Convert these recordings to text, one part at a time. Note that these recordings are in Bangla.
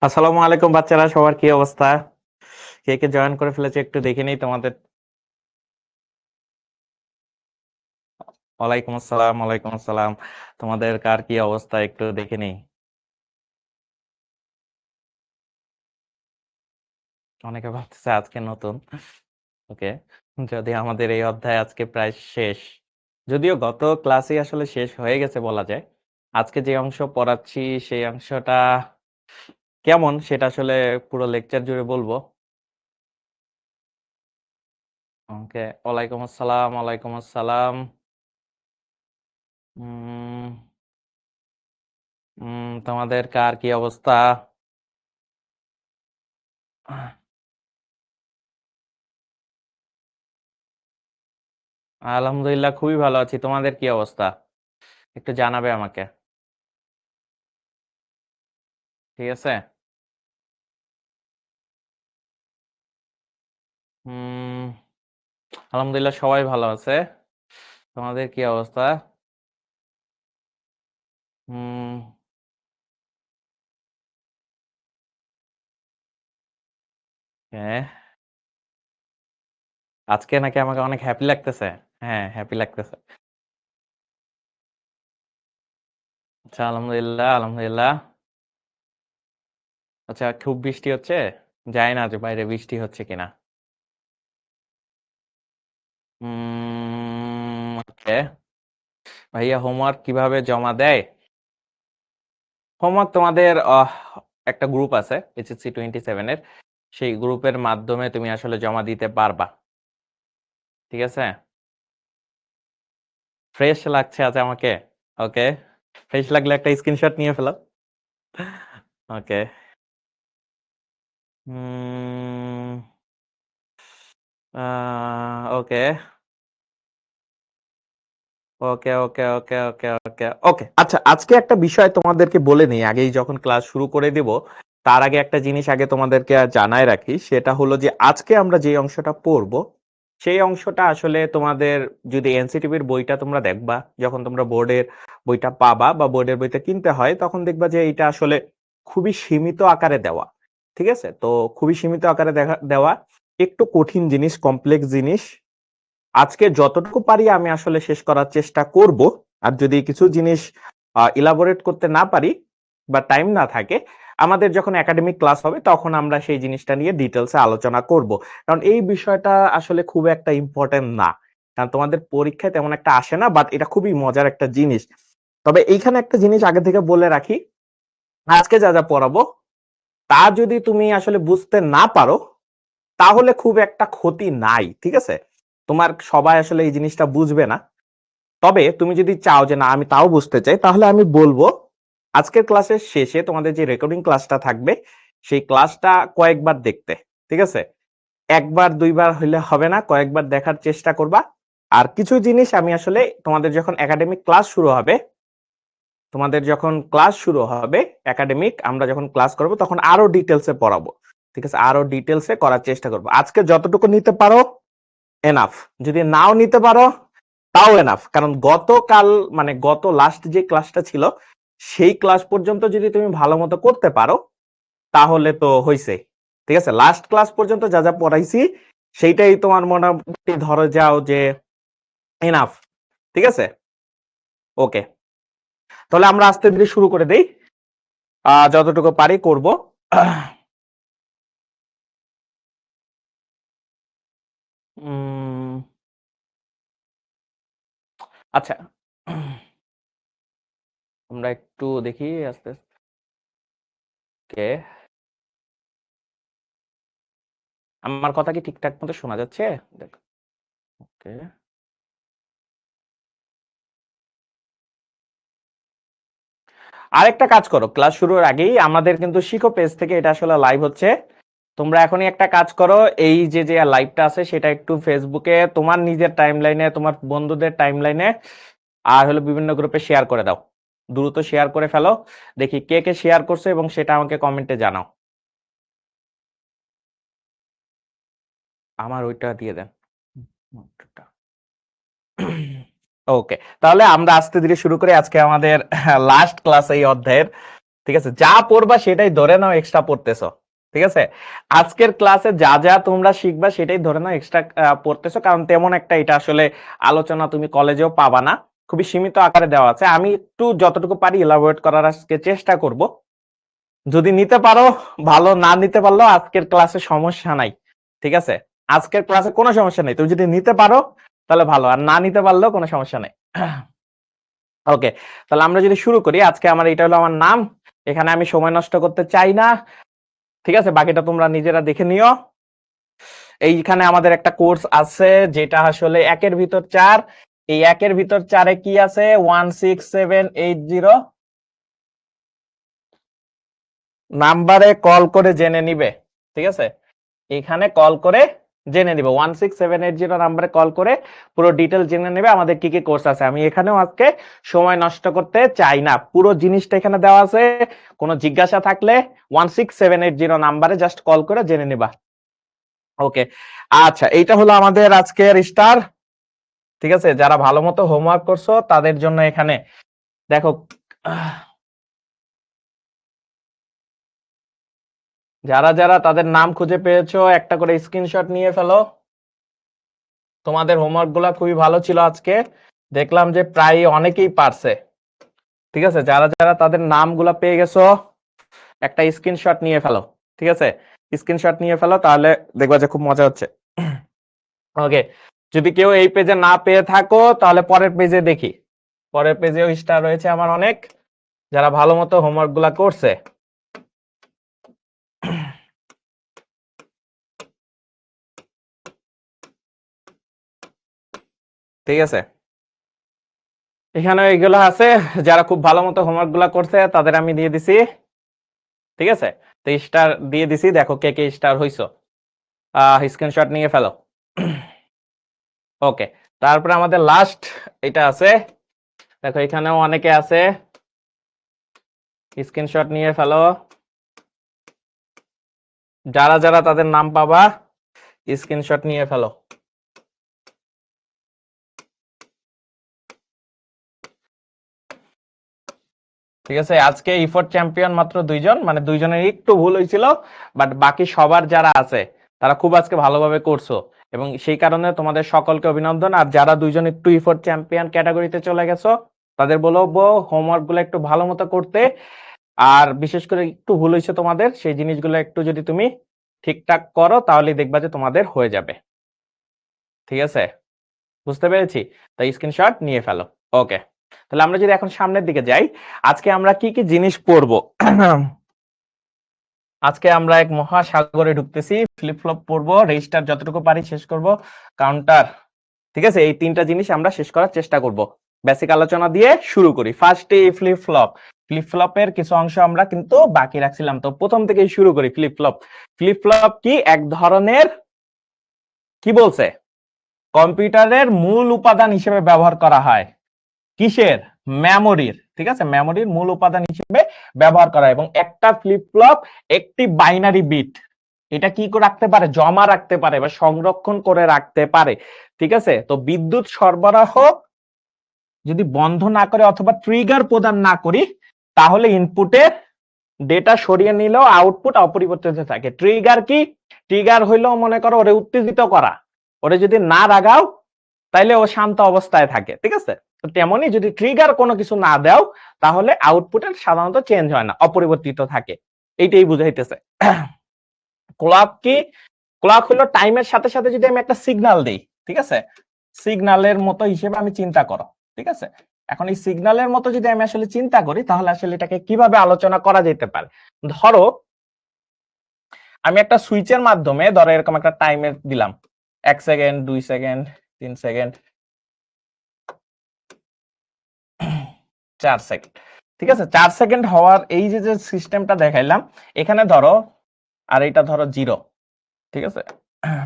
আসসালামু আলাইকুম বাচ্চারা, সবার কি অবস্থা? কে কে জয়েন করে ফেলেছে একটু দেখে নেই তোমাদের। ওয়ালাইকুম আসসালাম, ওয়ালাইকুম আসসালাম। তোমাদের কার কি অবস্থা একটু দেখে নেই। অনেকে ভাবতেছে আজকে নতুন। ওকে, যদি আমাদের এই অধ্যায় আজকে প্রায় শেষ, যদিও গত ক্লাসে আসলে শেষ হয়ে গেছে বলা যায়। আজকে যে অংশ পড়াচ্ছি সেই অংশটা কেমন সেটা আসলে পুরো লেকচার জুড়ে বলবো। ওকে, ওয়ালাইকুম আসসালাম, ওয়ালাইকুম আসসালাম। উম তোমাদের কার কি অবস্থা? আলহামদুলিল্লাহ, খুবই ভালো আছি। তোমাদের কি অবস্থা একটু জানাবে আমাকে, ঠিক আছে? হুম, আলহামদুলিল্লাহ সবাই ভালো আছে। তোমাদের কি অবস্থা? হুম, হ্যাঁ, আজকে নাকি আমাকে অনেক হ্যাপি লাগতেছে। হ্যাঁ, হ্যাপি লাগতেছে। আচ্ছা, আলহামদুলিল্লাহ, আলহামদুলিল্লাহ। আচ্ছা, খুব বৃষ্টি হচ্ছে? জানি না যে বাইরে বৃষ্টি হচ্ছে কিনা। ওকে। ভাইয়া হোমওয়ার্ক কিভাবে জমা দেয়? হোমওয়ার্ক তোমাদের একটা গ্রুপ আছে HSC 27 এর, সেই গ্রুপের মাধ্যমে তুমি আসলে জমা দিতে পারবা, ঠিক আছে? ফ্রেশ লাগছে আজ আমাকে। ওকে, ফ্রেশ লাগলে একটা স্ক্রিনশট নিয়ে ফেলো। ওকে। ওকে, ওকে, ওকে, ওকে, ওকে, ওকে, ওকে। আচ্ছা, আজকে একটা বিষয় তোমাদেরকে বলে নেই আগেই, যখন ক্লাস শুরু করে দিব তার আগে একটা জিনিস আগে তোমাদেরকে জানায় রাখি, সেটা হলো যে আজকে আমরা যে অংশটা পড়ব সেই অংশটা আসলে তোমাদের, যদি এনসিটিভির বইটা তোমরা দেখবা, যখন তোমরা বোর্ডের বইটা পাবা বা বোর্ডের বইটা কিনতে হয়, তখন দেখবা যে এটা আসলে খুবই সীমিত আকারে দেওয়া, ঠিক আছে? তো খুবই সীমিত আকারে দেওয়া, একটু কঠিন জিনিস, কমপ্লেক্স জিনিস। আজকে যতটুকু পারি আমি আসলে শেষ করার চেষ্টা করব। আর যদি কিছু জিনিস ইলাবোরেট করতে না পারি বা টাইম না থাকে, আমাদের যখন একাডেমিক ক্লাস হবে তখন আমরা সেই জিনিসটা নিয়ে ডিটেলসে আলোচনা করব। কারণ এই বিষয়টা আসলে খুব একটা ইম্পর্টেন্ট না, কারণ তোমাদের পরীক্ষায় তেমন একটা আসে না, বাট এটা খুবই মজার একটা জিনিস। তবে এইখানে একটা জিনিস আগে থেকে বলে রাখি, আজকে যা যা পড়াবো তা যদি তুমি আসলে বুঝতে না পারো তাহলে খুব একটা ক্ষতি নাই, ঠিক আছে? তোমার সবাই আসলে এই জিনিসটা বুঝবে না। তবে তুমি যদি চাও যে না আমি তাও বুঝতে চাই, তাহলে আমি বলবো আজকের ক্লাসের শেষে তোমাদের যে রেকর্ডিং ক্লাসটা থাকবে সেই ক্লাসটা কয়েকবার দেখতে, ঠিক আছে? একবার দুইবার হইলে হবে না, কয়েকবার দেখার চেষ্টা করবা। আর কিছু জিনিস আমি আসলে তোমাদের যখন একাডেমিক ক্লাস শুরু হবে, তোমাদের যখন ক্লাস শুরু হবে একাডেমিক, আমরা যখন ক্লাস করব তখন আরো ডিটেলসে পড়াবো, ঠিক আছে? আরো ডিটেলসে করার চেষ্টা করব। আজকে যতটুকু নিতে পারো এনাফ, যদি নাও নিতে পারো তাও এনাফ, কারণ গতকাল মানে গত লাস্ট যে ক্লাসটা ছিল সেই ক্লাস পর্যন্ত যদি তুমি ভালো মতো করতে পারো তাহলে তো হইছে, ঠিক আছে? লাস্ট ক্লাস পর্যন্ত যা যা পড়াইছি সেইটাই তোমার মোটামুটি ধরে যাও যে এনাফ, ঠিক আছে? ওকে, তাহলে আমরা আস্তে ধীরে শুরু করে দেই, যতটুকু পারি করব। উম, আচ্ছা, আমরা একটু দেখি আস্তে আস্তে। আমার কথা কি ঠিকঠাক মতো শোনা যাচ্ছে? দেখো, ওকে। আরেকটা কাজ করো, ক্লাস শুরুর আগেই আমাদের কিন্তু শিখো পেজ থেকে এটা আসলে লাইভ হচ্ছে। তোমরা এখনই একটা কাজ করো, এই যে যে লাইভটা আছে সেটা একটু ফেসবুকে তোমার নিজের টাইমলাইনে, তোমার বন্ধুদের টাইমলাইনে আর হলো বিভিন্ন গ্রুপে শেয়ার করে দাও। দ্রুত শেয়ার করে ফেলো, দেখি কে কে শেয়ার করছে এবং সেটা আমাকে কমেন্টে জানাও। আমার ওইটা দিয়ে দেন। ওকে, তাহলে আমরা আস্তে ধীরে শুরু করি আজকে আমাদের লাস্ট ক্লাস এই অধ্যায়ের। ঠিক আছে, যা পড়বা সেটাই ধরে নাও এক্সট্রা পড়তেছো। ঠিক আছে, আজকের ক্লাসে যা যা তোমরা শিখবা সেটাই ধরে নাও এক্সট্রা পড়তেছো, কারণ তেমন একটা এটা আসলে আলোচনা তুমি কলেজেও পাবা না, খুবই সীমিত আকারে দেওয়া আছে। আমি একটু যতটুকু পারি এলাবোরেট করার আজকে চেষ্টা করব। যদি নিতে পারো ভালো, না নিতে পারলেও আজকের ক্লাসে সমস্যা নাই। ঠিক আছে, আজকের ক্লাসে কোনো সমস্যা নেই, তুমি যদি নিতে পারো তাহলে ভালো, আর না নিতে পারলেও কোনো সমস্যা নেই। ওকে, তাহলে আমরা যদি শুরু করি, আজকে আমার এটা হলো আমার নাম, এখানে আমি সময় নষ্ট করতে চাই না। ঠিক আছে, বাকিটা তোমরা নিজেরা দেখে নিও। এইখানে আমাদের একটা কোর্স আছে যেটা আসলে একের ভিতর 4, এই একের ভিতর 4-এ কি আছে 16780 নাম্বারে কল করে জেনে নিবে। ঠিক আছে, এখানে কল করে জেনে নিবে, 16780 নাম্বারে কল করে পুরো ডিটেল জেনে নেবে আমাদের কি কি কোর্স আছে। আমি এখানেও আজকে সময় নষ্ট করতে চাই না, পুরো জিনিসটা এখানে দেওয়া আছে, কোনো জিজ্ঞাসা থাকলে 16780 নাম্বারে জাস্ট কল করে জেনে নিবা। ওকে, আচ্ছা, এইটা হলো আমাদের আজকের স্টার। ঠিক আছে, যারা ভালো মতো হোমওয়ার্ক করছো তাদের জন্য এখানে দেখো, যারা যারা তাদের নাম খুঁজে পেয়েছো একটা করে স্ক্রিনশট নিয়ে ফেলো। তোমাদের হোমওয়ার্ক গুলা খুবই ভালো ছিল আজকে, দেখলাম যে প্রায় অনেকেই পারছে। ঠিক আছে, যারা যারা তাদের নামগুলা পেয়ে গেছো একটা স্ক্রিনশট নিয়ে ফেলো। ঠিক আছে, স্ক্রিনশট নিয়ে ফেলো, তাহলে দেখবা যে খুব মজা হচ্ছে। ওকে, যদি কেউ এই পেজে না পেয়ে থাকো তাহলে পরের পেজে দেখি, পরের পেজেও স্টার রয়েছে আমার অনেক, যারা ভালো মতো হোমওয়ার্ক গুলা করছে। ঠিক আছে, এখানে এইগুলো আছে, যারা খুব ভালো মতো হোমওয়ার্ক গুলা করছে তাদের আমি দিয়ে দিছি। ঠিক আছে, তো স্টার দিয়ে দিছি, দেখো কে কে স্টার হইছো, স্ক্রিনশট নিয়ে ফেলো। ওকে, তারপরে আমাদের লাস্ট এটা আছে, দেখো এখানেও অনেকে আছে, স্ক্রিনশট নিয়ে ফেলো। যারা যারা তাদের নাম পাবা স্ক্রিনশট নিয়ে ফেলো। ঠিক আছে, আজকে ইফোর্ট চ্যাম্পিয়ন মাত্র 2জন, মানে 2জনের একটু ভুল হয়েছিল, বাট বাকি সবার যারা আছে তারা খুব আজকে ভালোভাবে করছো, এবং সেই কারণে তোমাদের সকলকে অভিনন্দন। আর যারা 2জন একটু ইফোর্ট চ্যাম্পিয়ন ক্যাটাগরিতে চলে গেছো তাদের বলবো হোমওয়ার্ক গুলো একটু ভালো মতো করতে, আর বিশেষ করে একটু ভুল হয়েছে তোমাদের সেই জিনিসগুলো একটু যদি তুমি ঠিকঠাক করো তাহলে দেখবা যে তোমাদের হয়ে যাবে। ঠিক আছে, বুঝতে পেরেছি, তাই স্ক্রিনশট নিয়ে ফেলো। ওকে, তাহলে আমরা যদি এখন সামনের দিকে যাই, আজকে আমরা কি কি জিনিস পড়বো। আজকে আমরা এক মহাসাগরে ঢুকতেছি, ফ্লিপ ফ্লপ পড়বো, রেজিস্টার যতটুকু পারি শেষ করব, কাউন্টার। ঠিক আছে, এই 3টা জিনিস আমরা শেষ করার চেষ্টা করব। বেসিক আলোচনা দিয়ে শুরু করি। ফার্স্টে ফ্লিপ ফ্লপ, ফ্লিপ ফ্লপের কিছু অংশ আমরা কিন্তু বাকি রাখছিলাম, তো প্রথম থেকেই শুরু করি। ফ্লিপ ফ্লপ, ফ্লিপ ফ্লপ কি এক ধরনের, কি বলছে, কম্পিউটারের মূল উপাদান হিসেবে ব্যবহার করা হয়। কিসের? মেমোরির। ঠিক আছে, মেমোরির মূল উপাদান হিসেবে ব্যবহার করা হয়, এবং একটা ফ্লিপ ফ্লপ একটি বাইনারি বিট, এটা কি করে রাখতে পারে, জমা রাখতে পারে বা সংরক্ষণ করে রাখতে পারে। ঠিক আছে, তো বিদ্যুৎ সরবরাহ যদি বন্ধ না করে অথবা ট্রিগার প্রদান না করি তাহলে ইনপুটের ডেটা সরিয়ে নিলেও আউটপুট অপরিবর্তিত থাকে। ট্রিগার কি? ট্রিগার হইলো মনে করো ওরে উত্তেজিত করা, ওরে যদি না রাগাও তাইলে ও শান্ত অবস্থায় থাকে। ঠিক আছে, তো তেমনি যদি ট্রিগার কোনো কিছু না দাও তাহলে আউটপুটের সাধারণত চেঞ্জ হয় না, অপরিবর্তিত থাকে, এইটাই বুঝাইতেছে। ক্লক কি? ক্লক হলো টাইমের সাথে সাথে যদি আমি একটা সিগন্যাল দেই, ঠিক আছে, সিগন্যালের মতো হিসেবে আমি চিন্তা করো। ঠিক আছে, এখন এই সিগন্যালের মতো যদি আমি আসলে চিন্তা করি তাহলে আসলে এটাকে কিভাবে আলোচনা করা যেতে পারে। ধরো আমি একটা সুইচের মাধ্যমে ধরো এরকম একটা টাইমের দিলাম, 1 সেকেন্ড, 2 সেকেন্ড, 3 সেকেন্ড, 4 সেকেন্ড। ঠিক আছে, 4 সেকেন্ড হওয়ার এই যে যে সিস্টেমটা দেখাইলাম, এখানে ধরো আর এটা ধরো 0। ঠিক আছে,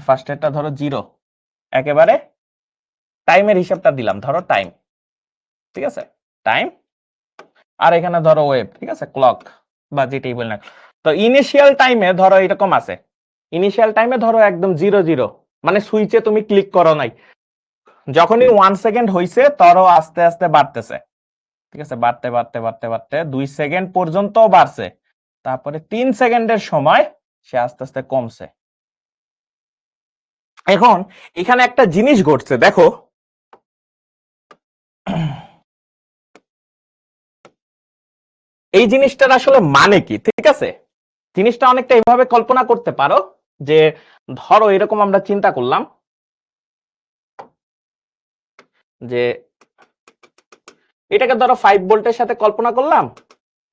ফার্স্ট এটা ধরো 0, একেবারে টাইমের হিসাবটা দিলাম, ধরো টাইম। ঠিক আছে, টাইম, আর এখানে ধরো ওয়েভ। ঠিক আছে, ক্লক বা যেটাই বল না। তো ইনিশিয়াল টাইমে ধরো এরকম আছে, ইনিশিয়াল টাইমে ধরো একদম 0 0, মানে সুইচে তুমি ক্লিক করো নাই, যখনই 1 সেকেন্ড হইছে তরো আস্তে আস্তে বাড়তেছে। ঠিক আছে, বাড়তে বাড়তে বাড়তে বাড়তে 2 সেকেন্ড পর্যন্ত বাড়ছে, তারপরে 3 সেকেন্ডের সময় সে আস্তে আস্তে কমছে। এখন এখানে একটা জিনিস ঘটছে, দেখো এই জিনিসটার আসলে মানে কি? ঠিক আছে, জিনিসটা অনেকটা এইভাবে কল্পনা করতে পারো যে ধরো এরকম আমরা চিন্তা করলাম যে এটাকে ধরো 5 ভোল্টের সাথে কল্পনা করলাম,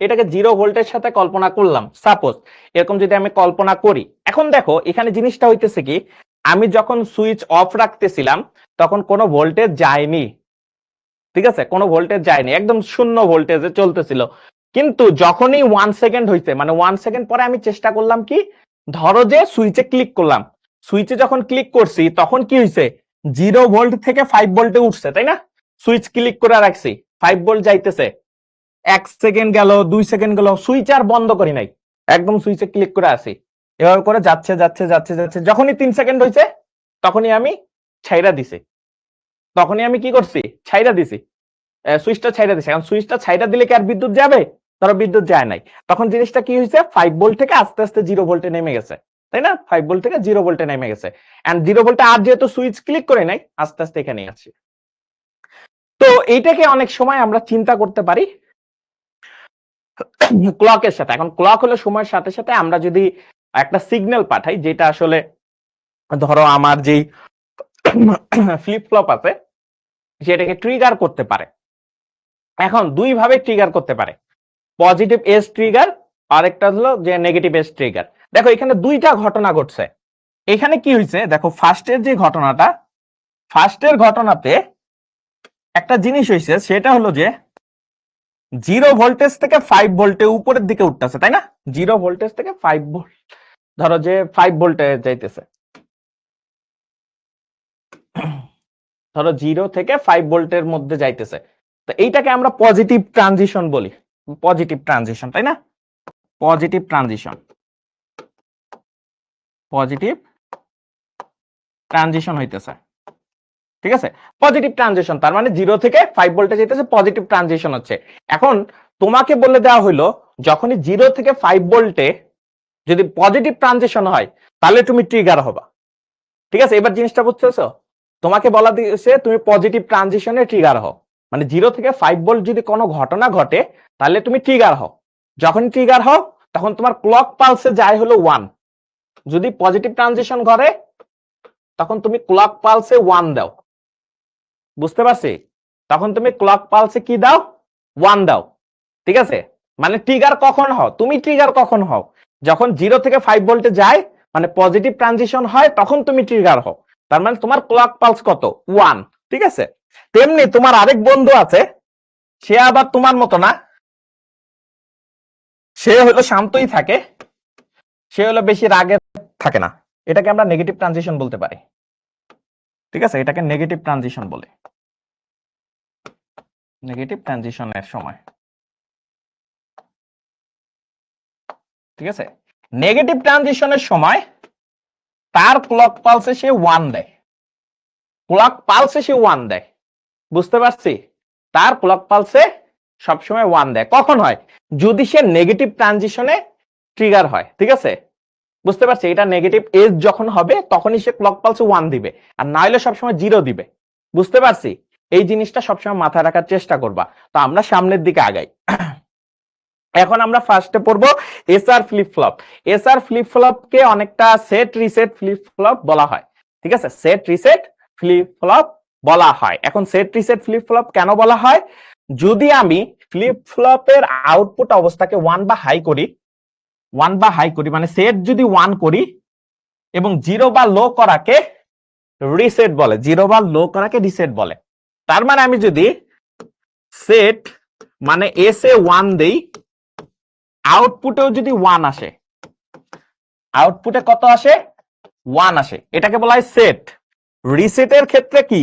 এটাকে 0 ভোল্টের সাথে কল্পনা করলাম, সাপোজ এরকম যদি আমি কল্পনা করি। এখন দেখো এখানে জিনিসটা হইতেছে কি, আমি যখন সুইচ অফ রাখতেছিলাম তখন কোনো ভোল্টেজ যায়নি, ঠিক আছে, কোনো ভোল্টেজ যায়নি, একদম শূন্য ভোল্টেজে চলতেছিল। কিন্তু যখনই 1 সেকেন্ড হইছে, মানে 1 সেকেন্ড পরে আমি চেষ্টা করলাম কি, ধরো যে সুইচে ক্লিক করলাম, সুইচে যখন ক্লিক করছি তখন কি হইছে, 0 ভোল্ট থেকে 5 ভোল্টে উঠছে, তাই না? সুইচ ক্লিক করে রাখছি, 5 ভোল্ট যাইতেছে, 1 সেকেন্ড গেল, 2 সেকেন্ড গেল, সুইচ আর বন্ধ করি নাই, একদম সুইচে ক্লিক করে আসি, এভাবে করে যাচ্ছে যাচ্ছে যাচ্ছে যাচ্ছে, যখনই 3 সেকেন্ড হইছে তখনই আমি ছাইরা দিছি, তখনই আমি কি করছি, ছাইরা দিছি, সুইচটা ছাইরা দিছে। এখন সুইচটা ছাইরা দিলে কি আর বিদ্যুৎ যাবে? ধরো বিদ্যুৎ যায় নাই, তখন জিনিসটা কি হয়েছে, 5 ভোল্ট থেকে আস্তে আস্তে 0 ভোল্টে নেমে গেছে, তাই না? 5 ভোল্ট থেকে 0 ভোল্টে নেমে গেছে, এন্ড 0 ভোল্টে আর যেহেতু সুইচ ক্লিক করে নাই, আস্তে আস্তে এখানে আছে। তো এইটাকে অনেক সময় আমরা চিন্তা করতে পারি ক্লকের সাথে। এখন ক্লক হলো সময়ের সাথে সাথে আমরা যদি একটা সিগন্যাল পাঠাই, যেটা আসলে ধরো আমার যেই ফ্লিপ ফ্লপ আছে সেটাকে ট্রিগার করতে পারে। এখন দুই ভাবে ট্রিগার করতে পারে, পজিটিভ এজ ট্রিগার আর একটা হলো যে নেগেটিভ এজ ট্রিগার। দেখো এখানে দুইটা ঘটনা ঘটছে। এখানে কি হয়েছে দেখো, ফার্স্টের যে ঘটনাটা, ফার্স্টের ঘটনাতে একটা জিনিস হয়েছে, সেটা হলো যে 0 ভোল্টেজ থেকে 5 ভোল্টে উপরের দিকে উঠতেছে, তাই না? 0 ভোল্টেজ থেকে 5 ভোল্ট, ধরো যে 5 ভোল্টে যাইতেছে, ধরো 0 থেকে 5 ভোল্টের মধ্যে যাইতেছে, তো এইটাকে আমরা পজিটিভ ট্রানজিশন বলি, পজিটিভ ট্রানজিশন, তাই না? পজিটিভ ট্রানজিশন, পজিটিভ ট্রানজিশন হইতেছে, ঠিক আছে, পজিটিভ ট্রানজিশন, তার মানে 0 থেকে 5 ভোল্টে যেতেছে, পজিটিভ ট্রানজিশন হচ্ছে। এখন তোমাকে বলে দেওয়া হলো যখনই 0 থেকে 5 ভোল্টে যদি পজিটিভ ট্রানজিশন হয় তাহলে তুমি ট্রিগার হবা, ঠিক আছে? এবার জিনিসটা বুঝতেছো, তোমাকে বলা দিয়েছে তুমি পজিটিভ ট্রানজিশনে ট্রিগার হও, মানে 0 থেকে 5 ভোল্ট যদি কোনো ঘটনা ঘটে তাহলে তুমি ট্রিগার হও। যখন ট্রিগার হও তখন তোমার ক্লক পালসে যায় হলো 1, যদি পজিটিভ ট্রানজিশন ঘটে তখন তুমি ক্লক পালসে 1 দাও, বুঝতে পারছি? তখন তুমি ক্লক পালসে কি দাও, 1 দাও, ঠিক আছে? মানে ট্রিগার কখন হও, তুমি ট্রিগার কখন হও, যখন 0 থেকে 5 ভোল্টে যায়, মানে পজিটিভ ট্রানজিশন হয়, তখন তুমি ট্রিগার হও, তার মানে তোমার ক্লক পালস কত, 1, ঠিক আছে? তেমনি তোমার আরেক বন্ধু আছে, সে আবার তোমার মতো না, সে হলো শান্তই থাকে, সে হলো বেশি রাগে থাকে না, এটাকে আমরা নেগেটিভ ট্রানজিশন বলতে পারি, ঠিক আছে? এটাকে নেগেটিভ ট্রানজিশন বলে, নেগেটিভ ট্রানজিশনের সময়, ঠিক আছে? নেগেটিভ ট্রানজিশনের সময় তার ক্লক পালসে সে 1 দেয়, ক্লক পালসে সে 1 দেয়, বুঝতে পারছি? তার ক্লক পালসে সবসময় 1 দেয়, কখন হয়, যদি সে নেগেটিভ ট্রানজিশনে ট্রিগার হয়, ঠিক আছে? বুঝতে পারছি? এটা নেগেটিভ এজ যখন হবে তখনই সে ক্লক পালসে 1 দিবে, আর না হলে সবসময় 0 দিবে, বুঝতে পারছি? এই জিনিসটা সবসময় মাথায় রাখার চেষ্টা করবা। তো আমরা সামনের দিকে আগাই। এখন আমরা ফার্স্টে পড়বো SR flip flop. SR flip flop কে অনেকটা সেট রিসেট ফ্লিপ ফ্লপ বলা হয়, ঠিক আছে? সেট রিসেট ফ্লিপ ফ্লপ বলা হয়। এখন সেট রিসেট ফ্লিপ ফ্লপ কেন বলা হয়, যদি আমি ফ্লিপ ফ্লপের আউটপুট অবস্থাকে 1 বা হাই করি, 1 বা হাই করি মানে সেট যদি 1 করি এবং 0 বা লো করাকে রিসেট বলে, 0 বা লো করাকে রিসেট বলে। তার মানে আমি যদি সেট মানে এস এ 1 দেই, আউটপুটেও যদি 1 আসে, আউটপুটে কত আসে, 1 আসে, এটাকে বলা হয় সেট। রিসেটের ক্ষেত্রে কি,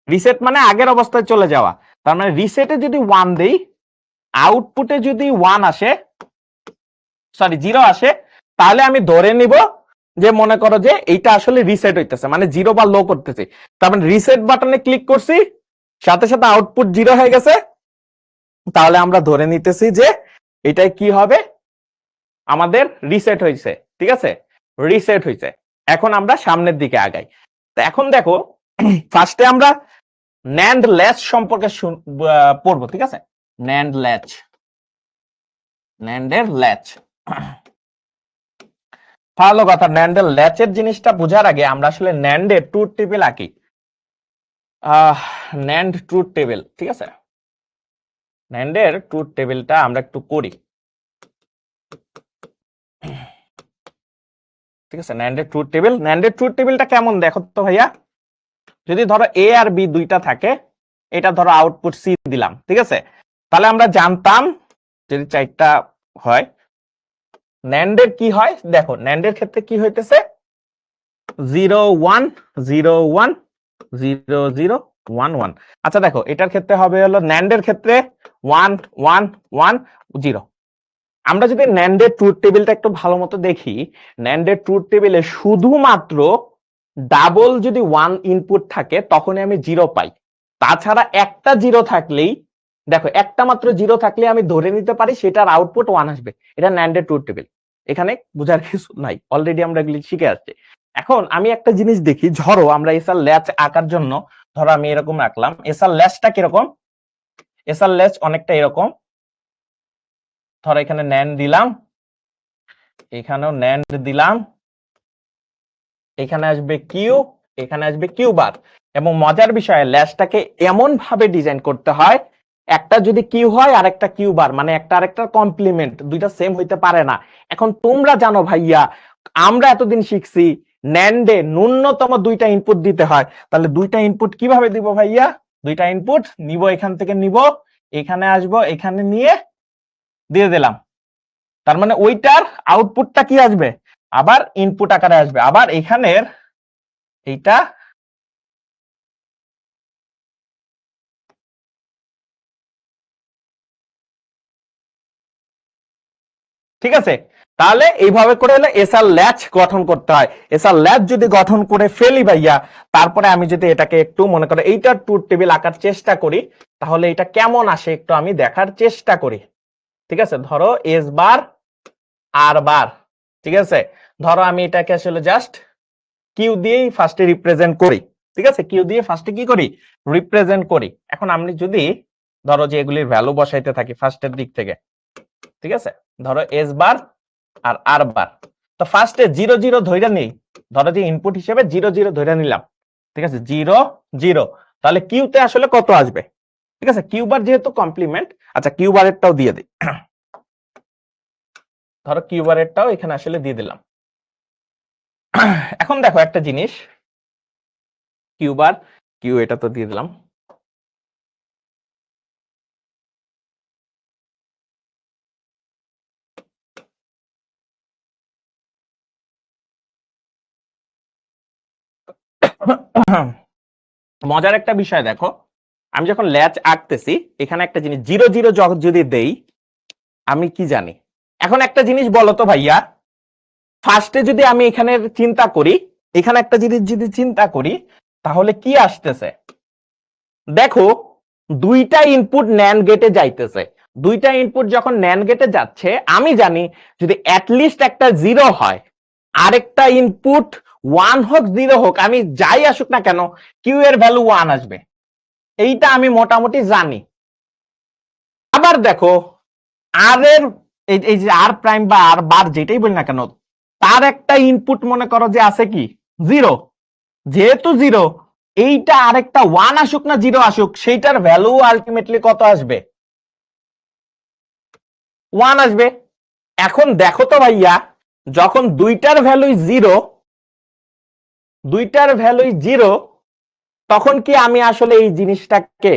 রিসেট মানে আগের অবস্থায় চলে যাওয়া, তার মানে রিসেটে যদি 1 দেই, আউটপুটে যদি 1 আসে, সরি 0 আসে, তাহলে আমি ধরে নিব যে মনে করো যে এইটা আসলে রিসেট হইতেছে, মানে 0 বা লো করতেছি, তার মানে রিসেট বাটনে ক্লিক করছি, সাথে সাথে আউটপুট 0 হয়ে গেছে, তাহলে আমরা ধরে নিতেছি যে এটাই কি হবে, আমাদের রিসেট হয়েছে। ঠিক আছে, রিসেট হয়েছে। এখন আমরা সামনের দিকে আগাই। তো এখন দেখো, ফার্স্টে আমরা ন্যান্ড ল্যাচ সম্পর্কে পড়বো। ঠিক আছে, ন্যান্ড ল্যাচ, ন্যান্ডের ল্যাচ। ভালো কথা, ন্যান্ডের ল্যাচের জিনিসটা বোঝার আগে আমরা আসলে ন্যান্ডের ট্রুথ টেবিল আঁকি। ন্যান্ড ট্রুথ টেবিল, ঠিক আছে, ন্যান্ডের ট্রুথ টেবিলটা আমরা একটু করি। ঠিক আছে, ন্যান্ডের ট্রুথ টেবিল, ন্যান্ডের ট্রুথ টেবিলটা কেমন দেখো তো ভাইয়া। যদি ধরো এ আর বি দুইটা থাকে, এটা ধরো আউটপুট সি দিলাম। ঠিক আছে, তাহলে আমরা জানতাম যদি চারটা হয়, ন্যান্ডের কি হয় দেখো, ন্যান্ডের ক্ষেত্রে কি হইতেছে, 0 1 0 1 0 0 1 1। আচ্ছা দেখো, এটার ক্ষেত্রে হবে হলো ন্যান্ডের ক্ষেত্রে 1 1 1 0। আমরা যদি ন্যান্ডের ট্রুথ টেবিলটা একটু ভালো মতো দেখি, ন্যান্ডের ট্রুথ টেবিলে শুধুমাত্র ডাবল যদি 1 ইনপুট থাকে তখনই আমি 0 পাই। তাছাড়া একটা 0 থাকলেই, দেখো একটা মাত্র 0 থাকলে আমি ধরে নিতে পারি সেটার আউটপুট 1 আসবে। এটা ন্যান্ডের ট্রুথ টেবিল, এখানে বোঝার কিছু নাই, অলরেডি আমরা এগুলি শিখে আসছি। এখন আমি একটা জিনিস দেখি, ধরো আমরা এসআর ল্যাচ আঁকার জন্য ধরো আমি এরকম রাখলাম। এসআর ল্যাচটা কিরকম, এসআর ল্যাচ অনেকটা এরকম। ধরো এখানে ন্যান্ড দিলাম, এখানেও ন্যান্ড দিলাম, এখানে আসবে কিউ, এখানে আসবে কিউ বার। এবং মজার বিষয়, ল্যাচটাকে এমন ভাবে ডিজাইন করতে হয়, একটা যদি কিউ হয় আর একটা কিউ বার, মানে একটা আরেকটার কমপ্লিমেন্ট, দুইটা সেম হইতে পারে না। এখন তোমরা জানো ভাইয়া, আমরা এতদিন শিখছি ন্যান্ডে ন্যূনতম দুইটা ইনপুট দিতে হয়। তাহলে দুইটা ইনপুট কিভাবে দিব ভাইয়া, দুইটা ইনপুট নিব, এখান থেকে নিব, এখানে আসবো, এখানে নিয়ে দিয়ে দিলাম। তার মানে ওইটার আউটপুটটা কি আসবে, আবার ইনপুট আকারে আসবে। আবার এখানের এইটা ঠিক আছে। তাহলে এইভাবে করে হলে এসআর ল্যাচ গঠন করতে হয়। এসআর ল্যাচ যদি গঠন করে ফেলি ভাইয়া, তারপরে আমি যদি এটাকে একটু মনে করো এইটার ট্রুথ টেবিল আঁকার চেষ্টা করি, তাহলে এটা কেমন আসে একটু আমি দেখার চেষ্টা করি। ঠিক আছে, ধরো এস বার আর বার। ঠিক আছে, ধরো আমি এটাকে আসলে জাস্ট কিউ দিয়েই ফার্স্টে রিপ্রেজেন্ট করি। ঠিক আছে, কিউ দিয়ে ফার্স্টে কি করি, রিপ্রেজেন্ট করি। এখন আমি যদি ধরো যে এগুলির ভ্যালু বসাইতে থাকি ফার্স্টের দিক থেকে, ঠিক আছে, ধরো এস বার আর আর বার। তো ফার্স্টে 0 0 ধইরা নেই, ধরো যে ইনপুট হিসেবে 0 0 ধইরা নিলাম। ঠিক আছে, 0 0, তাহলে কিউতে আসলে কত আসবে। ঠিক আছে, কিউ বার যেহেতু কমপ্লিমেন্ট, আচ্ছা কিউ বারেরটাও দিয়ে দিই। ধরো কিউ বারেরটাও এখানে আসলে দিয়ে দিলাম। এখন দেখো একটা জিনিস, কিউ বার কিউ এটা তো দিয়ে দিলাম। মজার একটা বিষয় দেখো, আমি যখন ল্যাচ আঁকতেছি এখানে একটা জিনিস 0 0 যদি দেই, আমি কি জানি। এখন একটা জিনিস বলো তো ভাইয়া, ফার্স্টে যদি আমি এখানে চিন্তা করি, এখানে একটা জিনিস যদি চিন্তা করি, তাহলে কি আসতেছে দেখো, দুইটা ইনপুট ন্যান্ড গেটে যাইতেছে। দুইটা ইনপুট যখন ন্যান্ড গেটে যাচ্ছে, আমি জানি যদি অ্যাটলিস্ট একটা 0 হয়, আরেকটা ইনপুট 1 হোক 0 হোক, আমি যাই আসুক না কেন কিউ এর ভ্যালু 1 আসবে, এইটা আমি মোটামুটি জানি। আবার দেখো আর এর এই যে আর প্রাইম বা আর বার যেটাই বলি না কেন, তার একটা ইনপুট মনে করো যে আছে কি 0, যেহেতু 0, এইটা আরেকটা 1 আসুক না 0 আসুক, সেইটার ভ্যালু আলটিমেটলি কত আসবে, 1 আসবে। এখন দেখো তো ভাইয়া, যখন দুইটার ভ্যালু 0, দুইটার ভ্যালু 0, তখন কি আমি আসলে এই জিনিসটাকে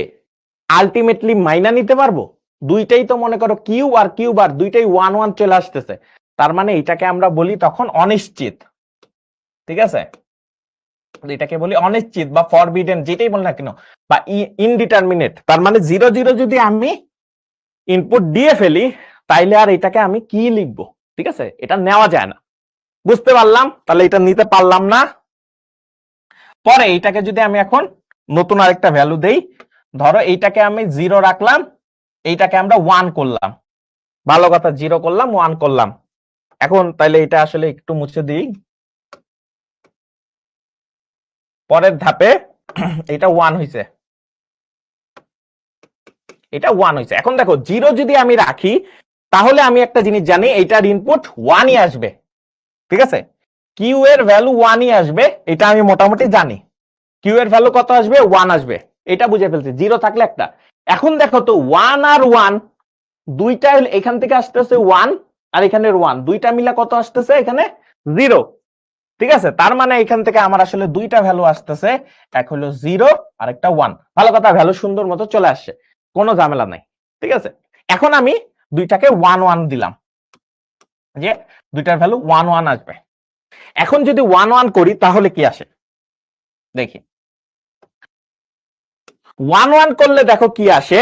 আলটিমেটলি মাইনা নিতে পারবো? দুইটাই তো মনে করো কিউ আর কিউ বার দুইটাই 1 1 চলে আসতেছে, তার মানে এটাকে আমরা বলি তখন অনিশ্চিত। ঠিক আছে, এটাকে বলি অনিশ্চিত বা ফরবিডেন, যেটাই বল না কেন, বা ইনডিটারমিনেট। তার মানে 0 0 যদি আমি ইনপুট দিয়ে ফেলি, তাইলে আর এটাকে আমি কি লিখবো, ঠিক আছে, এটা নেওয়া যায় না। বুঝতে পারলাম, তাহলে এটা নিতে পারলাম না। পরে এইটাকে যদি আমি এখন নতুন আরেকটা ভ্যালু দেই, ধরো এইটাকে আমি 0 রাখলাম, এইটাকে আমরা 1 করলাম, ভালো কথা, 0 করলাম, 1 করলাম। এখন তাইলে এটা আসলে একটু মুছে দিই। পরের ধাপে এটা 1 হইছে, এটা 1 হইছে। এখন দেখো 0 যদি আমি রাখি তাহলে আমি একটা জিনিস জানি, এইটার ইনপুট 1ই আসবে, ঠিক আছে? কিউ এর ভ্যালু 1ই আসবে, এটা আমি মোটামুটি জানি। কিউ এর ভ্যালু কত আসবে? 1 আসবে, এটা বুঝে ফেলছি। 0 থাকলে একটা। এখন দেখো তো 1 আর 1 দুইটা এখান থেকে আসতেছে 1 আর এখানের 1 দুইটা মিলে কত আসতেছে? এখানে 0, ঠিক আছে? তার মানে এখান থেকে আমার আসলে দুইটা ভ্যালু আসতেছে, এক হলো 0 আর একটা 1। ভালো কথা, ভ্যালু সুন্দর মতো চলে আসছে, কোনো ঝামেলা নাই, ঠিক আছে? এখন আমি দুইটাকে 1 1 দিলাম, যে দুইটার ভ্যালু 1 1 আসবে। এখন যদি 1 1 করি তাহলে কি আসে দেখি। 1 1 করলে দেখো কি আসে।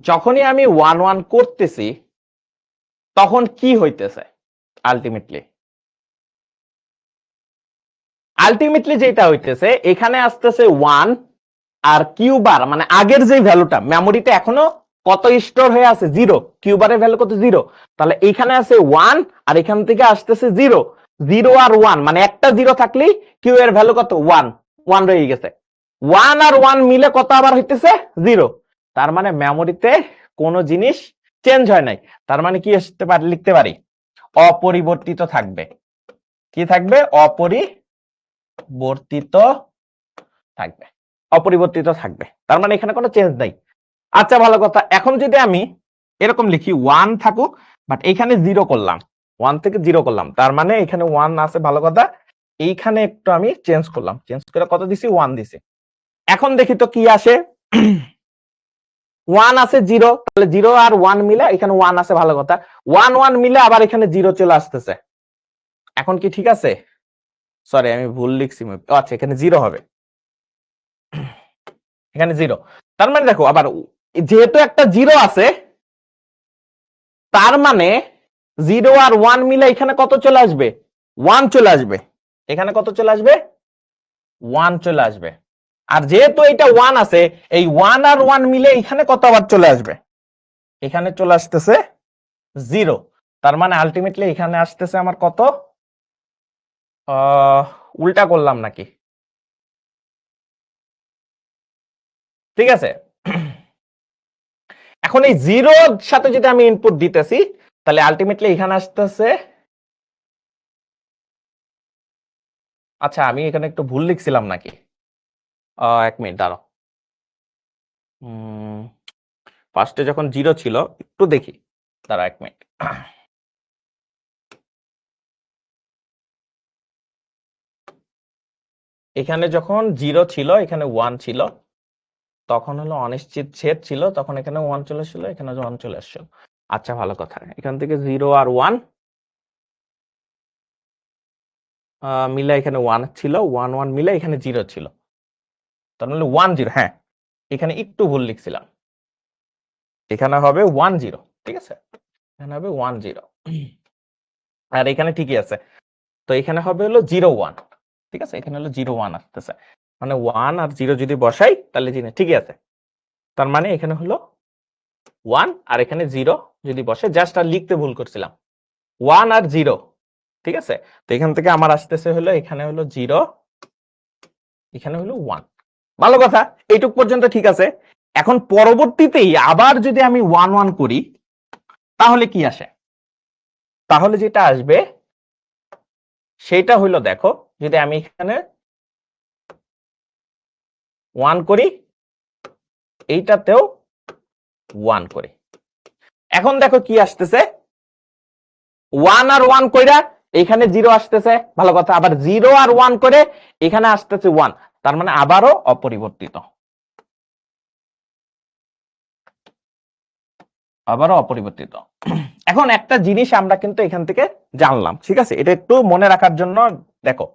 যখনই আমি 1 1 করতেছি তখন কি হইতেছে? আলটিমেটলি যেটা হইতেছে, এখানে আসতেছে 1 আর কিউ বার মানে আগের যে ভ্যালুটা মেমোরিতে এখনো কত স্টোর হয়ে আছে? 0। কিউ বারের ভ্যালু কত? 0। তাহলে এখানে আছে 1 আর এখান থেকে আসতেছে 0। 0 আর 1 মানে একটা 0 থাকলেই কিউ এর ভ্যালু কত? 1। 1 রয়ে গেছে। 1 আর 1 মিলে কত আবার হইতেছে? 0। তার মানে মেমোরিতে কোনো জিনিস চেঞ্জ হয় নাই। তার মানে কি আসতে পারি, লিখতে পারি অপরিবর্তিত থাকবে। কি থাকবে? অপরিবর্তিত থাকবে, অপরিবর্তিত থাকবে। তার মানে এখানে কোনো চেঞ্জ নাই। আচ্ছা ভালো কথা, এখন যদি আমি এরকম লিখি 1 থাকুক বাট এইখানে 0 করলাম, 1 থেকে 0 করলাম, তার মানে এখানে 1 আছে, ভালো কথা। এইখানে একটু আমি চেঞ্জ করলাম, চেঞ্জ করে কত দিছি? 1 দিছি। এখন দেখি তো কি আসে। 1 আছে 0, তাহলে 0 আর 1 মিলে এখানে 1 আছে, ভালো কথা। 1 1 মিলে আবার এখানে 0 চলে আসতেছে। এখন কি ঠিক আছে? সরি আমি ভুল লিখছি, আচ্ছা এখানে 0 হবে, এখানে 0। তার মানে দেখো আবার যেহেতু একটা 0 আছে, তার মানে 0 আর 1 মিলে এখানে কত চলে আসবে? 1 চলে আসবে। এখানে কত চলে আসবে? 1 চলে আসবে। আর যেহেতু এটা 1 আছে, এই 1 আর 1 মিলে এখানে কত আবার চলে আসবে? এখানে চলে আসতেছে 0। তার মানে আলটিমেটলি এখানে আসতেছে আমার কত? উল্টা করলাম নাকি? ঠিক আছে, এখন এই 0 সাথে যদি আমি ইনপুট দিতেছি তাহলে আলটিমেটলি এখানে আসতেছে, আচ্ছা আমি এখানে একটু ভুল লিখছিলাম নাকি? 1 মিনিট দাঁড়াও। ফার্স্টে যখন 0 ছিল, একটু দেখি, দাঁড়াও 1 মিনিট। এখানে যখন 0 ছিল, এখানে 1 ছিল, তখন হলো অনিশ্চিত ছেদ ছিল, তখন এখানে 1 চলে আসছিল, এখানে 1 চলে আসছিল। আচ্ছা ভালো কথা, এখান থেকে 0 আর 1 মিলে এখানে 1 ছিল, 1 1 মিলে এখানে 0 ছিল, তার মানে 1 0। হ্যাঁ, এখানে একটু ভুল লিখছিলাম, এখানে হবে 1 0, ঠিক আছে? এখানে হবে 1 0 আর এখানে ঠিকই আছে। তো এখানে হবে হলো 0 1, ঠিক আছে? এখানে হলো 0 1 আসতেছে, মানে 1 আর 0 যদি বসাই তাহলে জিনিস ঠিকই আছে। তার মানে এখানে হলো 1 আর এখানে 0 যদি বসে, জাস্ট আর লিখতে ভুল করছিলাম, 1 আর 0, ঠিক আছে? তো এখান থেকে আমার আসতেছে হলো, এখানে হলো 0, এখানে হলো 1। ভালো কথা, এইটুক পর্যন্ত ঠিক আছে। এখন পরবর্তীতেই আবার যদি আমি 1 1 করি তাহলে কি আসে? তাহলে যেটা আসবে সেটা হইলো, দেখো যদি আমি এখানে 1 করি, এইটাতেও 1 করি, এখন দেখো কি আসতেছে? 1 আর 1 কইরা এখানে 0 আসতেছে, ভালো কথা। আবার 0 আর 1 করে এখানে আসতেছে 1, তার মানে আবারও অপরিবর্তিত, আবারও অপরিবর্তিত। এখন একটা জিনিস আমরা কিন্তু এখান থেকে জানলাম, ঠিক আছে? এটা একটু মনে রাখার জন্য দেখো,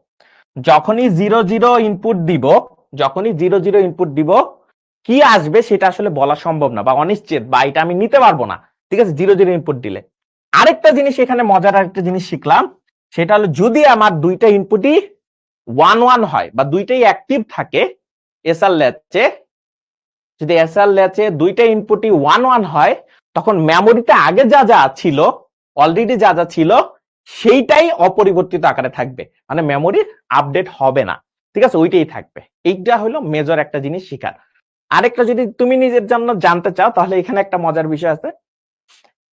যখনই 0 0 ইনপুট দিব, যখনই 0 0 ইনপুট দিব, কি আসবে সেটা আসলে বলা সম্ভব না, বা অনিশ্চিত, বা এটা আমি নিতে পারবো না, ঠিক আছে? 0 0 ইনপুট দিলে। আরেকটা জিনিস এখানে মজার আরেকটা জিনিস শিখলাম, সেটা হলো যদি আমার দুইটা ইনপুটই 1 1 হয় বা দুইটাই অ্যাক্টিভ থাকে এসআর ল্যাচে, যদি এসআর ল্যাচে দুইটা ইনপুটই 1 1 হয়, তখন মেমোরিতে আগে যা যা ছিল, অলরেডি যা যা ছিল সেইটাই অপরিবর্তিত আকারে থাকবে, মানে মেমোরি আপডেট হবে না, ঠিক আছে, ওইটাই থাকবে। এইটা হলো মেজর একটা জিনিস শিখার। আরেকটা যদি তুমি নিজের জন্য জানতে চাও, তাহলে এখানে একটা মজার বিষয় আছে।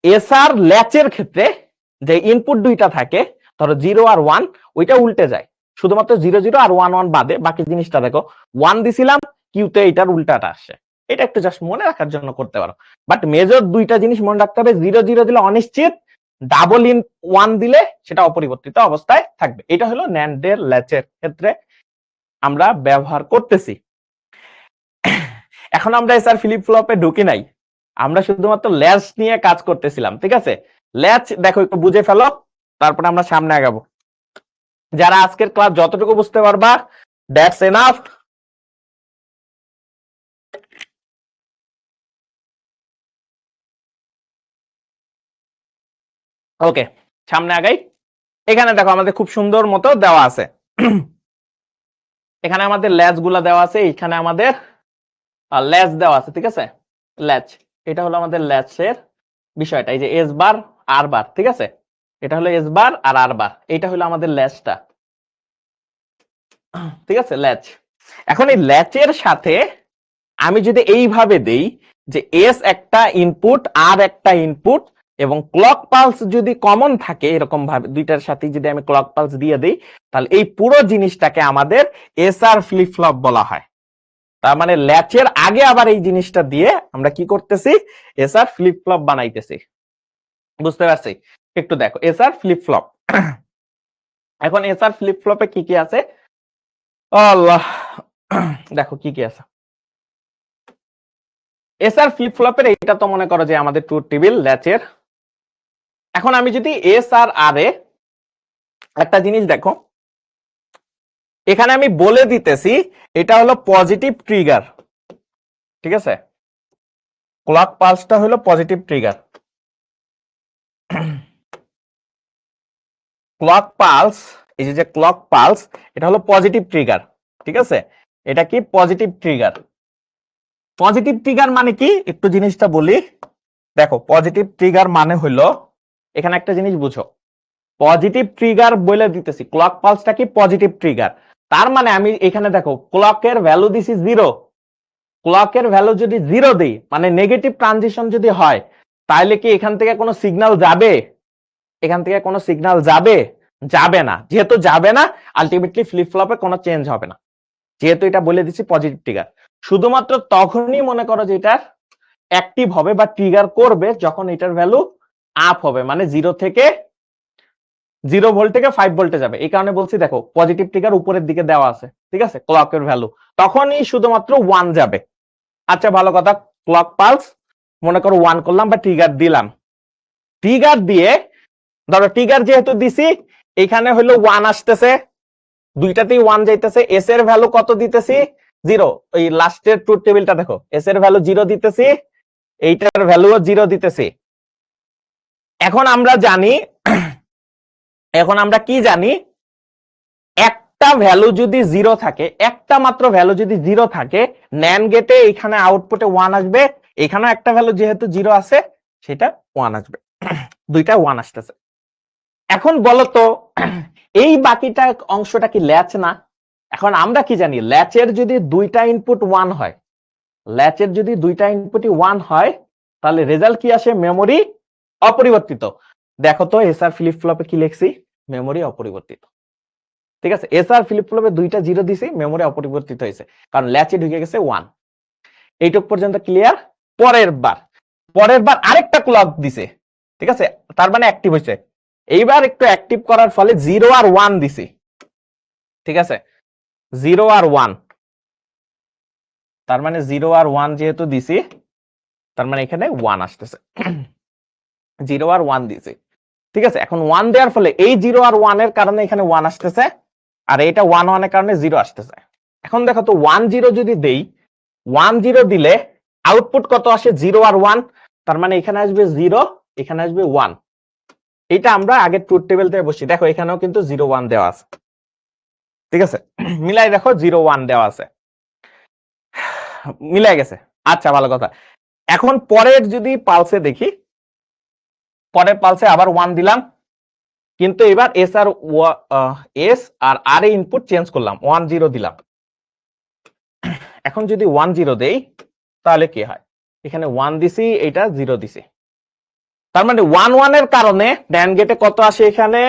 এসআর ল্যাচের ক্ষেত্রে যে ইনপুট দুইটা থাকে, ধরো 0 আর 1, ওইটা উল্টে যায়, শুধুমাত্র 0 0 আর 1 1 বাদে বাকি জিনিসটা দেখো 1 দিছিলাম, কিউতে এটার উল্টাটা আসে। এটা একটু জাস্ট মনে রাখার জন্য করতে পারো, বাট মেজর দুইটা জিনিস মনে রাখতে হবে। 0 0 দিলে অনিশ্চিত, ডাবল ইন 1 দিলে সেটা অপরিবর্তিত অবস্থায় থাকবে। এটা হলো ন্যান্ডের ল্যাচের ক্ষেত্রে আমরা ব্যবহার করতেছি। এখন আমরা এসআর ফ্লিপ ফ্লপে ঢুকি নাই, আমরা শুধুমাত্র ল্যাচ নিয়ে কাজ করতেছিলাম, ঠিক আছে। ল্যাচ দেখো একটু বুঝে ফেলো, তারপরে আমরা সামনে আগাবো। যারা আজকের ক্লাস যতটুকু বুঝতে পারবা, দ্যাটস এনাফ। ওকে, সামনে আগাই। এখানে দেখো আমাদের খুব সুন্দর মতো দেওয়া আছে, এখানে আমাদের ল্যাচ গুলা দেওয়া আছে, এখানে আমাদের ল্যাচ দেওয়া আছে, ঠিক আছে। ল্যাচ, এটা হলো আমাদের ল্যাচের বিষয়টা, এই যে এস বার আর বার, ঠিক আছে। এটা হলো এস বার আর আর বার, এটা হলো আমাদের ল্যাচটা, ঠিক আছে, ল্যাচ। এখন এই ল্যাচের সাথে আমি যদি এইভাবে দেই যে এস একটা ইনপুট আর একটা ইনপুট, এবং ক্লক পালস যদি কমন থাকে, এরকম ভাবে দুইটার সাথে যদি আমি ক্লক পালস দিয়ে দিই, তাহলে এই পুরো জিনিসটাকে আমাদের এসআর ফ্লিপ ফ্লপ বলা হয়। তার মানে ল্যাচের আগে আবার এই জিনিসটা দিয়ে আমরা কি করতেছি, এসআর ফ্লিপ ফ্লপ বানাইতেছি। বুঝতে পারছি? একটু দেখো এসআর ফ্লিপ ফ্লপ। এখন এসআর ফ্লিপ ফ্লপে কি কি আছে, আল্লাহ, দেখো কি কি আছে। এসআর ফ্লিপ ফ্লপের এটা তো মনে করো যে আমাদের ট্রুথ টেবিল ল্যাচের। এখন আমি যদি এস আর আর এ একটা জিনিস দেখো, এখানে আমি বলে দিতেছি এটা হলো পজিটিভ ট্রিগার, ঠিক আছে। ক্লক পালসটা হলো পজিটিভ ট্রিগার। ক্লক পালস, এই যে ক্লক পালস, এটা হলো পজিটিভ ট্রিগার, ঠিক আছে। এটা কি পজিটিভ ট্রিগার। পজিটিভ ট্রিগার মানে কি একটু জিনিসটা বলি। দেখো পজিটিভ ট্রিগার মানে হলো, এখানে একটা জিনিস বুঝো, পজিটিভ ট্রিগার বলে দিতেছি, ক্লক পালসটা কি পজিটিভ ট্রিগার। তার মানে আমি এখানে দেখো ক্লকের ভ্যালু দিছি 0, ক্লকের ভ্যালু যদি 0 দিই, মানে নেগেটিভ ট্রানজিশন যদি হয়, তাহলে কি এখান থেকে কোনো সিগন্যাল যাবে? এখান থেকে কোনো সিগন্যাল যাবে? যাবে না। যেহেতু যাবে না, আলটিমেটলি ফ্লিপ ফ্লপে কোনো চেঞ্জ হবে না, যেহেতু এটা বলে দিচ্ছি পজিটিভ ট্রিগার। শুধুমাত্র তখনই মনে করো যে এটা অ্যাক্টিভ হবে বা ট্রিগার করবে যখন এটার ভ্যালু আপ হবে, মানে 0 থেকে 0 ভোল্ট থেকে 5 ভোল্টে যাবে। এই কারণে বলছি দেখো পজিটিভ ট্রিগার উপরের দিকে দেওয়া আছে, ঠিক আছে, ক্লকের ভ্যালু তখনই শুধুমাত্র 1 যাবে। আচ্ছা ভালো কথা, ক্লক পালস মনে করো 1 করলাম বা ট্রিগার দিলাম, ট্রিগার দিয়ে ধরো ট্রিগার যেহেতু দিছি, এখানে হলো 1 আসতেছে, দুইটাতেই 1 যাইতেছে। এস এর ভ্যালু কত দিতেছি? 0। ওই লাস্টের ট্রুথ টেবিলটা দেখো, এস এর ভ্যালু 0 দিতেছি, এইটার ভ্যালুও 0 দিতেছি। এখন আমরা জানি, এখন আমরা কি জানি, একটা ভ্যালু যদি 0 থাকে, একটা মাত্র ভ্যালু যদি 0 থাকে, ন্যান্ড গেটে এখানে আউটপুটে 1 আসবে, এখানেও একটা ভ্যালু যেহেতু 0 আছে সেটা 1 আসবে, দুইটা 1 আসতেছে। এখন বলো তো এই বাকিটা অংশটা কি ল্যাচ না? এখন আমরা কি জানি, ল্যাচের যদি দুইটা ইনপুট 1 হয়, ল্যাচের যদি দুইটা ইনপুটই 1 হয়, তাহলে রেজাল্ট কি আসে? মেমোরি অপরিবর্তিত। দেখো তো এসআর ফ্লিপ ফ্লপে কি লিখছি, মেমোরি অপরিবর্তিত, ঠিক আছে। এসআর ফ্লিপ ফ্লপে দুইটা 0 দিছি, মেমোরি অপরিবর্তিত হয়েছে, কারণ ল্যাচে ঢুকে গেছে 1। এইটুক পর্যন্ত ক্লিয়ার। পরের বার আরেকটা ক্লক দিছে, ঠিক আছে, তার মানে অ্যাক্টিভ হয়েছে। এইবার একটু অ্যাক্টিভ করার ফলে 0 আর 1 দিছি, ঠিক আছে, 0 আর 1, তার মানে 0 আর 1 যেহেতু দিছি, তার মানে এখানে 1 আসতেছে। 0 আর 1 দিছি, ঠিক আছে। এখন 1 দেওয়ার ফলে এই 0 আর 1 এর কারণে এখানে 1 আসতেছে, আর এটা 1 1 এর কারণে 0 আসতেছে। এখন দেখো তো 1 0 যদি দেই, 1 0 দিলে আউটপুট কত আসে? 0 আর 1, তার মানে এখানে আসবে 0, এখানে আসবে 1। এটা আমরা আগে ট্রুথ টেবিল থেকে বসি, দেখো এখানেও কিন্তু 0 1 দেওয়া আছে, ঠিক আছে, মিলাই দেখো 0 1 দেওয়া আছে, মিলাই গেছে। আচ্ছা ভালো কথা। এখন পরের যদি পালসে দেখি, পরের পালসে আবার 1 দিলাম, কিন্তু এবার এস আর আর এ ইনপুট চেঞ্জ করলাম, 1 0 দিলাম। এখন যদি 1 0 দেই তাহলে কি হয়, এখানে 1 দিছি, এটা 0 দিছি, তার মানে 1 1 এর কারণে ড্যান গেটে কত আসে, এখানে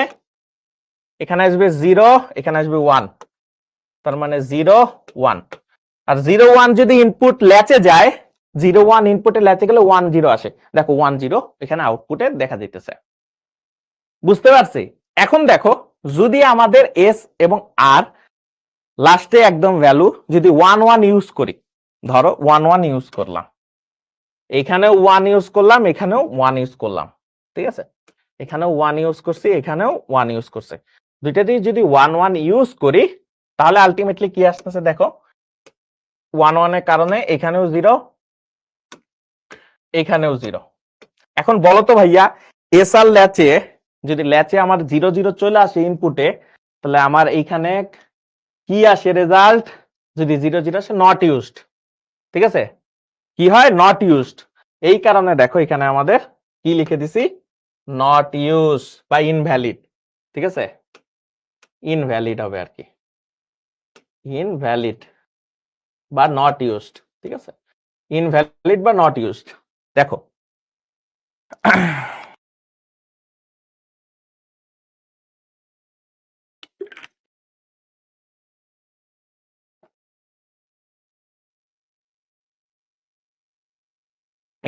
এখানে আসবে 0, এখানে আসবে 1, তার মানে 0 1। আর 0 1 যদি ইনপুট ল্যাচে যায়, 0 1 ইনপুটে ল্যাচে গেলে 1 0 আসে, দেখো 1 0 এখানে আউটপুটে দেখা যাইতেছে। বুঝতে পারছি? এখন দেখো যদি আমাদের এস এবং আর লাস্টে একদম ভ্যালু যদি 1 1 ইউজ করি, ধরো 1 1 ইউজ করলাম, এখানেও 1 ইউজ করলাম, এখানেও 1 ইউজ করলাম, ঠিক আছে, এখানেও 1 ইউজ করছি, এখানেও 1 ইউজ করছে, দুইটা দিয়ে যদি 1 1 ইউজ করি তাহলে আলটিমেটলি কি আসতেছে দেখো, 1 1 এর কারণে এখানেও 0, এখানেও 0। এখন বলো তো ভাইয়া, এস আর ল্যাচে যদি ল্যাচে আমার 0 0 চলে আসে ইনপুটে, তাহলে আমার এইখানে কি আসে রেজাল্ট, যদি 0 0 আসে নট ইউজড, ঠিক আছে, কি হয় নট ইউজড। এই কারণে দেখো এখানে আমাদের কি লিখে দিছি, নট ইউজ বা ইনভ্যালিড, ঠিক আছে, ইনভ্যালিড হবে আর কি, ইনভ্যালিড বা নট ইউজড, ঠিক আছে, ইনভ্যালিড বা নট ইউজড। দেখো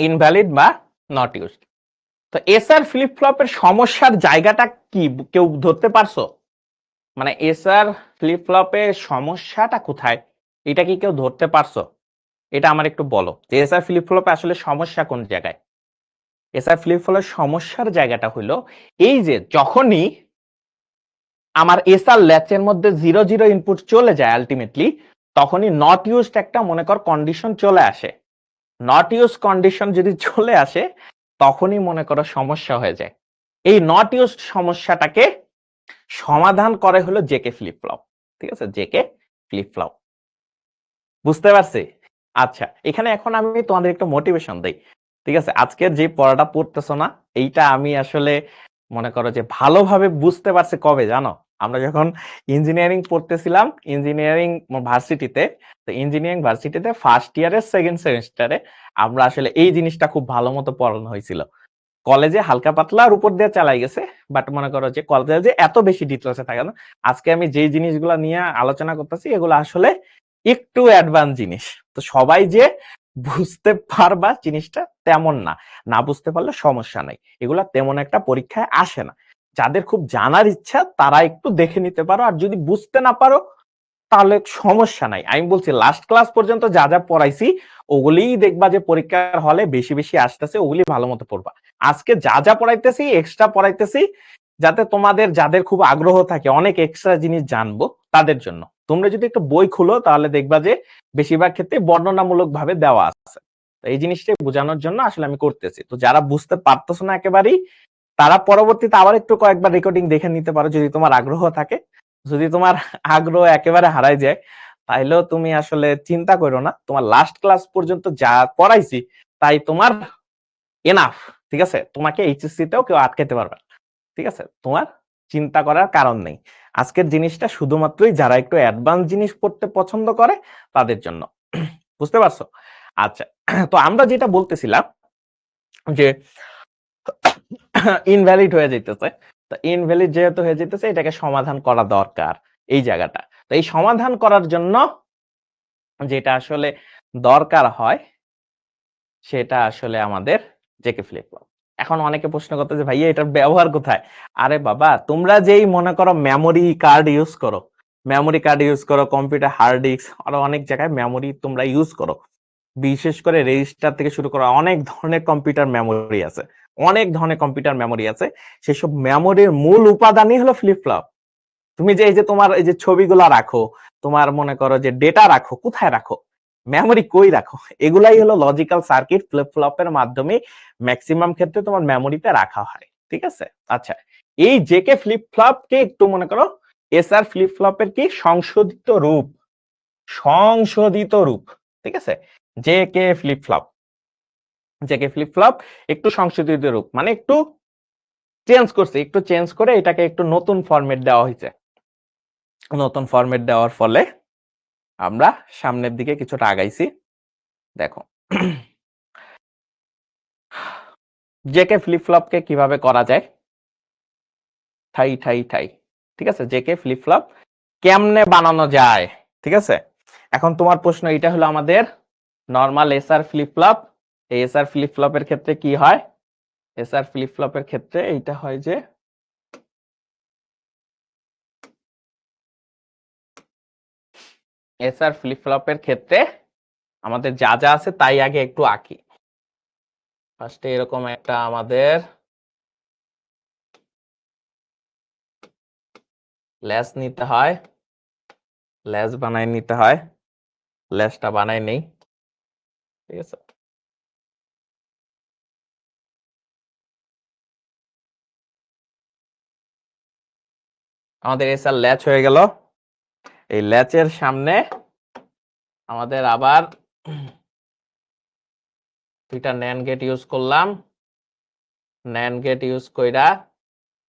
ইনভ্যালিড বা নট ইউজড। তো এসআর ফ্লিপ ফ্লপের সমস্যার জায়গাটা কি কেউ ধরতে পারছো, মানে এসআর ফ্লিপ ফ্লপের সমস্যাটা কোথায়, এটা কি কেউ ধরতে পারছো, এটা আমার একটু বলো যে এসআর ফ্লিপ ফ্লপে আসলে সমস্যা কোন জায়গায়। এসআর ফ্লিপ ফ্লপের সমস্যার জায়গাটা হলো এই যে যখনই আমার এসআর ল্যাচের মধ্যে 0 0 ইনপুট চলে যায় আলটিমেটলি, তখনই নট ইউজড একটা মনে কর কন্ডিশন চলে আসে, নট ইউজ কন্ডিশন যদি চলে আসে তখনই মনে করো সমস্যা হয়ে যায়। এই নট ইউজ সমস্যাটাকে সমাধান করে হলো জেকে ফ্লিপ ফ্লপ, ঠিক আছে, জেকে ফ্লিপ ফ্লপ। বুঝতে পারছি? আচ্ছা, এখানে এখন আমি তোমাদের একটু মোটিভেশন দেই, ঠিক আছে, আজকের যে পড়াটা পড়তেছো না, এইটা আমি আসলে মনে করো যে ভালোভাবে বুঝতে পারছি কবে জানো, আমরা যখন ইঞ্জিনিয়ারিং পড়তেছিলাম ইঞ্জিনিয়ারিং ভার্সিটিতে, তো ইঞ্জিনিয়ারিং ভার্সিটিতে ফার্স্ট ইয়ারের সেকেন্ড সেমিস্টারে আমরা আসলে এই জিনিসটা খুব ভালো মতো পড়ানো হয়েছিল। কলেজে হালকা পাতলার উপর দিয়ে চালাই গেছে, বাট মনে করো যে কলেজে এত বেশি ডিটেলসে থাকে না। আজকে আমি যেই জিনিসগুলো নিয়ে আলোচনা করতেছি এগুলো আসলে একটু অ্যাডভান্স জিনিস, তো সবাই যে বুঝতে পারবা জিনিসটা তেমন না, না বুঝতে পারলে সমস্যা নাই, এগুলা তেমন একটা পরীক্ষায় আসে না। যাদের খুব জানার ইচ্ছা তারা একটু দেখে নিতে পারো, আর যদি বুঝতে না পারো তাহলে সমস্যা নাই। আমি বলছি লাস্ট ক্লাস পর্যন্ত যা যা পড়াইছি ওগুলিই দেখবা যে পরীক্ষার হলে বেশি বেশি আসতেছে, ওগুলি ভালো মতো পড়বা। আজকে যা যা পড়াইতেছি এক্সট্রা পড়াইতেছি, যাতে তোমাদের যাদের খুব আগ্রহ থাকে অনেক এক্সট্রা জিনিস জানবো তাদের জন্য। তোমরা যদি একটু বই খুলো তাহলে দেখবা যে বেশিরভাগ ক্ষেত্রে বর্ণনামূলক ভাবে দেওয়া আছে। এই জিনিসটাই বোঝানোর জন্য আসলে আমি করতেছি। তো যারা বুঝতে পারতেছো না একেবারেই, তারা পরবর্তীতে আবার একটু কয়েকবার রেকর্ডিং দেখে নিতে পারো যদি তোমার আগ্রহ থাকে। যদি তোমার আগ্রহ একেবারে হারাই যায় তাইলেও তুমি আসলে চিন্তা করো না, তোমার লাস্ট ক্লাস পর্যন্ত যা পড়াইছি তাই তোমার এনাফ, ঠিক আছে, তোমাকে এইচএসসি তেও কেউ আটকাতে পারবে না, ঠিক আছে, তোমার চিন্তা করার কারণ নেই। আজকের জিনিসটা শুধুমাত্রই যারা একটু অ্যাডভান্স জিনিস পড়তে পছন্দ করে তাদের জন্য। বুঝতে পারছো? আচ্ছা, তো আমরা যেটা বলতেছিলাম যে ইনভ্যালিড হয়ে যাইতেছে, তো ইনভ্যালিড যেহেতু হয়ে যাইতেছে এটাকে সমাধান করা দরকার, এই জায়গাটা। তো এই সমাধান করার জন্য যেটা আসলে দরকার হয় সেটা আসলে আমাদের জেকে ফ্লিপ ফ্লপ। এখন অনেকে প্রশ্ন করতে যে ভাইয়া এটার ব্যবহার কোথায়? আরে বাবা, তোমরা যেই মনে করো মেমোরি কার্ড ইউজ করো, মেমোরি কার্ড ইউজ করো, কম্পিউটার হার্ড ডিস্ক, আরো অনেক জায়গায় মেমোরি তোমরা ইউজ করো, বিশেষ করে রেজিস্টার থেকে শুরু করে অনেক ধরনের কম্পিউটার মেমোরি আছে, অনেক ধরনের কম্পিউটার মেমোরি আছে। সেসব মেমোরির মূল উপাদানই হলো ফ্লিপ ফ্লপ। তুমি যে এই যে তোমার এই যে ছবিগুলা রাখো, তোমার মনে করো যে ডেটা রাখো, কোথায় রাখো, মেমোরি কই রাখো, এগুলাই হলো লজিক্যাল সার্কিট ফ্লিপ ফ্লপের মাধ্যমে ম্যাক্সিমাম ক্ষেত্রে তোমার মেমোরিতে রাখা হয়, ঠিক আছে। আচ্ছা, এই জেকে ফ্লিপ ফ্লপকে একটু মনে করো এসআর ফ্লিপ ফ্লপের কি সংশোধিত রূপ, ঠিক আছে, জে কে ফ্লিপ ফ্লপ, একটু সংশোধিত রূপ মানে একটু চেঞ্জ করছে, একটু চেঞ্জ করে এটাকে একটু নতুন ফরম্যাট দেওয়া হয়েছে। নতুন ফরম্যাট দেওয়ার ফলে আমরা সামনের দিকে কিছুটা আগাইছি। দেখো জেকে ফ্লিপ ফ্লপকে কিভাবে করা যায়, ঠাই ঠাই ঠাই, ঠিক আছে, জেকে ফ্লিপ ফ্লপ কেমনে বানানো যায়, ঠিক আছে। এখন তোমার প্রশ্ন এটা হলো আমাদের নরমাল এসআর ফ্লিপ ফ্লপ। এই এসআর ফ্লিপ ফ্লপের ক্ষেত্রে কি হয়, এসআর ফ্লিপ ফ্লপের ক্ষেত্রে এইটা হয় যে এসআর ফ্লিপ ফ্লপের ক্ষেত্রে আমাদের যা যা আছে তাই আগে একটু আঁকি। ফার্স্টে এরকম একটা আমাদের ল্যাস নিতে হয়, ল্যাস বানাই নিতে হয়, ল্যাসটা বানাই নেই, ঠিক আছে। আমাদের এসআর ল্যাচ হয়ে গেল। এই ল্যাচের সামনে আমাদের আবার দুইটা ন্যান্ড গেট ইউজ করলাম, ন্যান্ড গেট ইউজ কইরা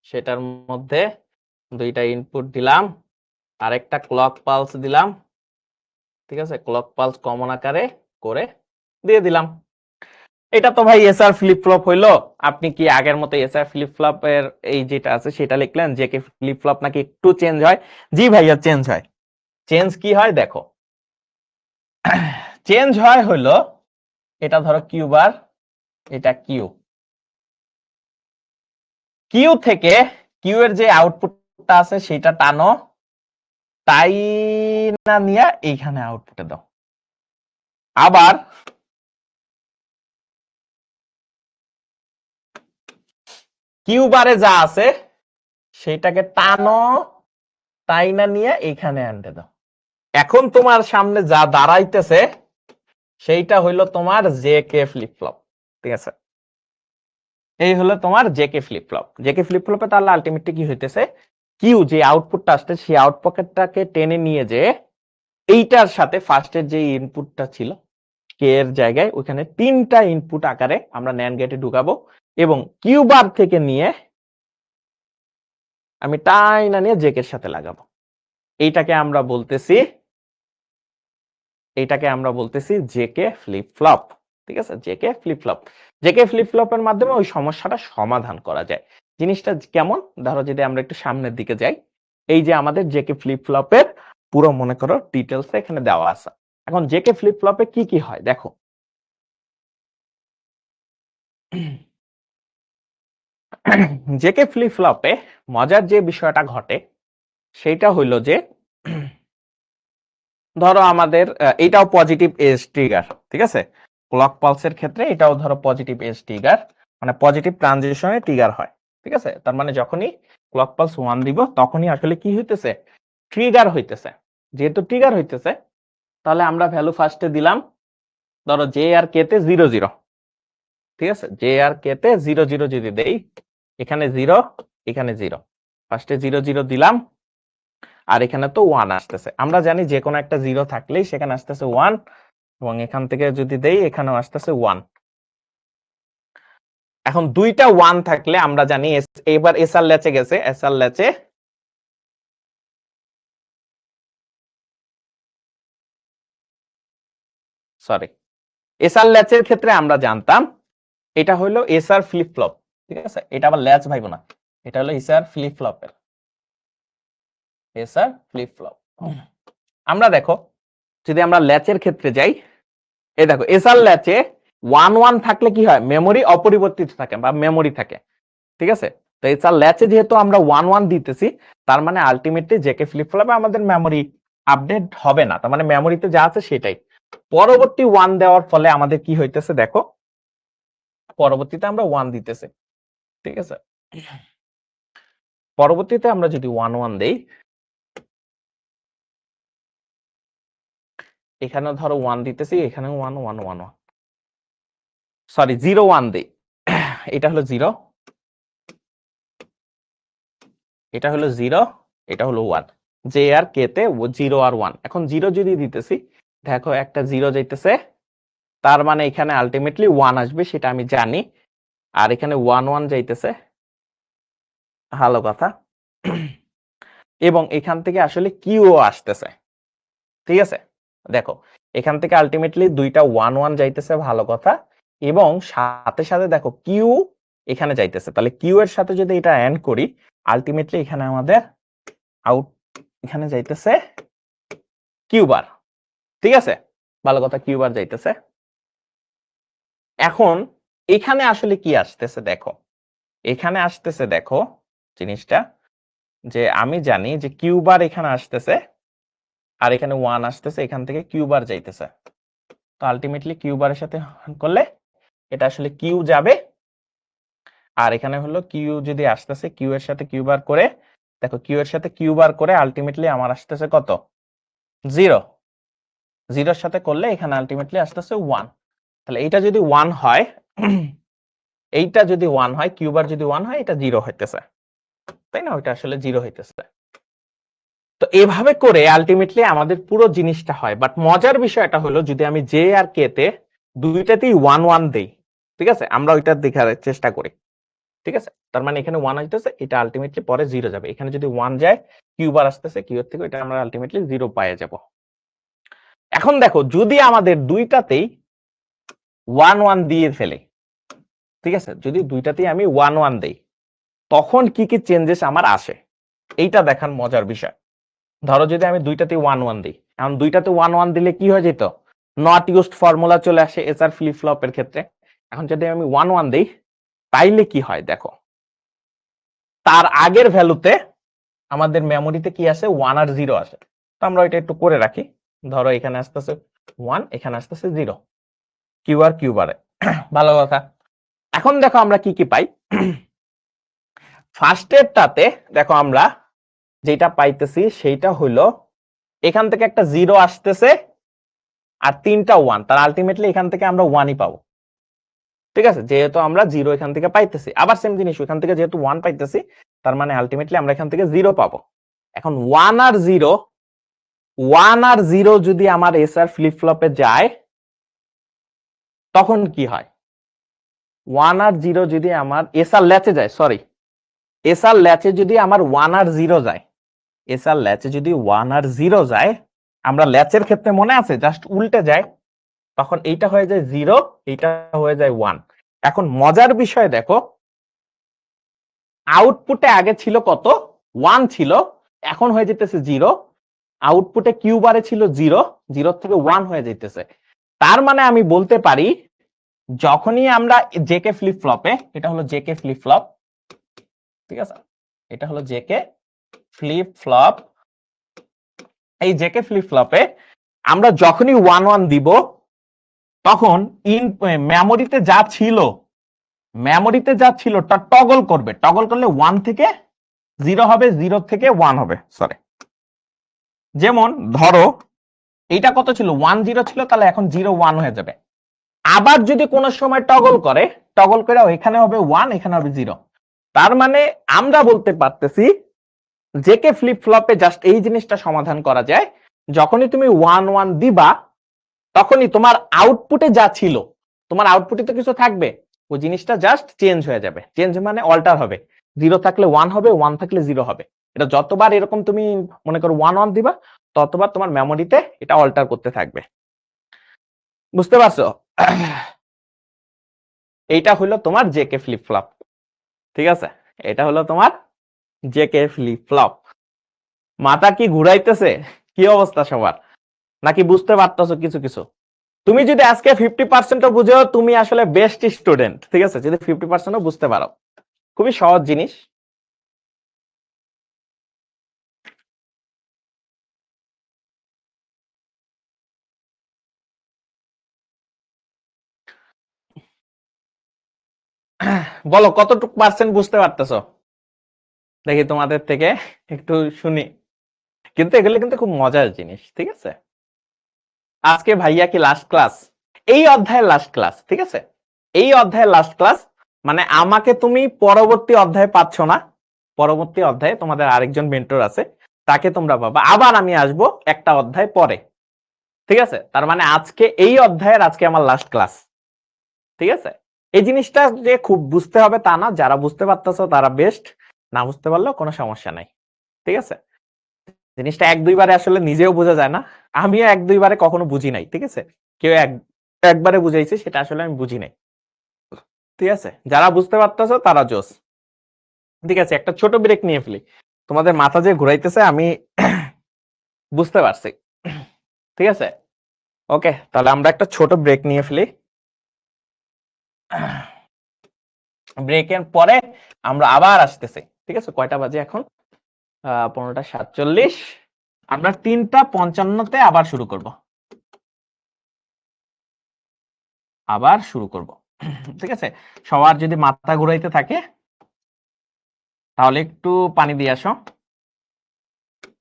সেটার মধ্যে দুইটা ইনপুট দিলাম, আরেকটা ক্লক পালস দিলাম, ঠিক আছে, ক্লক পালস কমন আকারে করে দিয়ে দিলাম। এটা তো ভাই এসআর ফ্লিপ ফ্লপ হইলো। আপনি কি আগের মতো এসআর ফ্লিপ ফ্লপের এই যেটা আছে সেটা লিখলেন, যে কে ফ্লিপ ফ্লপ নাকি একটু চেঞ্জ হয়? জি ভাইয়া চেঞ্জ হয়। চেঞ্জ কি হয় দেখো, চেঞ্জ হয় হলো এটা ধরো কিউ বার, এটা কিউ, কিউ থেকে কিউ এর যে আউটপুটটা আছে সেটা টানো, তাই না নিয়ে এইখানে আউটপুটে দাও। আবার কিউ বারে যা আছে সেটাকে টানো, তাই না নিয়ে এইখানে আনতে দাও। এখন তোমার সামনে যা দাঁড়াইতেছে সেইটা হইলো তোমার জে কে ফ্লিপ ফ্লপ, ঠিক আছে। এই হলো তোমার J K flip flop. J K flip ফ্লপে তাহলে আলটিমেটলি কি হইতেছে, কিউ যে আউটপুটটা আসছে সেই আউটপুটটাকে টেনে নিয়ে যে এইটার সাথে ফার্স্টের যে ইনপুটটা ছিল কে এর জায়গায় ওখানে তিনটা ইনপুট আকারে আমরা ন্যান্ড গেটে ঢুকাবো, এবং কিউ বার থেকে নিয়ে আমি টাই না নিয়ে জেকের সাথে লাগাবো। এইটাকে আমরা বলতেছি, জেকে ফ্লিপ ফ্লপ, ঠিক আছে, JK flip flop. JK flip ফ্লপের মাধ্যমে ওই সমস্যাটা সমাধান করা যায়। জিনিসটা কেমন, ধরো যদি আমরা একটু সামনের দিকে যাই, এই যে আমাদের জেকে ফ্লিপ ফ্লপের পুরো মনে করো ডিটেলস এখানে দেওয়া আছে। এখন জেকে ফ্লিপ ফ্লপে কি কি হয় দেখো, জেকে ফ্লিপ ফ্লপে মজার যে বিষয়টা ঘটে সেটা হইলো যে ধরো আমাদের এটাও পজিটিভ এজ ট্রিগার, ঠিক আছে, ক্লক পালসের ক্ষেত্রে এটাও ধরো পজিটিভ এজ ট্রিগার, মানে পজিটিভ ট্রানজিশনে ট্রিগার হয়, ঠিক আছে। তার মানে যখনই ক্লক পালস 1 দিব তখনই আসলে কি হইতেছে, ট্রিগার হইতেছে। যেহেতু ট্রিগার হইতেছে তাহলে আমরা ভ্যালু ফার্স্টে দিলাম, ধরো জে আর কে তে 0 0, ঠিক আছে, জে আর কে তে 0 0 যদি দেই, এখানে 0 এখানে 0, ফার্স্টে 0 0 দিলাম, আর এখানে তো 1 আসতেছে। আমরা জানি যে কোনো একটা 0 থাকলেই সেখানে আসতেছে 1, এবং এখান থেকে যদি দেই এখানেও আসতেছে 1। এখন দুইটা 1 থাকলে আমরা জানি এবার এসআর ল্যাচে গেছে, এসআর ল্যাচে সরি এসআর ল্যাচের ক্ষেত্রে আমরা জানতাম এটা হলো এসআর ফ্লিপ ফ্লপ, ঠিক আছে, এটা আবার ল্যাচ ভাইবো না, এটা হলো এসআর ফ্লিপ ফ্লপের, এসআর ফ্লিপ ফ্লপ। আমরা দেখো যদি আমরা ল্যাচের ক্ষেত্রে যাই, এই দেখো এসআর ল্যাচে 1 1 থাকলে কি হয়, মেমোরি অপরিবর্তিত থাকে বা মেমোরি থাকে, ঠিক আছে। তো এসআর ল্যাচে যেহেতু আমরা 1 1 দিতেছি, তার মানে আলটিমেটলি জেকে ফ্লিপ ফ্লপে আমাদের মেমোরি আপডেট হবে না, তার মানে মেমোরিতে যা আছে সেটাই। পরবর্তী 1 দেওয়ার ফলে আমাদের কি হইতেছে দেখো, পরবর্তীতে আমরা 1 দিতেছি, ঠিক আছে। পরবর্তীতে আমরা যদি 1 1 দেই, এখানে ধরো 1 দিতেছি, এখানে 1 1 1 1, সরি 0 1 দেই, এটা হলো 0, এটা হলো 0, এটা হলো 1, জে আর কে তে 0 আর 1। এখন 0 যদি দিতেছি, দেখো একটা 0 যাইতেছে, তার মানে এখানে আলটিমেটলি 1 আসবে, সেটা আমি জানি। আর এখানে 1 1 যাইতেছে, ভালো কথা। এবং এখান থেকে আসলে কিউও আসতেছে, ঠিক আছে। দেখো এখান থেকে আলটিমেটলি দুইটা 1 1 যাইতেছে, ভালো কথা। এবং সাথে সাথে দেখো কিউ এখানে যাইতেছে, তাহলে কিউ এর সাথে যদি এটা এন্ড করি, আলটিমেটলি এখানে আমাদের আউট এখানে যাইতেছে কিউ বার, ঠিক আছে, ভালো কথা, কিউ বার যাইতেছে। এখন এখানে আসলে কি আসতেছে দেখো, এখানে আসতেছে দেখো জিনিসটা, যে আমি জানি যে কিউ বার এখানে আসতেছে, আর এখানে 1 আসতেছে, এখান থেকে কিউ বার যাইতেছে। তো আলটিমেটলি কিউ বারের সাথে করলে এটা আসলে কিউ যাবে, আর এখানে হলো কিউ যদি আসতেছে, কিউ এর সাথে কিউ বার করে, দেখো কিউ এর সাথে কিউ বার করে আলটিমেটলি আমার আসতেছে কত, 0। 0 এর সাথে করলে এখানে আলটিমেটলি আসতেছে 1। তাহলে এইটা যদি 1 হয়, এইটা যদি 1 হয়, কিউ বার যদি 1 হয়, এটা 0 হইতেছে, তাই না? ওইটা আসলে 0 হইতেছে। তো এভাবে করে আলটিমেটলি আমাদের পুরো জিনিসটা হয়। বাট মজার বিষয়টা হলো, যদি আমি জে আর কে তে দুইটাতেই 1 1 দেই, ঠিক আছে, আমরা ওইটা দেখার চেষ্টা করি, ঠিক আছে। তার মানে এখানে 1 আসতেছে, এটা আলটিমেটলি পরে 0 যাবে। এখানে যদি 1 যায়, কিউ বার আসতেছে, কিউ এর থেকে এটা আমরা আলটিমেটলি 0 পেয়ে যাব। এখন দেখো যদি আমাদের দুইটাতেই 1 1 দিয়ে ফেলে, ঠিক আছে, যদি দুইটাতেই আমি 1 1 দেই, তখন কি কি চেঞ্জেস আমার আসে, এইটা দেখার মজার বিষয়। ধরো যদি আমি দুইটাতে 1 1 দিই, এখন দুইটাতে 1 1 দিলে কি হয়ে যেত, নট ইউজড ফর্মুলা চলে আসে এসআর ফ্লিপ ফ্লপের ক্ষেত্রে। এখন যদি আমি 1 1 দিই, তাইলে কি হয় দেখো, তার আগের ভ্যালুতে আমাদের মেমোরিতে কি আসে, 1 আর 0 আসে। তো আমরা এটা একটু করে রাখি। ধরো এখানে আসতেছে 1, এখানে আসতেছে 0, কিউ আর কিউ বারে, ভালো কথা। এখন দেখো আমরা কি কি পাই। ফার্স্টেরটাতে দেখো আমরা যেটা পাইতেছি সেইটা হলো, এখান থেকে একটা 0 আসতেছে আর 3টা 1, তার আলটিমেটলি এখান থেকে আমরা 1ই পাবো, ঠিক আছে, যেহেতু আমরা 0 এখান থেকে পাইতেছি। আবার সেম জিনিস, এখান থেকে যেহেতু 1 পাইতেছি, তার মানে আলটিমেটলি আমরা এখান থেকে 0 পাবো। এখন 1 আর 0, 1 আর 0 যদি আমার এসআর ফ্লিপ ফ্লপে যায়, তখন কি হয়, 1 আর 0 যদি আমার এসআর ল্যাচে যায়, সরি, এসআর ল্যাচে যদি আমার 1 আর 0 যায়, এসআর ল্যাচে যদি 1 আর 0 যায়, আমরা ল্যাচের ক্ষেত্রে মনে আছে জাস্ট উল্টে যায়, তখন এইটা হয়ে যায় 0, এইটা হয়ে যায় 1। এখন মজার বিষয় দেখো, আউটপুটে আগে ছিল কত, 1 ছিল, এখন হয়ে যেতেছে 0। আউটপুটে কিউ বারে ছিল 0, 0 থেকে 1 হয়ে যেতেছে। তার মানে আমি বলতে পারি, যখনই আমরা জেকে ফ্লিপ ফ্লপে, এটা হলো জেকে ফ্লিপ ফ্লপ, ঠিক আছে, এটা হলো জেকে ফ্লিপ ফ্লপ, এই জেকে ফ্লিপ ফ্লপে আমরা যখনই 1 1 দিব, তখন মেমোরিতে যা ছিল, মেমোরিতে যা ছিল তা টগল করবে, টগল করলে 1 থেকে 0 হবে, 0 থেকে 1 হবে, সরি। যেমন ধরো এইটা কত ছিল, 1 0 ছিল, তাহলে এখন 0 1 হয়ে যাবে। আবার যদি কোনো সময় টগল করে, টগল করে এখানে হবে 1, এখানে হবে 0। তার মানে আমরা বলতে পারতেছি, জেকে ফ্লিপ ফ্লপে জাস্ট এই জিনিসটা সমাধান করা যায়, যখনই তুমি 1 1 দিবা, তখনই তোমার আউটপুটে যা ছিল, তোমার আউটপুটে তো কিছু থাকবে, ওই জিনিসটা জাস্ট চেঞ্জ হয়ে যাবে। চেঞ্জ মানে অল্টার হবে, 0 থাকলে 1 হবে, 1 থাকলে 0 হবে। এটা যতবার এরকম তুমি মনে করো 1 1 দিবা, ততবার তোমার মেমোরিতে এটা অল্টার করতে থাকবে। বুঝতে পারছো? এইটা হলো তোমার জেকে ফ্লিপ ফ্লপ, ঠিক আছে, এটা হলো তোমার জেকে ফ্লিপ ফ্লপ। মাথা কি ঘুরাইতেছে? কি অবস্থা সবার? নাকি বুঝতে পারতেছো কিছু কিছু? তুমি যদি আজকে 50%ও বুঝো, তুমি আসলে বেস্ট স্টুডেন্ট, ঠিক আছে, যদি 50%ও বুঝতে পারো। খুবই সহজ জিনিস। বলো কতটুকু পার্সেন্ট বুঝতে পারতেছো, দেখি তোমাদের থেকে একটু শুনি। কিন্তু এগুলো কিন্তু খুব মজার জিনিস, ঠিক আছে। আজকে ভাইয়া কি লাস্ট ক্লাস, এই অধ্যায়ের লাস্ট ক্লাস, ঠিক আছে, এই অধ্যায়ের লাস্ট ক্লাস। মানে আমাকে তুমি পরবর্তী অধ্যায়ে পাচ্ছ না, পরবর্তী অধ্যায়ে তোমাদের আরেকজন মেন্টর আছে, তাকে তোমরা পাবা। আবার আমি আসবো একটা অধ্যায় পরে, ঠিক আছে? তার মানে আজকে এই অধ্যায়ের আজকে আমার লাস্ট ক্লাস, ঠিক আছে? এই জিনিসটা যে খুব বুঝতে হবে তা না, যারা বুঝতে পারতেছো তারা বেস্ট, না বুঝতে পারলেও কোনো সমস্যা নাই, ঠিক আছে? জিনিসটা এক দুইবারে আসলে নিজেও বোঝা যায় না, আমিও এক দুইবারে কখনো বুঝি নাই, ঠিক আছে? কেউ একবারে বুঝাইছে, সেটা আসলে আমি বুঝি নাই, ঠিক আছে? যারা বুঝতে পারতেছো তারা জোস। ঠিক আছে, একটা ছোট ব্রেক নিয়ে ফেলি, তোমাদের মাথা যে ঘুরাইতেছে আমি বুঝতে পারছি, ঠিক আছে? ওকে, তাহলে আমরা একটা ছোট ব্রেক নিয়ে ফেলি। ব্রেকের পরে আমরা আবার আসতেছি, ঠিক আছে? কয়টা বাজে এখন? 15:47। আমরা 3:55-তে আবার শুরু করব, আবার শুরু করব, ঠিক আছে? সবার যদি মাথা ঘুরাইতে থাকে তাহলে একটু পানি দিয়ে আসো,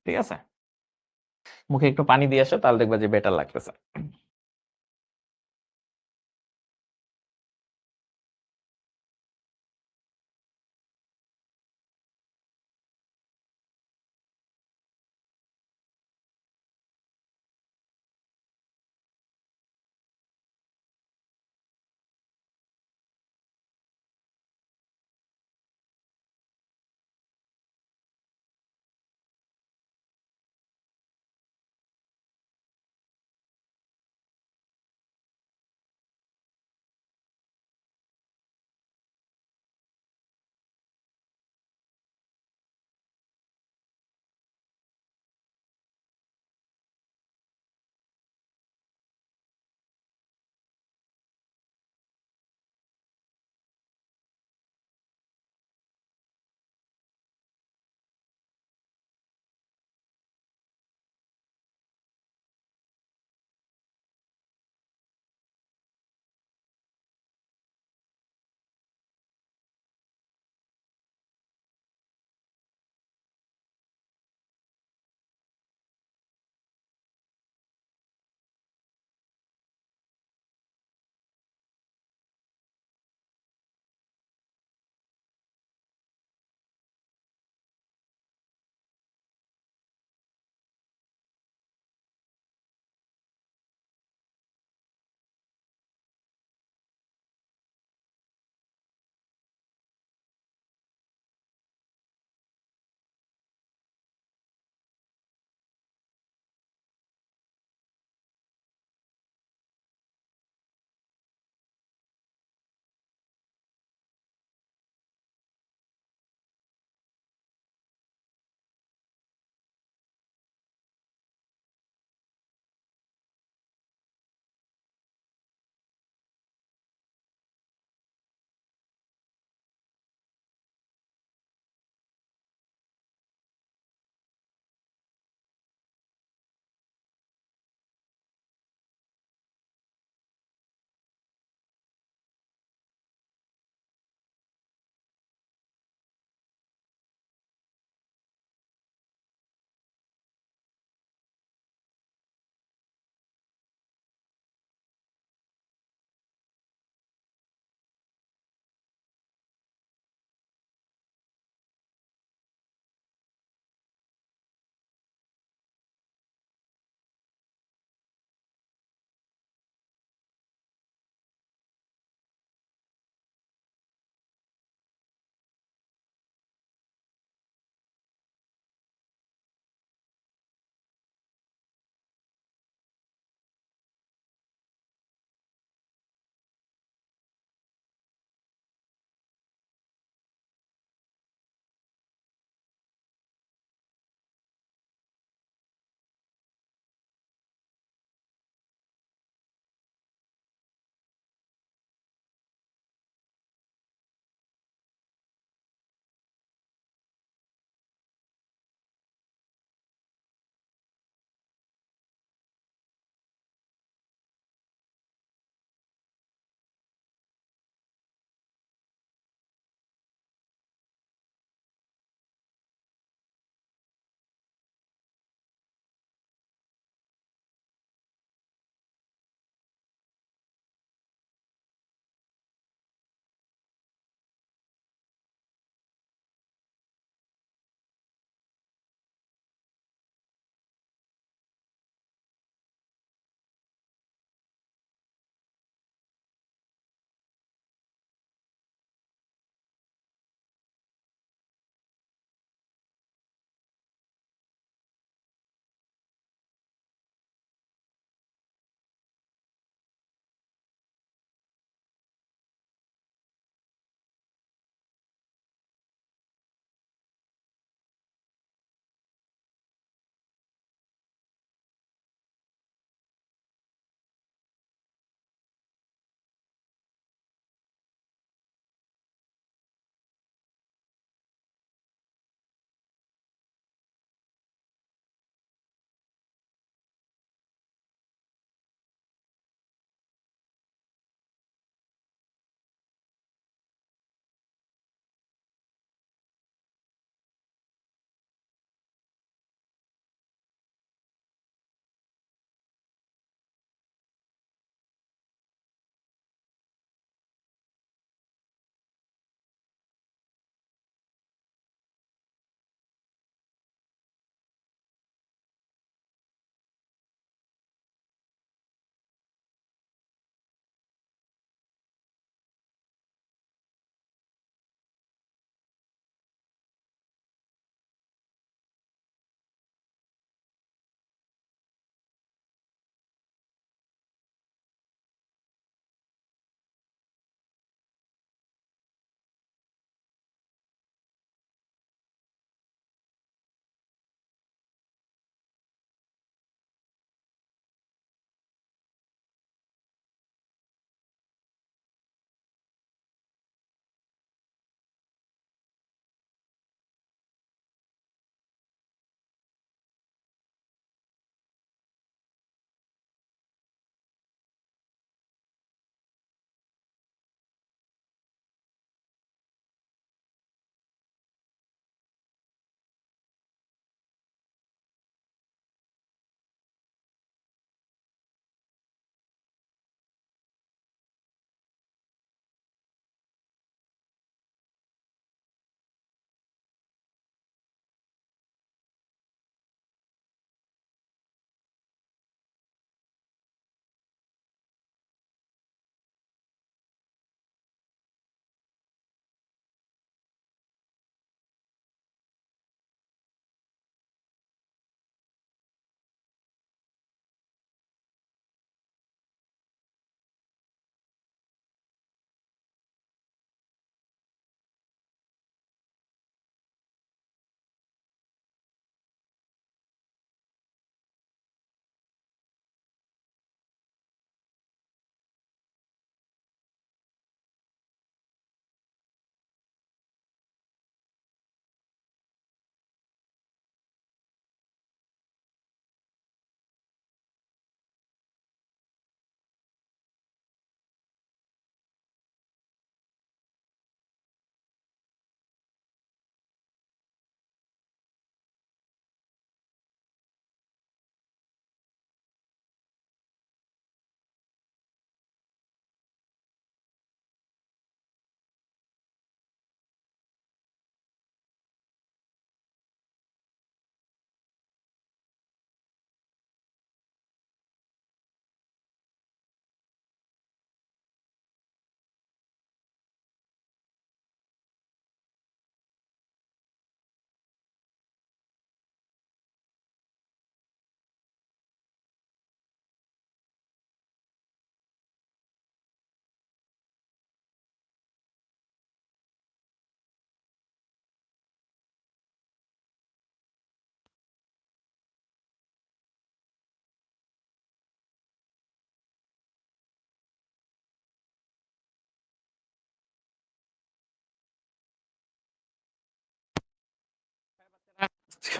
ঠিক আছে? মুখে একটু পানি দিয়ে আসো, তাহলে দেখবা যে বেটার লাগতেছে।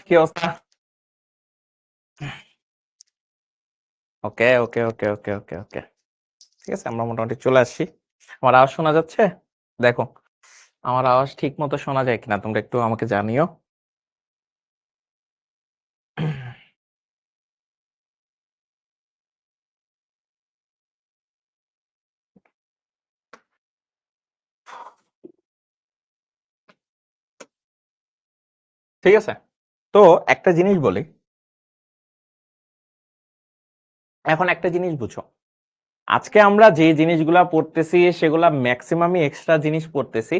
কি অবস্থা? ওকে ওকে ওকে ওকে ওকে ওকে, ঠিক আছে, আমরা মোটামুটি চলে আসছি। আমার আওয়াজ শোনা যাচ্ছে? দেখো আমার আওয়াজ ঠিক মতো শোনা যায় কিনা তোমরা একটু আমাকে জানিও। ঠিক আছে, তো একটা জিনিস বলি, এখন একটা জিনিস বুঝো, আজকে আমরা যে জিনিসগুলা পড়তেছি সেগুলা ম্যাক্সিমামই এক্সট্রা জিনিস পড়তেছি।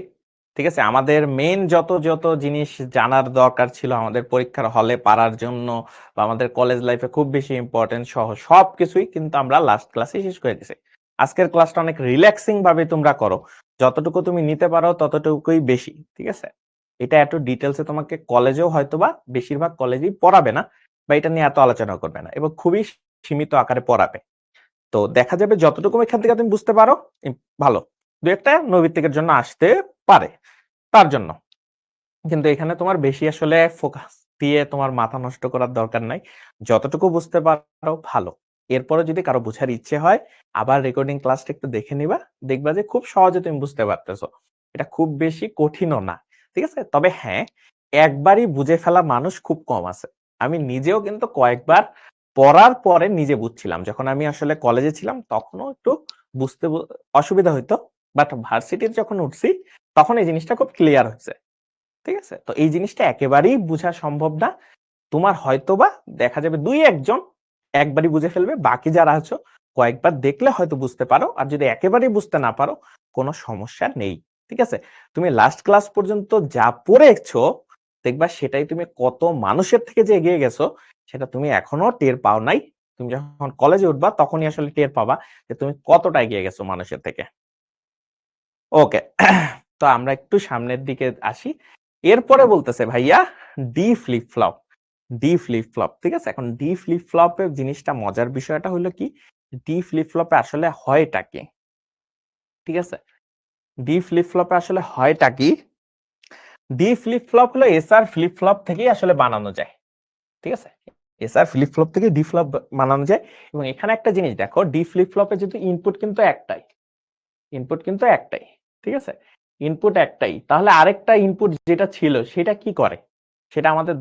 ঠিক আছে, আমাদের মেইন যত যত জিনিস জানার দরকার ছিল আমাদের পরীক্ষার হলে পারার জন্য বা আমাদের কলেজ লাইফে খুব বেশি ইম্পর্টেন্ট সহ সবকিছুই কিন্তু আমরা লাস্ট ক্লাসে শেষ করে দিছি। আজকের ক্লাসটা অনেক রিল্যাক্সিং ভাবে তোমরা করো, যতটুকু তুমি নিতে পারো ততটুকুই বেশি। ঠিক আছে, এটা এত ডিটেলসে তোমাকে কলেজেও হয়তো বা বেশিরভাগ কলেজেই পড়াবে না, বা এটা নিয়ে এত আলোচনা করবে না, এবং খুবই সীমিত আকারে পড়াবে। তো দেখা যাবে যতটুকু এখান থেকে তুমি বুঝতে পারো ভালো, দু একটা নৈর্ব্যক্তিকের জন্য আসতে পারে তার জন্য। কিন্তু এখানে তোমার বেশি আসলে ফোকাস দিয়ে তোমার মাথা নষ্ট করার দরকার নাই, যতটুকু বুঝতে পারো ভালো। এরপরে যদি কারো বুঝার ইচ্ছে হয় আবার রেকর্ডিং ক্লাসটা একটু দেখে নিবা, দেখবা যে খুব সহজে তুমি বুঝতে পারতেছো, এটা খুব বেশি কঠিনও না। ঠিক আছে, তবে হ্যাঁ, একবারই বুঝে ফেলা মানুষ খুব কম আছে। আমি নিজেও কিন্তু কয়েকবার পড়ার পরে নিজে বুঝছিলাম, যখন আমি আসলে কলেজে ছিলাম তখনও একটু বুঝতে অসুবিধা হইতো, বাট ভার্সিটির যখন উঠছি তখন এই জিনিসটা খুব ক্লিয়ার হয়েছে। ঠিক আছে, তো এই জিনিসটা একেবারেই বোঝা সম্ভব না। তোমার হয়তোবা দেখা যাবে দুই একজন একবারই বুঝে ফেলবে, বাকি যারা আছো কয়েকবার দেখলে হয়তো বুঝতে পারো, আর যদি একেবারেই বুঝতে না পারো কোনো সমস্যা নেই। ঠিক আছে, তুমি লাস্ট ক্লাস পর্যন্ত যা পড়েছো দেখবা সেটাই তুমি কত মানুষের থেকে যে এগিয়ে গেছো সেটা তুমি এখনো টের পাও নাই। তুমি যখন কলেজে উঠবা তখনই আসলে টের পাবা যে তুমি কতটা এগিয়ে গেছো মানুষের থেকে। ওকে, তো আমরা একটু সামনের দিকে আসি। এরপরে বলতেছে ভাইয়া D flip flop. D flip flop, ঠিক আছে, এখন ডি ফ্লিপ ফ্লপে জিনিসটা মজার বিষয়টা হলো কি, ডি ফ্লিপ ফ্লপে আসলে হয়টা কি? ঠিক আছে, ডি ফ্লিপ ফ্লপে আসলে হয়টা কি? ডি ফ্লিপ ফ্লপ হলো এসআর ফ্লিপ ফ্লপ থেকেই আসলে বানানো যায়। ঠিক আছে, এসআর ফ্লিপ ফ্লপ থেকে ডি ফ্লপ বানানো যায়। এবং এখানে একটা জিনিস দেখো, ডি ফ্লিপ ফ্লপে যেহেতু ইনপুট কিন্তু একটাই, ইনপুট কিন্তু একটাই, ঠিক আছে, ইনপুট একটাই, তাহলে আরেকটা ইনপুট যেটা ছিল সেটা কি করে সেটা আমাদের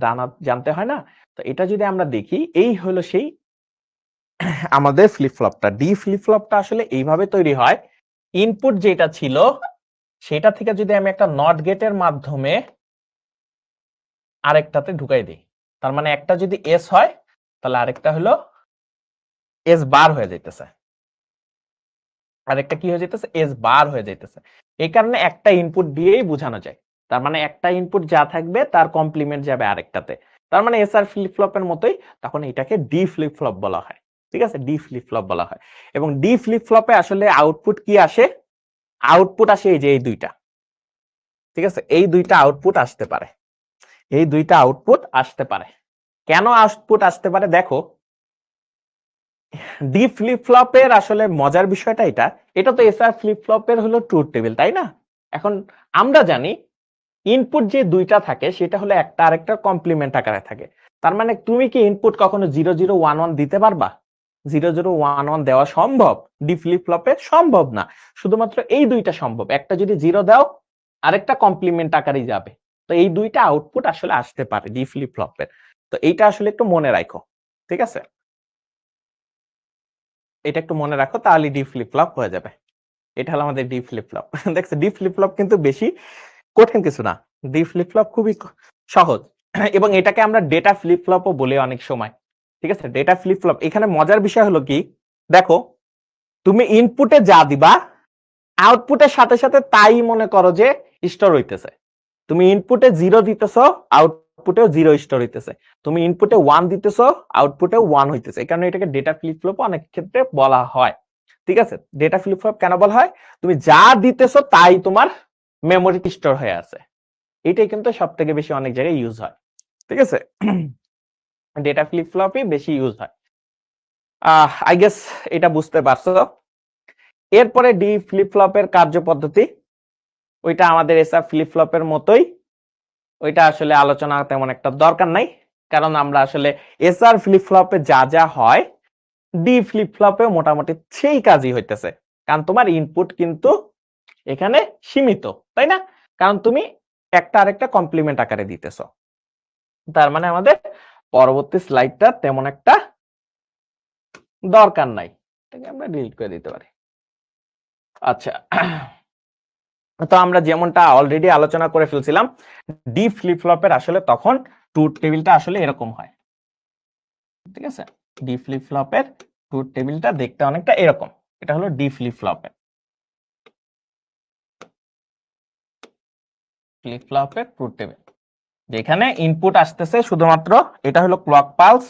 জানতে হয় না? তো এটা যদি আমরা দেখি, এই হলো সেই আমাদের ফ্লিপ ফ্লপটা। ডি ফ্লিপ ফ্লপটা আসলে এইভাবে তৈরি হয়, ইনপুট যেটা ছিল সেটা থেকে যদি আমি একটা নট গেটের মাধ্যমে আরেকটাতে ঢুকাই দিই, তার মানে একটা যদি এস হয় তাহলে আরেকটা হলো এস বার হয়ে যাইতেছে, আরেকটা কি হয়ে যাইতেছে, এস বার হয়ে যাইতেছে। এই কারণে একটা ইনপুট দিয়েই বোঝানো যায়, তার মানে একটা ইনপুট যা থাকবে তার কমপ্লিমেন্ট যাবে আরেকটাতে, তার মানে এসআর ফ্লিপ ফ্লপের মতোই, তখন এটাকে ডি ফ্লিপ ফ্লপ বলা হয়। ঠিক আছে, ডি ফ্লিপ ফ্লপ বলা হয়। এবং ডি ফ্লিপ ফ্লপে আসলে আউটপুট কি আসে? আউটপুট আসে এই যে এই দুইটা। ঠিক আছে, এই দুইটা আউটপুট আসতে পারে, এই দুইটা আউটপুট আসতে পারে। কেন আউটপুট আসতে পারে দেখো, ডি ফ্লিপ ফ্লপের আসলে মজার বিষয়টা এটা, এটা তো এসআর ফ্লিপ ফ্লপের হলো ট্রুথ টেবিল, তাই না? এখন আমরা জানি ইনপুট যে দুইটা থাকে সেটা হলো একটা আরেকটার কমপ্লিমেন্ট আকারে থাকে। তার মানে তুমি কি ইনপুট কখনো 0011 দিতে পারবা? 0011 দেওয়া সম্ভব? ডি ফ্লিপ ফ্লপে সম্ভব না। শুধুমাত্র এই দুইটা সম্ভব, একটা যদি 0 দাও আরেকটা কমপ্লিমেন্ট আকারেই যাবে। তো এই দুইটা আউটপুট আসলে আসতে পারে ডি ফ্লিপ ফ্লপের। তো এইটা আসলে একটু মনে রাখো। ঠিক আছে, এটা একটু মনে রাখো, তাহলে ডি ফ্লিপ ফ্লপ হয়ে যাবে। এটা হলো আমাদের ডি ফ্লিপ ফ্লপ। দেখছো, ডি ফ্লিপ ফ্লপ কিন্তু বেশি কঠিন কিছু না, ডি ফ্লিপ ফ্লপ খুবই সহজ। এবং এটাকে আমরা ডেটা ফ্লিপ ফ্লপও বলি অনেক সময়। ঠিক আছে, ডেটা ফ্লিপ ফ্লপ, এখানে মজার বিষয় হলো কি, দেখো তুমি ইনপুটে যা দিবা আউটপুটের সাথে সাথে তাই মনে করো যে স্টোর হইতেছে। তুমি ইনপুটে 0 দিতেছো, আউটপুটেও 0 স্টোর হইতেছে। তুমি ইনপুটে 1 দিতেছো, আউটপুটেও 1 হইতেছে। এই কারণে এটাকে ডেটা ফ্লিপ ফ্লপ অনেক ক্ষেত্রে বলা হয়। ঠিক আছে, ডেটা ফ্লিপ ফ্লপ কেন বলা হয়? তুমি যা দিতেছো তাই তোমার মেমোরিতে স্টোর হয়ে আছে। এটাই কিন্তু সব থেকে বেশি অনেক জায়গায় ইউজ হয়। ঠিক আছে, ডেটা ফ্লিপ ফ্লপই বেশি ইউজ হয়। আই গেস এটা বুঝতে পারছো। এরপরে ডি ফ্লিপ ফ্লপের কার্যপদ্ধতি, ওইটা আমাদের এসআর ফ্লিপ ফ্লপের মতোই, ওইটা আসলে আলোচনা তেমন একটা দরকার নাই, কারণ আমরা আসলে এসআর ফ্লিপ ফ্লপে যা যা হয় ডি ফ্লিপ ফ্লপে মোটামুটি সেই কাজই হইতেছে, কারণ তোমার ইনপুট কিন্তু এখানে সীমিত, তাই না? কারণ তুমি একটা আরেকটা কমপ্লিমেন্ট আকারে দিতেছো। তার মানে আমাদের পরবর্তী স্লাইডটা তেমন একটা দরকার নাই, এটাকে আমরা ডিলিট করে দিতে পারি। আচ্ছা, তো আমরা যেমনটা অলরেডি আলোচনা করে ফেলছিলাম, ডি ফ্লিপ ফ্লপের আসলে তখন ট্রুথ টেবিলটা আসলে এরকম হয়, ঠিক আছে? ডি ফ্লিপ ফ্লপের ট্রুথ টেবিলটা দেখতে অনেকটা এরকম। এটা হলো ডি ফ্লিপ ফ্লপের ট্রুথ টেবিল, যেখানে ইনপুট আসতেছে শুধুমাত্র এটা হলো ক্লক পালস।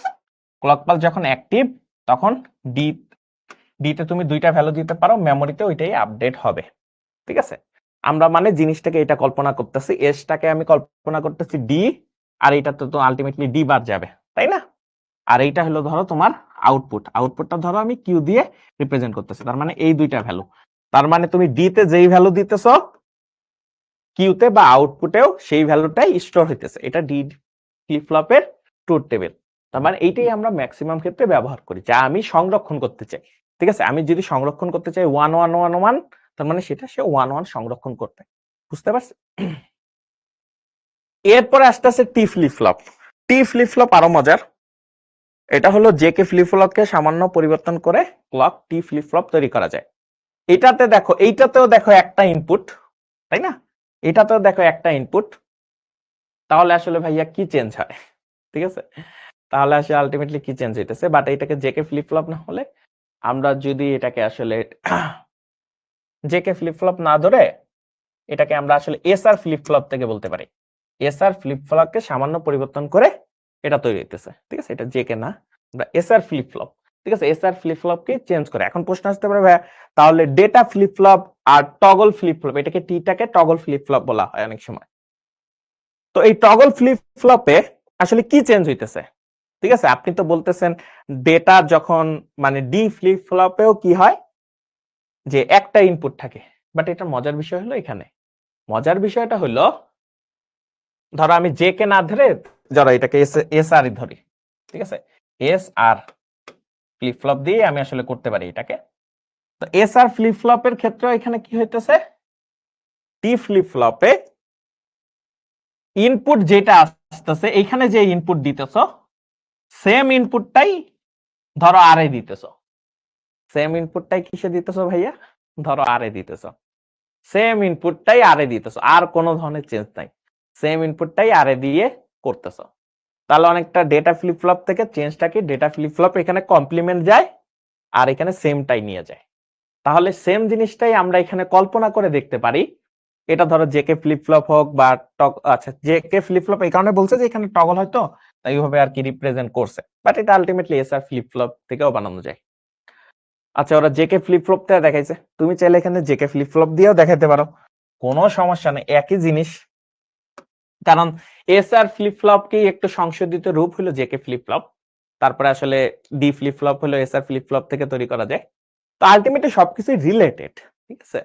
ক্লক পালস যখন অ্যাক্টিভ তখন ডি ডিতে তুমি দুইটা ভ্যালু দিতে পারো, মেমোরিতে ওইটাই আপডেট হবে, ঠিক আছে? আমরা মানে জিনিসটাকে এটা কল্পনা করতেছি, এসটাকে আমি কল্পনা করতেছি ডি, আর এইটাতে তো আলটিমেটলি ডি বার যাবে, তাই না? আর এইটা হলো ধরো তোমার আউটপুটটা ধরো আমি কিউ দিয়ে রিপ্রেজেন্ট করতেছি, তার মানে এই দুইটা ভ্যালু। তার মানে তুমি ডি তে যেই ভ্যালু দিতেছো কিউতে বা আউটপুটেও সেই ভ্যালুটাই স্টোর হইতেছে। এটা ডি ফ্লিপ ফ্লপের ট্রুথ টেবিল। তার মানে এইটাই আমরা ম্যাক্সিমাম ক্ষেত্রে ব্যবহার করি, যা আমি সংরক্ষণ করতে চাই, ঠিক আছে? আমি যদি সংরক্ষণ করতে চাই 1111, তার মানে সেটা সে 11 সংরক্ষণ করতে, বুঝতে পারছি? এরপরে আসতেছে টি ফ্লিপ ফ্লপ। টি ফ্লিপ ফ্লপ আরো মজার। এটা হলো জে কে ফ্লিপ ফ্লপকে সামান্য পরিবর্তন করে ক্লক টি ফ্লিপ ফ্লপ তৈরি করা যায়। এটাতে দেখো, এইটাতেও দেখো একটা ইনপুট, তাই না? এটাতেও দেখো একটা ইনপুট, তাহলে আসলে ভাইয়া কি চেঞ্জ হয়? ঠিক আছে, তাহলে আসলে আলটিমেটলি কি চেঞ্জ হইতেছে? বাট এটাকে জেকে ফ্লিপ ফ্লপ না হলে, আমরা যদি এটাকে আসলে জেকে ফ্লিপ ফ্লপ না ধরে এটাকে আমরা আসলে এসআর ফ্লিপ ফ্লপ থেকে বলতে পারি। এসআর ফ্লিপ ফ্লপকে সামান্য পরিবর্তন করে এটা তৈরি হইতেছে, ঠিক আছে? এটা জেকে না, আমরা এসআর ফ্লিপ ফ্লপ, ঠিক আছে? এসআর ফ্লিপ ফ্লপকে চেঞ্জ করে। এখন প্রশ্ন আসতে পারে ভাইয়া, তাহলে ডেটা ফ্লিপ ফ্লপ আর টগল ফ্লিপ ফ্লপ, এটাকে টিটাকে টগল ফ্লিপ ফ্লপ বলা হয় অনেক সময়। তো এই টগল ফ্লিপ ফ্লপে আসলে কি চেঞ্জ হইতেছে? ঠিক আছে, আপনি তো বলতেছেন ডেটা যখন মানে ডি ফ্লিপ ফ্লপেও কি হয় যে একটা ইনপুট থাকে, বাট এটা মজার বিষয় হলো এখানে, মজার বিষয়টা হলো ধরো আমি জে কে না ধরে ধরো এটাকে এস আর ধরি, ঠিক আছে? এস আর ফ্লিপ ফ্লপ দিয়ে আমি আসলে করতে পারি এটাকে। তো এস আর ফ্লিপ ফ্লপের ক্ষেত্রে এখানে কি হইতেছে, টি ফ্লিপ ফ্লপে ইনপুট যেটা আসতেছে, এখানে যে ইনপুট দিতেছ সেম ইনপুটটাই ধরো আর এ দিতেছ, সেম ইনপুটটাই কিসে দিতেছো ভাইয়া? ধরো আর এ দিতেছো, সেম ইনপুটটাই আর এ দিতেছো, আর কোনো ধরনের চেঞ্জ নাই, সেম ইনপুটটাই আর এ দিয়ে করতেছো। তাহলে অনেকটা ডেটা ফ্লিপ ফ্লপ থেকে চেঞ্জটা কি, ডেটা ফ্লিপ ফ্লপ এখানে কমপ্লিমেন্ট যায় আর এখানে সেমটাই নিয়ে যায়। তাহলে সেম জিনিসটাই আমরা এখানে কল্পনা করে দেখতে পারি। এটা ধরো জেকে ফ্লিপ ফ্লপ হোক বা আচ্ছা জেকে ফ্লিপ ফ্লপ এই কারণে বলছে যে এখানে টগল হয়তো তাই এইভাবে আর কি রিপ্রেজেন্ট করছে, বাট এটা আলটিমেটলি এসআর ফ্লিপ ফ্লপ থেকেও বানানো যায়। আচ্ছা, ওরা জেকে ফ্লিপ ফ্লপ টা দেখাইছে, তুমি চাইলে এখানে জেকে ফ্লিপ ফ্লপ দিয়েও দেখাইতে পারো, কোনো সমস্যা নেই, একই জিনিস। কারণ এসআর ফ্লিপ ফ্লপ কি একটু সংশোধিত রূপ হলো জেকে ফ্লিপ ফ্লপ, তারপরে আসলে ডি ফ্লিপ ফ্লপ হলো এসআর ফ্লিপ ফ্লপ থেকে তৈরি করা যায়। তো আলটিমেটলি সবকিছু রিলেটেড, ঠিক আছে?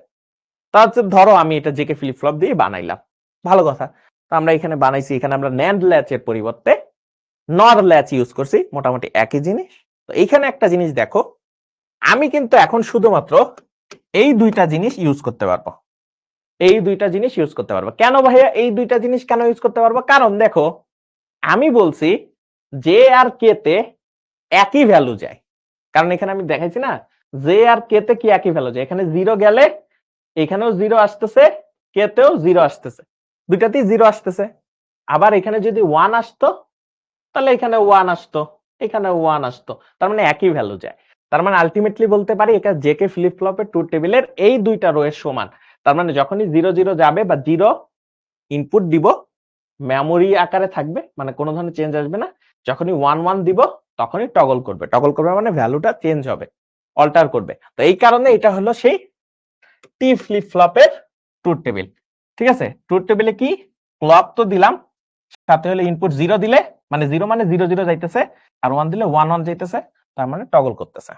তা হচ্ছে ধরো আমি এটা জেকে ফ্লিপ ফ্লপ দিয়ে বানাইলাম, ভালো কথা। তো আমরা এখানে বানাইছি, এখানে আমরা ন্যান্ড ল্যাচের পরিবর্তে নর ল্যাচ ইউজ করছি, মোটামুটি একই জিনিস। তো এইখানে একটা জিনিস দেখো, আমি কিন্তু এখন শুধুমাত্র এই দুইটা জিনিস ইউজ করতে পারবো, এই দুইটা জিনিস ইউজ করতে পারবো। কেন ভাইয়া এই দুইটা জিনিস কেন ইউজ করতে পারবো? কারণ দেখো আমি বলছি জে আর কে তে একই ভ্যালু যায়, কারণ এখানে আমি দেখাইছি না জে আর কে তে কি একই ভ্যালু যায়, এখানে জিরো গেলে এখানেও জিরো আসতেছে, কে তেও জিরো আসতেছে, দুইটাতেই জিরো আসতেছে। আবার এখানে যদি ওয়ান আসতো তাহলে এখানে ওয়ান আসতো, এখানে ওয়ান আসতো, তার মানে একই ভ্যালু যায়। তার মানে আলটিমেটলি বলতে পারি এটা জেকে ফ্লিপ ফ্লপের ট্রুথ টেবিলের এই দুইটা রো এর সমান। তার মানে যখনই জিরো জিরো যাবে বা জিরো ইনপুট দিব মেমোরি আকারে থাকবে, মানে কোনো ধরনের চেঞ্জ আসবে না। যখনই ওয়ান ওয়ান দিব তখনই টগল করবে, টগল করবে মানে ভ্যালুটা চেঞ্জ হবে, অল্টার করবে। তো এই কারণে এটা হলো সেই টি ফ্লিপ ফ্লপের ট্রুথ টেবিল, ঠিক আছে? ট্রুথ টেবিলে কি ক্লক তো দিলাম, সাথে হলে ইনপুট জিরো দিলে মানে জিরো মানে জিরো জিরো যাইতেছে, আর ওয়ান দিলে ওয়ান ওয়ান যাইতেছে, তার মানে টগল করতেছে।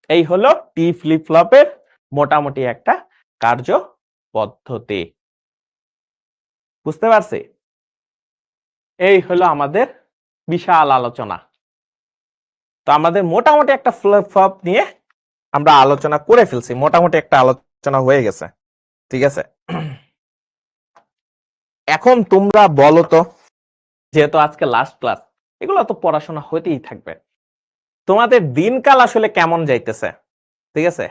এই হলো টি ফ্লিপ ফ্লপের মোটামুটি একটা কার্য পদ্ধতি, বুঝতে পারছি? এই হলো আমাদের বিশাল আলোচনা। তো আমাদের মোটামুটি একটা ফ্লপ নিয়ে আমরা আলোচনা করে ফেলছি, মোটামুটি একটা আলোচনা হয়ে গেছে, ঠিক আছে। এখন তোমরা বলো তো, যেহেতু আজকে লাস্ট ক্লাস, এগুলো তো পড়াশোনা হতেই থাকবে, তোমাদের দিনকাল আসলে কেমন যাইতেছে? ঠিক আছে,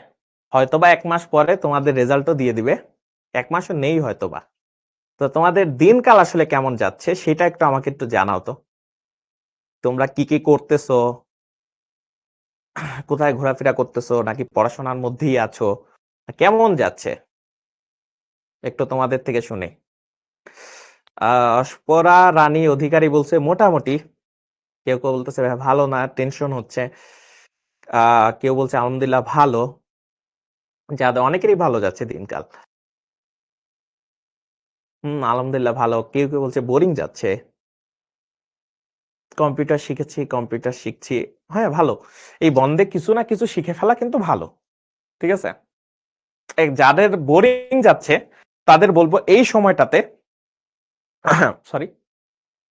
হয়তোবা 1 মাস পরে তোমাদের রেজাল্টও দিয়ে দিবে, 1 মাসও নেই হয়তোবা। তো তোমাদের দিনকাল আসলে কেমন যাচ্ছে সেটা একটু আমাকে একটু জানাও তো। তোমরা কি কি করতেছো, কোথায় ঘোরাফেরা করতেছো, নাকি পড়াশোনার মধ্যেই আছো, কেমন যাচ্ছে একটু তোমাদের থেকে শুনে। অস্পরা রানী অধিকারী বলছে মোটামুটি, কেউ কেউ বলতেছে ভালো না, টেনশন হচ্ছে, কেউ বলছে আলহামদুলিল্লাহ ভালো, যাদের অনেকেরই ভালো যাচ্ছে দিনকাল। আলহামদুলিল্লাহ ভালো। কেউ কেউ বলছে বোরিং যাচ্ছে, কম্পিউটার শিখেছি, কম্পিউটার শিখছি। হ্যাঁ ভালো, এই বন্ধে কিছু না কিছু শিখে ফেলা কিন্তু ভালো, ঠিক আছে। যাদের বোরিং যাচ্ছে তাদের বলবো এই সময়টাতে সরি,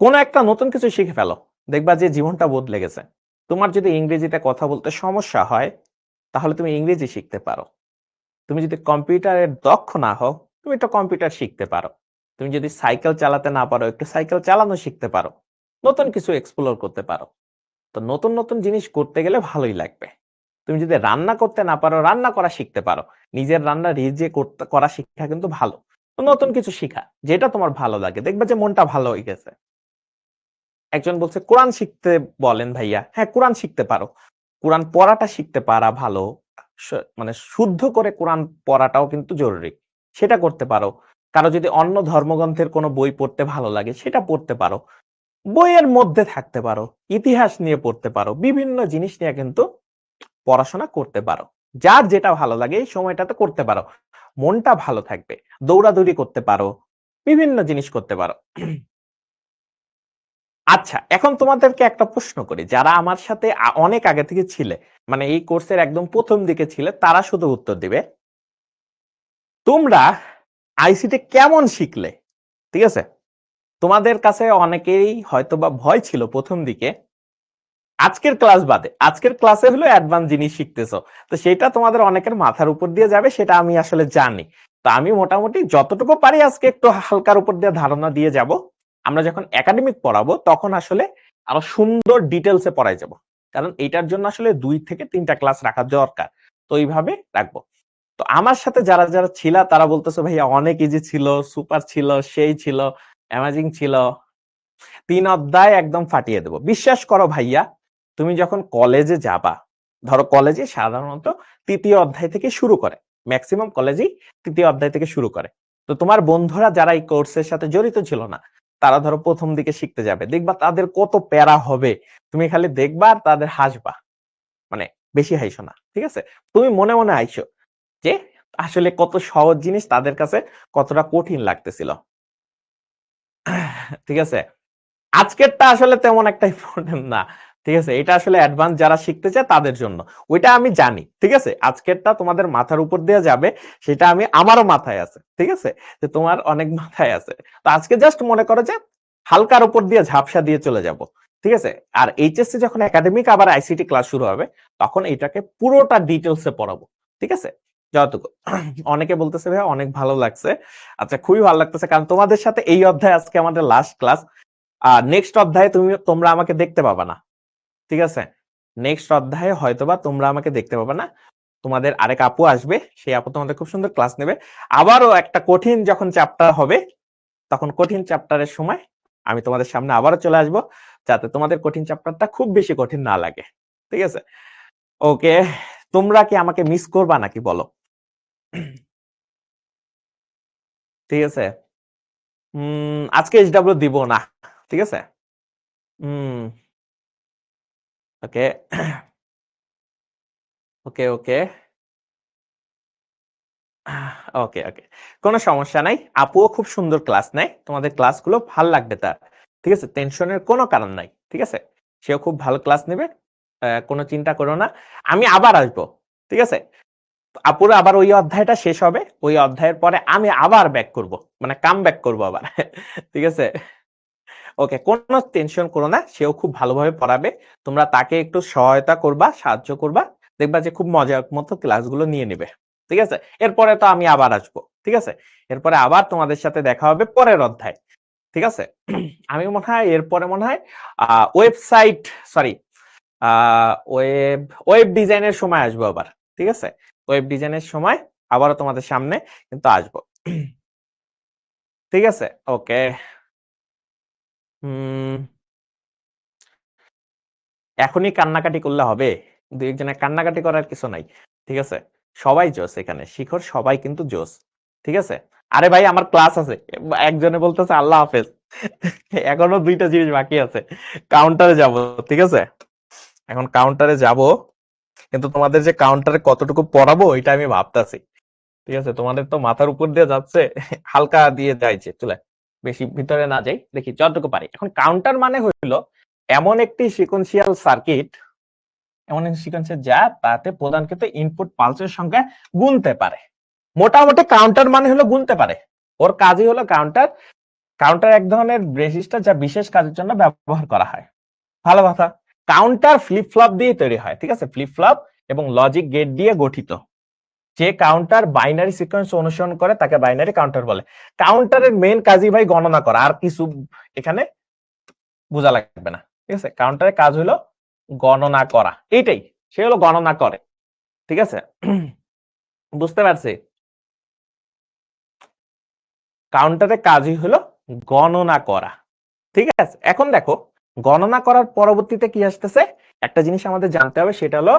কোন একটা নতুন কিছু শিখে ফেলো, দেখবা যে জীবনটা বদলে গেছে। তোমার যদি ইংরেজিতে কথা বলতে সমস্যা হয় তাহলে তুমি ইংরেজি শিখতে পারো। তুমি যদি কম্পিউটারের দক্ষ না হও, তুমি একটা কম্পিউটার শিখতে পারো। তুমি যদি সাইকেল চালাতে না পারো, একটু সাইকেল চালানো শিখতে পারো। নতুন কিছু এক্সপ্লোর করতে পারো। তো নতুন নতুন জিনিস করতে গেলে ভালোই লাগবে। তুমি যদি রান্না করতে না পারো, রান্না করা শিখতে পারো। নিজের রান্না নিজে করা শিক্ষা কিন্তু ভালো। তো নতুন কিছু শিখা, যেটা তোমার ভালো লাগে, দেখবে যে মনটা ভালো হয়ে গেছে। একজন বলছে কোরআন শিখতে বলেন ভাইয়া, হ্যাঁ কোরআন শিখতে পারো। কোরআন পড়াটা শিখতে পারা ভালো, মানে শুদ্ধ করে কোরআন পড়াটাও কিন্তু জরুরি, সেটা করতে পারো। কারো যদি অন্য ধর্মগ্রন্থের কোনো বই পড়তে ভালো লাগে সেটা পড়তে পারো, বইয়ের মধ্যে থাকতে পারো, ইতিহাস নিয়ে পড়তে পারো, বিভিন্ন জিনিস নিয়ে কিন্তু পড়াশোনা করতে পারো। যার যেটা ভালো লাগে এই সময়টাতে করতে পারো, মনটা ভালো থাকবে। দৌড়াদৌড়ি করতে পারো, বিভিন্ন জিনিস করতে পারো। আচ্ছা, এখন তোমাদেরকে একটা প্রশ্ন করি, যারা আমার সাথে অনেক আগে থেকে ছিলে, মানে এই কোর্সের একদম প্রথম দিকে ছিলে, তারা শুধু উত্তর দিবে। তোমরা আইসিটি কেমন শিখলে? ঠিক আছে, তোমাদের কাছে অনেকেই হয়তোবা ভয় ছিল প্রথম দিকে, আজকের ক্লাস বাদে, আজকের ক্লাসে হলো অ্যাডভান্স জিনিস শিখতেছো, তো সেটা তোমাদের অনেকের মাথার উপর দিয়ে যাবে, সেটা আমি আসলে জানি। তো আমি মোটামুটি যতটুকু পারি আজকে একটু হালকার উপর দিয়ে ধারণা দিয়ে যাব। আমরা যখন একাডেমিক পড়াবো তখন আসলে আরো সুন্দর ডিটেলসে পড়াই যাব, কারণ এটার জন্য আসলে 2 থেকে 3টা ক্লাস রাখা দরকার। তো এইভাবে রাখবো। তো আমার সাথে যারা যারা ছিল তারা বলতেছে ভাইয়া অনেক ইজি ছিল, সুপার ছিল, সেই ছিল, অ্যামেজিং ছিল, 3 অধ্যায় একদম ফাটিয়ে দেব। বিশ্বাস করো ভাইয়া, তুমি যখন কলেজে যাবা, ধরো কলেজে সাধারণত 3য় অধ্যায় থেকে শুরু করে, ম্যাক্সিমাম কলেজেই 3য় অধ্যায় থেকে শুরু করে। তো তোমার বন্ধুরা যারা এই কোর্সের সাথে জড়িত ছিল না, তারা ধরো প্রথম দিকে শিখতে যাবে, দেখবা তাদের কত প্যারা হবে। তুমি খালি দেখবা আর তাদের হাসবা, মানে বেশি হাইসো না, ঠিক আছে। তুমি মনে মনে আইসো যে আসলে কত সহজ জিনিস তাদের কাছে কতটা কঠিন লাগতেছিল, ঠিক আছে। আজকেরটা আসলে তেমন একটা ইম্পর্টেন্ট না, ঠিক আছে। এটা আসলে অ্যাডভান্স যারা শিখতে চায় তাদের জন্য, ওইটা আমি জানি, ঠিক আছে। আজকেরটা তোমাদের মাথার উপর দিয়ে যাবে, সেটা আমি, আমারও মাথায় আছে, ঠিক আছে, যে তোমার অনেক মাথায় আছে। তো আজকে জাস্ট মনে করো যে হালকার উপর দিয়ে ঝাপসা দিয়ে চলে যাব, ঠিক আছে। আর এইচএসসি যখন একাডেমিক আবার আইসিটি ক্লাস শুরু হবে, তখন এটাকে পুরোটা ডিটেলসে পড়াবো, ঠিক আছে। যতটুকু অনেকে বলতেছে ভাই অনেক ভালো লাগছে, আচ্ছা খুবই ভালো লাগতেছে, কারণ তোমাদের সাথে এই অধ্যায় আজকে আমাদের লাস্ট ক্লাস। নেক্সট অধ্যায়ে তোমরা আমাকে দেখতে পাবা না, ঠিক আছে। নেক্সট অধ্যায়ে হয়তোবা তোমরা আমাকে দেখতে পাবা না, তোমাদের আরেক আপু আসবে, সেই আপু তোমাদের খুব সুন্দর ক্লাস নেবে। আবারও একটা কঠিন যখন চ্যাপ্টার হবে, তখন কঠিন চ্যাপ্টারের সময় আমি তোমাদের সামনে আবারও চলে আসবো, যাতে তোমাদের কঠিন চ্যাপ্টারটা খুব বেশি কঠিন না লাগে, ঠিক আছে। ওকে, তোমরা কি আমাকে মিস করবা নাকি বলো? ঠিক আছে। আজকে এইচডব্লিউ দিব না, ঠিক আছে। হুম, ওকে ওকে ওকে ওকে ওকে, কোনো সমস্যা নাই। আপুও খুব সুন্দর ক্লাস নেয়, তোমাদের ক্লাসগুলো ভাল লাগবে তার, ঠিক আছে। টেনশনের কোনো কারণ নাই, ঠিক আছে। সেও খুব ভালো ক্লাস নেবে, কোনো চিন্তা করো না। আমি আবার আসবো, ঠিক আছে। আপুর আবার ওই অধ্যায়টা শেষ হবে, ওই অধ্যায়ের পরে আমি আবার ব্যাক করব, মানে কাম ব্যাক করবো আবার ঠিক আছে। ওকে, কোনো টেনশন করো না, সেও খুব ভালোভাবে পড়াবে। তোমরা তাকে একটু সহায়তা করবা, সাহায্য করবা, দেখবা যে খুব মজার মতো ক্লাসগুলো নিয়ে নেবে। ঠিক আছে? এরপরে তো আমি আবার আসবো। ঠিক আছে? এরপরে আবার তোমাদের সাথে দেখা হবে পরের অধ্যায়। ঠিক আছে? আমি মনে হয় এরপরে মনে হয় ওয়েবসাইট, সরি, ওয়েব ডিজাইনের সময় আসবো আবার। ঠিক আছে? ওয়েব ডিজাইনের সময় আবারও তোমাদের সামনে কিন্তু আসবো। ঠিক আছে? ওকে। হুম, এখনই কান্নাকাটি করলে হবে? দুই একজনের কান্নাকাটি করার কিছু নাই। ঠিক আছে? সবাই জোস এখানে। শিখর সবাই কিন্তু জোস। ঠিক আছে? আরে ভাই আমার ক্লাস আছে। একজনে বলতেছে আল্লাহ হাফেজ। এখনো 2টা জিনিস বাকি আছে। কাউন্টারে যাব। ঠিক আছে? এখন কাউন্টারে যাব, কিন্তু তোমাদের যে কাউন্টারে কতটুকু পড়াবো এটা আমি ভাবতাছি। ঠিক আছে? তোমাদের তো মাথার উপর দিয়ে যাচ্ছে, হালকা দিয়ে যাইছে চলে, বেশি ভিতরে না যাই, দেখি যতটুকু পারি। এখন কাউন্টার মানে হইলো এমন একটি সিকোয়েন্সিয়াল সার্কিট, এমন একটি সিকোয়েন্সের যা তাতে প্রদানকৃত ইনপুট পালসের সংখ্যা গুনতে পারে। মোটামুটি কাউন্টার মানে হলো গুনতে পারে। ওর কাজই হলো কাউন্টার। কাউন্টার এক ধরনের রেজিস্টার যা বিশেষ কাজের জন্য ব্যবহার করা হয়। ভালো কথা। কাউন্টার ফ্লিপ ফ্লপ দিয়ে তৈরি হয়। ঠিক আছে? ফ্লিপ ফ্লপ এবং লজিক গেট দিয়ে গঠিত। যে কাউন্টার বাইনারি সিকোয়েন্স অনুসরণ করে তাকে বাইনারি কাউন্টার বলে। কাউন্টারের মেইন কাজই ভাই গণনা করা, আর কিছু এখানে বোঝা লাগবে না। ঠিক আছে? কাউন্টারের কাজ হলো গণনা করা, এইটাই, সে হলো গণনা করে। ঠিক আছে? বুঝতে পারছি। কাউন্টারের কাজই হলো গণনা করা। ঠিক আছে? এখন দেখো, গণনা করার পরবর্তীতে কি আসতেছে, একটা জিনিস আমাদের জানতে হবে, সেটা হলো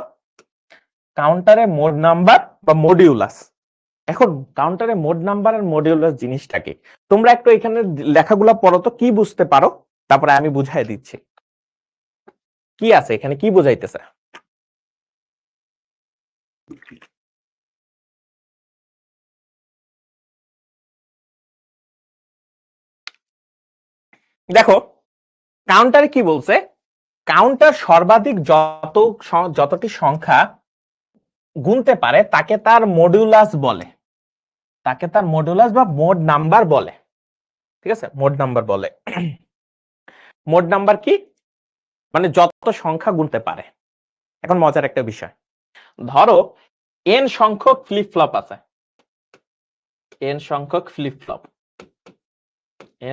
কাউন্টারের মোড নাম্বার বা মডিউলাস। এখন কাউন্টারে মোড নাম্বার আর মডিউলাস জিনিসটা কি? তোমরা একটু এখানে লেখাগুলো পড়ো তো, কি বুঝতে পারো, তারপরে আমি বুঝাই দিচ্ছি কি আছে এখানে, কি বোঝাইতেছে। দেখো, কাউন্টারে কি বলছে, কাউন্টার সর্বাধিক যতটি সংখ্যা গুনতে পারে তাকে তার মডিউলাস বলে, তাকে তার মডিউলাস বা মোড নাম্বার বলে। ঠিক আছে? মোড নাম্বার বলে। মোড নাম্বার কি, মানে যত সংখ্যা গুনতে পারে। এখন মজার একটা বিষয়, ধরো n সংখ্যক ফ্লিপ ফ্লপ আছে, n সংখ্যক ফ্লিপ ফ্লপ,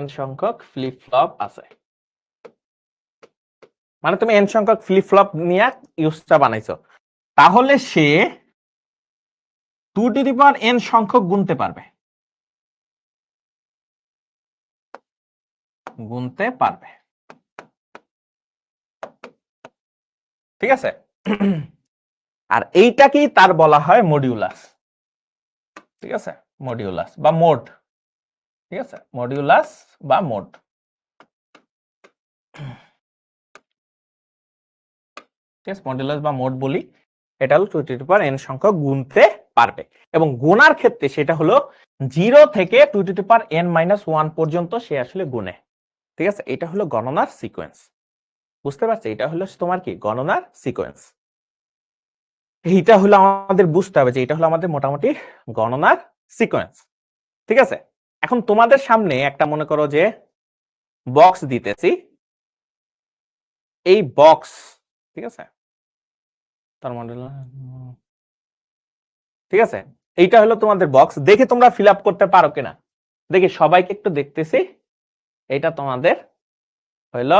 n সংখ্যক ফ্লিপ ফ্লপ আছে, মানে তুমি n সংখ্যক ফ্লিপ ফ্লপ নিয়ে ইউজটা বানাইছো, তাহলে সে 2n সংখ্যক গুনতে পারবে, গুনতে পারবে। ঠিক আছে? আর এইটাকেই তার বলা হয় মডিউলাস। ঠিক আছে? মডিউলাস বা মোড। ঠিক আছে? মডিউলাস বা মোড। ঠিক আছে? মডিউলাস বা মোড বলি, এটা হলো 2n সংখ্যক গুনতে পারবে, এবং গোনার ক্ষেত্রে সেটা হলো 0 থেকে 2n-1 পর্যন্ত সে আসলে গুনে। ঠিক আছে? এটা হলো গণনার সিকোয়েন্স। বুঝতে পারছো? এটা হলো তোমার কি গণনার সিকোয়েন্স। এইটা হলো আমাদের বুঝতে হবে যে এটা হলো আমাদের মোটামুটি গণনার সিকোয়েন্স। ঠিক আছে? এখন তোমাদের সামনে একটা মনে করো যে বক্স দিতেছি, এই বক্স, ঠিক আছে, তার মডেল, ঠিক আছে, এইটা হলো তোমাদের বক্স, দেখে তোমরা ফিল আপ করতে পারো কিনা দেখি, সবাইকে একটু দেখতেছি। এটা তোমাদের হইলো,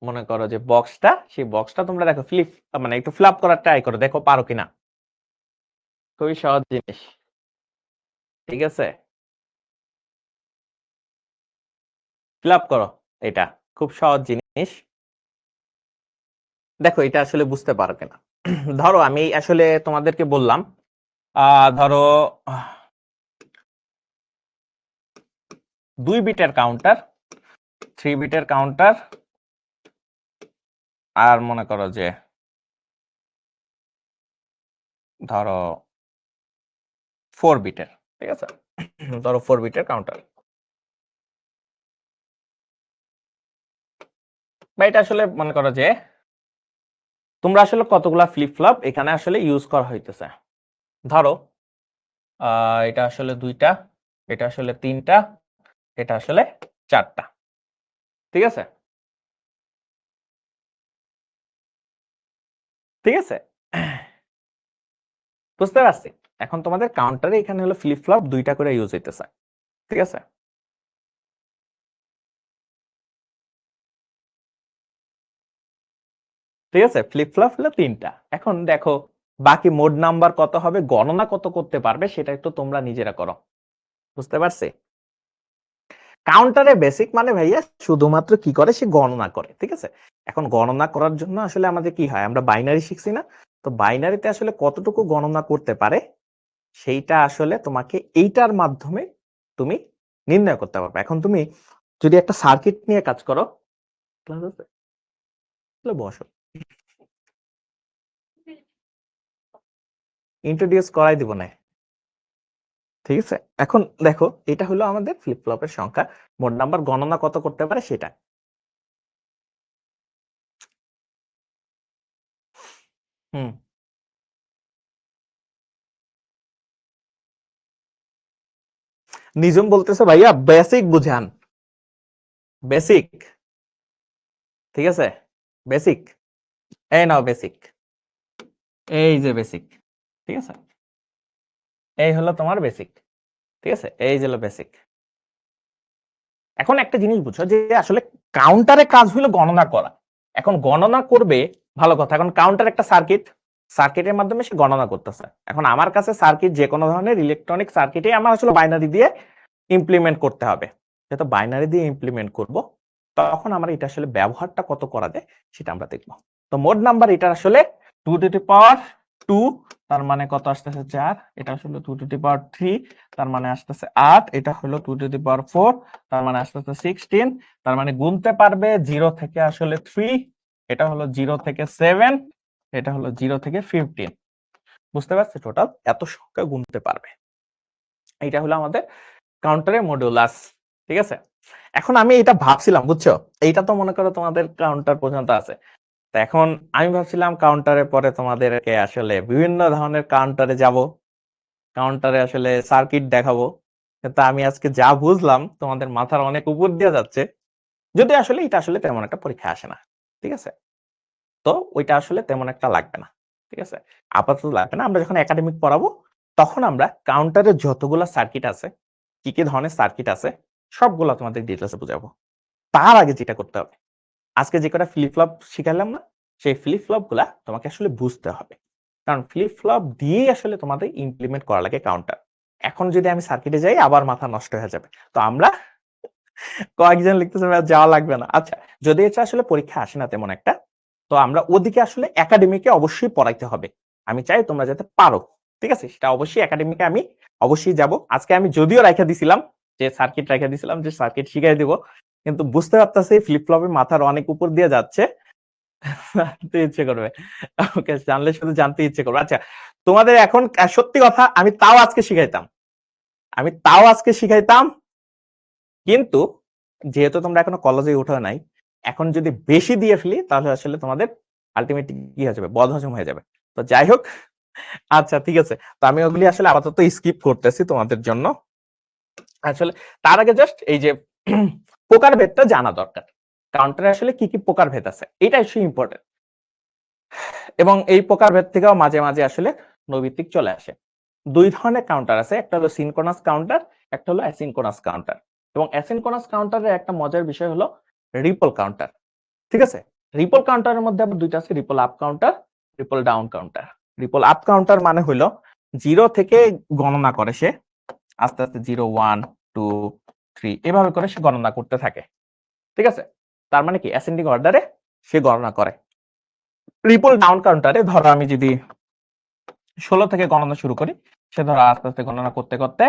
মনে করো যে বক্সটা, সেই বক্সটা তোমরা দেখো ফ্লিপ, মানে একটু ফিল আপ করার ট্রাই করো, দেখো পারো কিনা। খুবই সহজ জিনিস। ঠিক আছে? ফিল আপ করো, এটা খুব সহজ জিনিস। দেখো এটা আসলে বুঝতে পারো কিনা। ধরো আমি আসলে তোমাদেরকে বললাম, ধরো 2 বিটের কাউন্টার, 3 বিটের কাউন্টার, আর মনে করো যে ধরো 4 বিটের, ঠিক আছে, ধরো 4 বিটের কাউন্টার, বা এটা আসলে মনে করো যে তোমরা আসলে কতগুলা ফ্লিপ ফ্লপ এখানে আসলে ইউজ করা হইতেছে। ধরো এটা আসলে 2টা, এটা আসলে 3টা, এটা আসলে 4টা। ঠিক আছে? ঠিক আছে, বুঝতে পারছি। এখন তোমাদের কাউন্টারে এখানে হলো ফ্লিপ ফ্লপ দুইটা করে ইউজ হইতেছে, ঠিক আছে। ঠিক আছে, ফ্লিপ ফ্লপ হলো তিনটা। এখন দেখো বাকি মোড নাম্বার কত হবে, গণনা কত করতে পারবে সেটা একটু তোমরা নিজেরা করো, বুঝতে পারছি। কাউন্টারে বেসিক মানে ভাইয়া শুধুমাত্র কি করে, সে গণনা করে, ঠিক আছে। এখন গণনা করার জন্য আসলে আমাদের কি হয়, আমরা বাইনারি শিখছি না, তো বাইনারিতে আসলে কতটুকু গণনা করতে পারে সেইটা আসলে তোমাকে এইটার মাধ্যমে তুমি নির্ণয় করতে পারবে। এখন তুমি যদি একটা সার্কিট নিয়ে কাজ করো, ক্লাস আছে? তাহলে বসো, ইন্ট্রোডিউস করাই দিব না, ঠিক আছে। এখন দেখো এটা হলো আমাদের ফ্লিপ ফ্লপের সংখ্যা, মোট নাম্বার গণনা কত করতে পারে সেটা। হুম, নিজম বলতেছে ভাইয়া বেসিক বুঝান, বেসিক, ঠিক আছে, বেসিক, এই নাও বেসিক, এই যে বেসিক, ঠিক আছে, এই হলো তোমার বেসিক, ঠিক আছে, এই যে হলো বেসিক। এখন একটা জিনিস বুঝছো যে আসলে কাউন্টারে কাজ হলো গণনা করা। এখন গণনা করবে, ভালো কথা, এখন কাউন্টার একটা সার্কিট, সার্কিটের মাধ্যমে সে গণনা করতেছে। এখন আমার কাছে সার্কিট যে কোনো ধরনের ইলেকট্রনিক সার্কিটে আমার আসলে বাইনারি দিয়ে ইমপ্লিমেন্ট করতে হবে। যেহেতু বাইনারি দিয়ে ইমপ্লিমেন্ট করব, তখন আমরা এটা আসলে ব্যবহারটা কত করা যায় সেটা আমরা দেখব। তো মোড নাম্বার এটা আসলে 2 তার মানে কত আসতেছে 4, এটা আসলে 2 তার মানে আসতেছে 8, এটা হলো 2 তার মানে আসতেছে 16, তার মানে গুনতে পারবে 0 থেকে আসলে 3, এটা হলো 0 থেকে 7, এটা হলো 0 থেকে 15, বুঝতে পারছো, টোটাল এত সংখ্যা গুনতে পারবে। এটা হলো আমাদের কাউন্টারের মডুলাস, ঠিক আছে। এখন আমি এটা ভাবছিলাম, বুঝছো, এইটা তো মনে করো তোমাদের কাউন্টার পর্যন্ত আছে, তো এখন আমি ভাবছিলাম কাউন্টারের পরে তোমাদেরকে আসলে বিভিন্ন ধরনের কাউন্টারে যাব, কাউন্টারে আসলে সার্কিট দেখাবো, কিন্তু আমি আজকে যা বুঝলাম তোমাদের মাথার অনেক উপর দিয়ে যাচ্ছে, যদি আসলে এটা আসলে তেমন একটা পরীক্ষা আসে না, ঠিক আছে। তো ওইটা আসলে তেমন একটা লাগবে না, ঠিক আছে, আপাতত লাগবে না। আমরা যখন একাডেমিক পড়াবো তখন আমরা কাউন্টারে যতগুলা সার্কিট আছে, কি কি ধরনের সার্কিট আছে, সবগুলা তোমাদের ডিটেলসে বুঝাবো। তার আগে যেটা করতে হবে, আজকে যে কটা ফ্লিপ ফ্লপ শিখালাম না, সেই ফ্লিপ ফ্লপ গুলা তোমাকে আসলে বুঝতে হবে, কারণ ফ্লিপ ফ্লপ দিয়েই আসলে তোমাদের ইমপ্লিমেন্ট করা লাগে কাউন্টার। এখন যদি আমি সার্কিটে যাই আবার মাথা নষ্ট হয়ে যাবে, তো আমরা কয়েকজন লিখতেছে ভাই যাওয়া লাগবে না। আচ্ছা, যদি এটা আসলে পরীক্ষা আসে না তেমন একটা, তো আমরা ওদিকে আসলে একাডেমিকে অবশ্যই পড়াইতে হবে। আমি চাই তোমরা যাতে পারো, ঠিক আছে, সেটা অবশ্যই একাডেমিকে আমি অবশ্যই যাব। আজকে আমি যদিও রাখা দিছিলাম যে সার্কিট রাখা দিছিলাম যে সার্কিট শিখাই দিব, কিন্তু বুঝতে পারতাছি ফ্লিপ ফ্লপে মাথার অনেক উপর দিয়ে যাচ্ছে, জানতে ইচ্ছে করবে, ওকে জানলে শুধু জানতে ইচ্ছে করবে। আচ্ছা, তোমাদের এখন সত্যি কথা আমি তাও আজকে শিখাইতাম, আমি তাও আজকে শিখাইতাম, কিন্তু যেহেতু তোমরা এখনো কলেজে উঠো নাই, এখন যদি বেশি দিয়ে ফেলি তাহলে আসলে তোমাদের আলটিমেটলি কি হয়ে যাবে, বদহজম হয়ে যাবে। তো যাই হোক, আচ্ছা ঠিক আছে, তো আমি ওগুলি আসলে আপাতত স্কিপ করতেছি তোমাদের জন্য। আসলে তার আগে জাস্ট এই যে প্রকার ভেদটা জানা দরকার, কাউন্টারে আসলে কি কি প্রকার ভেদ আছে এটা আসলে ইম্পর্টেন্ট, এবং এই প্রকার ভেদ থেকেও মাঝে মাঝে আসলে নৈমিত্তিক চলে আসে। দুই ধরনের কাউন্টার আছে, একটা হলো সিনক্রোনাস কাউন্টার, একটা হলো অ্যাসিনক্রোনাস কাউন্টার। এবং অ্যাসিনক্রোনাস কাউন্টারের একটা মজার বিষয় হলো রিপল কাউন্টার, ঠিক আছে। রিপল কাউন্টারের মধ্যে আবার দুইটা আছে, ripple up counter, ripple down counter. Ripple up counter মানে হলো 0 থেকে গণনা করে সে, আস্তে আস্তে 0 1 2 3 এভাবে করে সে গণনা করতে থাকে, ঠিক আছে। তার মানে কি অ্যাসেন্ডিং অর্ডারে সে গণনা করে। রিপল ডাউন কাউন্টারে ধরো আমি যদি 16 থেকে গণনা শুরু করি, সে ধরো আস্তে আস্তে গণনা করতে করতে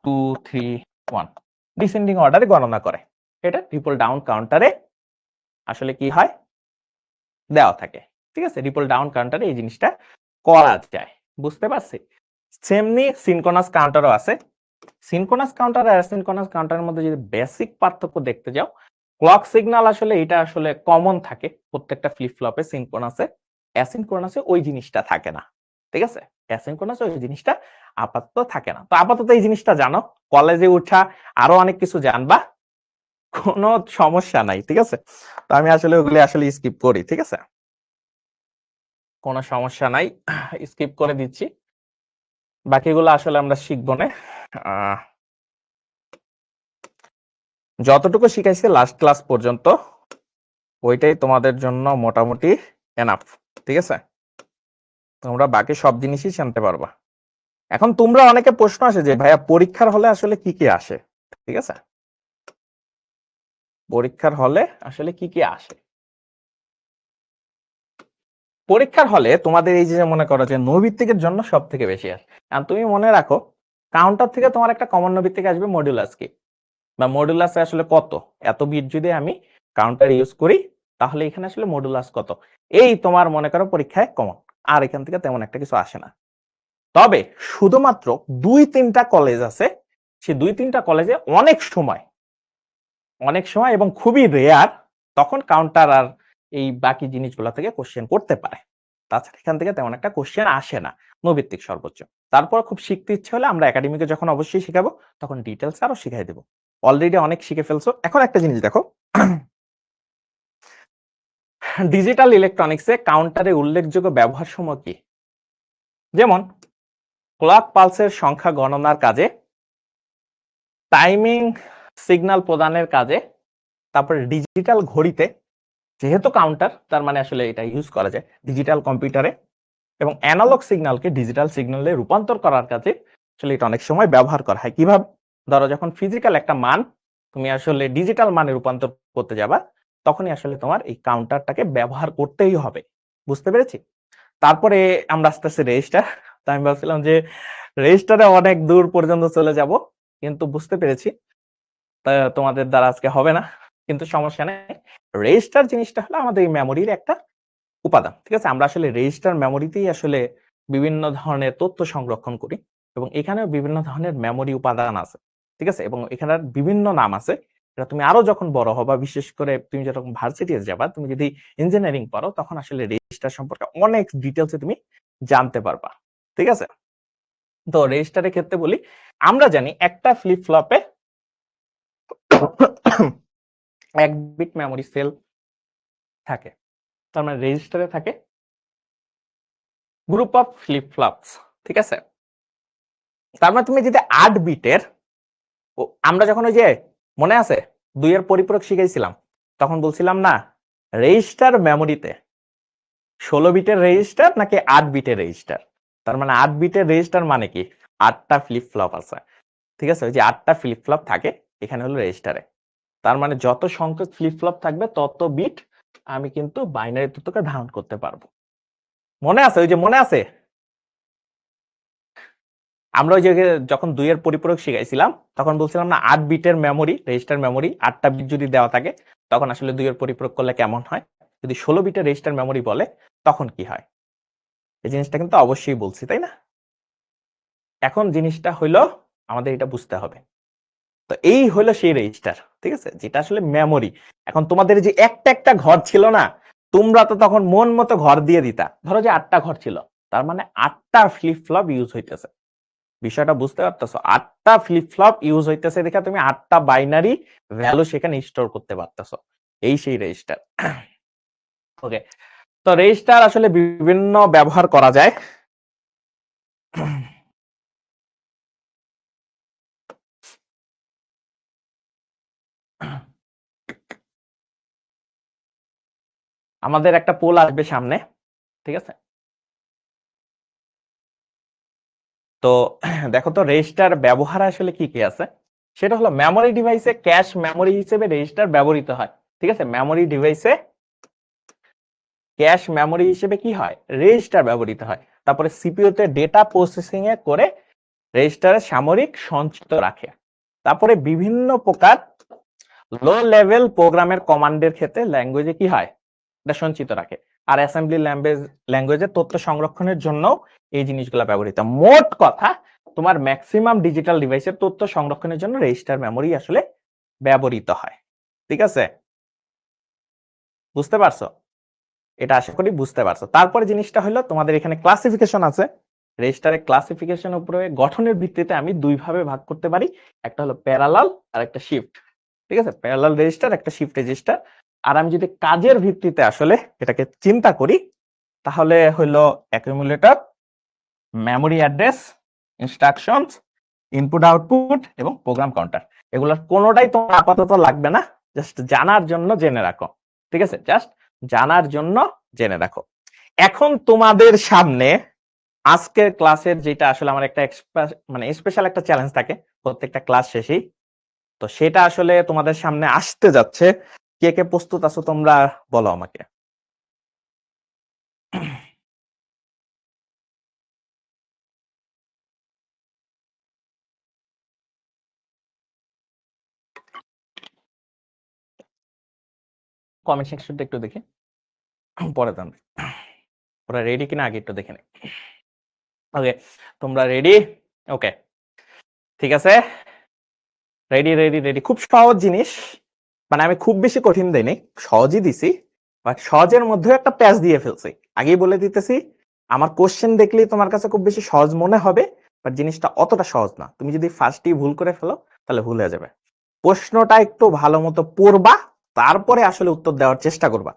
2 3 1 ডিসেন্ডিং অর্ডারে গণনা করে। এটা রিপল ডাউন কাউন্টারে আসলে কি হয়, দেওয়া থাকে, ঠিক আছে। রিপল ডাউন কাউন্টারে এই জিনিসটা করা যায়, বুঝতে পারছি। সেমনি সিনক্রোনাস কাউন্টারও আছে। সিনক্রোনাস কাউন্টার আর অ্যাসিনক্রোনাস কাউন্টারের মধ্যে যদি বেসিক পার্থক্য দেখতে যাও, ক্লক সিগন্যাল আসলে এটা আসলে কমন থাকে প্রত্যেকটা ফ্লিপ ফ্লপে, সিনক্রোনাসে। অ্যাসিনক্রোনাসে ওই জিনিসটা থাকে না, ঠিক আছে। অ্যাসিনক্রোনাসে ওই জিনিসটা আপাতত থাকে না। তো আপাতত এই জিনিসটা জানো, কলেজে উঠা আরো অনেক কিছু জানবা, কোনো সমস্যা নাই, ঠিক আছে। তো আমি আসলে ওগুলি আসলে স্কিপ করি, ঠিক আছে। কোনো সমস্যা নাই, স্কিপ করে দিচ্ছি, বাকিগুলো আসলে আমরা শিখবো না। যতটুকু শিখাইছি লাস্ট ক্লাস পর্যন্ত ওইটাই তোমাদের জন্য মোটামুটি এনাফ। ঠিক আছে, তোমরা বাকি সব জিনিসই জানতে পারবা। এখন তোমরা অনেকে প্রশ্ন আসে যে ভাইয়া পরীক্ষার হলে আসলে কি কি আসে। ঠিক আছে, পরীক্ষার হলে আসলে কি কি আসে। পরীক্ষার হলে তোমাদের এই যে মনে করো যে নৈর্ভিত্তিকের জন্য সব থেকে বেশি আসে। আর তুমি মনে রাখো কাউন্টার থেকে তোমার একটা কমন নৈর্ভিত্তিক আসবে মডুলাস কি, বা মডুলাসে আসলে কত, এত বিট যদি আমি কাউন্টার ইউজ করি তাহলে এখানে আসলে মডুলাস কত, এই তোমার মনে করো পরীক্ষায় কমন। আর এখান থেকে তেমন একটা কিছু আসে না। তবে শুধুমাত্র 2-3টা কলেজ আছে, সেই 2-3টা কলেজে অনেক সময় এবং খুবই রেয়ার তখন কাউন্টার আর এই বাকি জিনিসগুলো থেকে কোশ্চেন করতে পারে। তাছাড়া এখান থেকে তেমন একটা কোশ্চেন আসে না, নৈর্ভিত্তিক সর্বোচ্চ। তারপর খুব শিখতে ইচ্ছে হলে আমরা একাডেমিকে যখন অবশ্যই শিখাবো তখন ডিটেলস আরো শিখাই দেবো। অলরেডি অনেক শিখে ফেলছো। এখন একটা জিনিস দেখো, ডিজিটাল ইলেকট্রনিক্সে কাউন্টারে উল্লেখযোগ্য ব্যবহার সমূহ কি? যেমন ক্লক পালসের সংখ্যা গণনার কাজে, টাইমিং সিগন্যাল প্রদানের কাজে, তারপরে ডিজিটাল ঘড়িতে, যেহেতু কাউন্টার তার মানে আসলে এটা ইউজ করা যায় ডিজিটাল কম্পিউটারে, এবং অ্যানালগ সিগন্যালকে ডিজিটাল সিগন্যালে রূপান্তর করার কাজে আসলে এটা অনেক সময় ব্যবহার করা হয়। কিভাবে? ধরো যখন ফিজিক্যাল একটা মান তুমি আসলে ডিজিটাল মানে রূপান্তর করতে যাবা তখনই আসলে তোমার এই কাউন্টারটাকে ব্যবহার করতেই হবে। বুঝতে পেরেছি? তারপরে আমরা আস্তে আস্তে রেজিস্টার, তো আমি ভাবছিলাম যে রেজিস্টারে অনেক দূর পর্যন্ত চলে যাব, কিন্তু বুঝতে পেরেছি তোমাদের দ্বারা আজকে হবে না, কিন্তু সমস্যা নেই। রেজিস্টার জিনিসটা হলো আমাদের এই মেমোরির একটা উপাদান। ঠিক আছে, আমরা আসলে রেজিস্টার মেমোরিতেই আসলে বিভিন্ন ধরনের তথ্য সংরক্ষণ করি, এবং এখানেও বিভিন্ন ধরনের মেমোরি উপাদান আছে। ঠিক আছে, এবং এখানে বিভিন্ন নাম আছে। এটা তুমি আরো যখন বড় হবা, বিশেষ করে তুমি যখন ভার্সিটি যাবা, তুমি যদি ইঞ্জিনিয়ারিং পড়ো তখন আসলে রেজিস্টার সম্পর্কে অনেক ডিটেলসে তুমি জানতে পারবা। ঠিক আছে, তো রেজিস্টারের ক্ষেত্রে বলি, আমরা জানি একটা ফ্লিপ ফ্লপে 1 বিট মেমোরি সেল থাকে, তার মানে রেজিস্টারে থাকে গ্রুপ অফ ফ্লিপ ফ্লপস। ঠিক আছে, তার মানে তুমি যদি 8 বিটের, আমরা যখন ওই যে মনে আছে 2 এর পরিপূরক শিখাইছিলাম তখন বলছিলাম না রেজিস্টার মেমোরিতে 16 বিটের রেজিস্টার নাকি 8 বিটের রেজিস্টার। তার মানে 8 বিটের রেজিস্টার মানে কি 8টা ফ্লিপ ফ্লপ আছে। ঠিক আছে, ওই যে 8টা ফ্লিপ ফ্লপ থাকে এখানে হলো রেজিস্টারে। তার মানে যত সংখ্যক ফ্লিপ ফ্লপ থাকবে তত বিট আমি কিন্তু বাইনারি তথ্যকে ধারণ করতে পারবো। মনে আছে? ওই যে মনে আছে আমরা ওই যে যখন 2 এর পরিপূরক শিখাইছিলাম তখন বলছিলাম না 8 বিটের মেমোরি, রেজিস্টার মেমোরি 8টা বিট যদি দেওয়া থাকে তখন আসলে 2 এর পরিপূরক করলে কেমন হয়, যদি 16 বিটের রেজিস্টার মেমোরি বলে তখন কি হয়। এই জিনিসটা কিন্তু অবশ্যই বলছি, তাই না? এখন জিনিসটা হইলো আমাদের এটা বুঝতে হবে। তো এই হইলো সেই রেজিস্টার, ঠিক আছে, যেটা আসলে মেমোরি। এখন তোমাদের যে একটা একটা ঘর ছিল না, তোমরা তো তখন মন মতো ঘর দিয়ে দিতা। ধরো যে 8টা ঘর ছিল, তার মানে 8টা ফ্লিপ ফ্লপ ইউজ হইতেছে। বিষয়টা বুঝতে পারতেছো? 8টা ফ্লিপ ফ্লপ ইউজ হইতেছে দেখে তুমি 8টা বাইনারি ভ্যালু সেখানে স্টোর করতে পারতেছো। এই সেই রেজিস্টার। ওকে, তো রেজিস্টার আসলে বিভিন্ন ব্যবহার করা যায়। আমাদের একটা পোল আসবে সামনে, ঠিক আছে? তো দেখো তো রেজিস্টার ব্যবহার আসলে কি কি আছে। সেটা হলো মেমোরি ডিভাইসে ক্যাশ মেমোরি হিসেবে রেজিস্টার ব্যবহৃত হয়। ঠিক আছে, মেমোরি ডিভাইসে ক্যাশ মেমোরি হিসেবে কি হয়, রেজিস্টার ব্যবহৃত হয়। তারপরে সিপিইউ তে ডেটা প্রসেসিং এ করে রেজিস্টারে সামরিক সঞ্চিত রাখে। তারপরে বিভিন্ন প্রকার লো লেভেল প্রোগ্রামের কমান্ডের ক্ষেত্রে ল্যাঙ্গুয়েজে কি হয়, এটা সঞ্চিত রাখে। আর অ্যাসেম্বলি ল্যাঙ্গুয়েজে তথ্য সংরক্ষণের জন্য এই জিনিসগুলো ব্যবহৃত। মোট কথা তোমার ম্যাক্সিমাম ডিজিটাল ডিভাইসের তথ্য সংরক্ষণের জন্য রেজিস্টার মেমোরি আসলে ব্যবহৃত হয়। ঠিক আছে, বুঝতে পারছো? এটা আশা করি বুঝতে পারছো। তারপরে জিনিসটা হলো তোমাদের এখানে ক্লাসিফিকেশন আছে। রেজিস্টারের ক্লাসিফিকেশন উপরে গঠনের ভিত্তিতে আমি 2 ভাবে ভাগ করতে পারি, একটা হলো প্যারালাল আর একটা শিফট। ঠিক আছে, প্যারালাল রেজিস্টার, একটা শিফট রেজিস্টার। আর আমি যদি কাজের ভিত্তিতে আসলে এটাকে চিন্তা করি তাহলে হইলো accumulator, memory address, instructions, input output এবং প্রোগ্রাম কাউন্টার। এগুলোর কোনোটাই তোমার আপাতত লাগবে না, জাস্ট জানার জন্য জেনে রাখো। ঠিক আছে, জাস্ট জানার জন্য জেনে রাখো। এখন তোমাদের সামনে আজকের ক্লাসের যেটা আসলে আমার একটা মানে স্পেশাল একটা চ্যালেঞ্জ থাকে প্রত্যেকটা ক্লাস শেষেই, তো সেটা আসলে তোমাদের সামনে আসতে যাচ্ছে। কে কে প্রস্তুত আছো তোমরা বলো আমাকে। কমেন্ট সেকশনটা একটু দেখি, পরে দাম ওরা রেডি কিনা আগে একটু দেখে নি। ওকে, তোমরা রেডি? ওকে, ঠিক আছে, রেডি রেডি রেডি। খুব সহজ জিনিস, মানে আমি খুব বেশি কঠিন দেইনি, সহজই দিছি, বাট সহজের মধ্যে একটা প্যাচ দিয়ে ফেলছি। আগেই বলে দিতেছি, আমার কোশ্চেন দেখলেই তোমার কাছে খুব বেশি সহজ মনে হবে, বাট জিনিসটা অতটা সহজ না। তুমি যদি ফার্স্টই ভুল করে ফেলো তাহলে ভুল হয়ে যাবে। প্রশ্নটা একটু ভালো মতো পড়বা, তারপরে আসলে উত্তর দেওয়ার চেষ্টা করবা।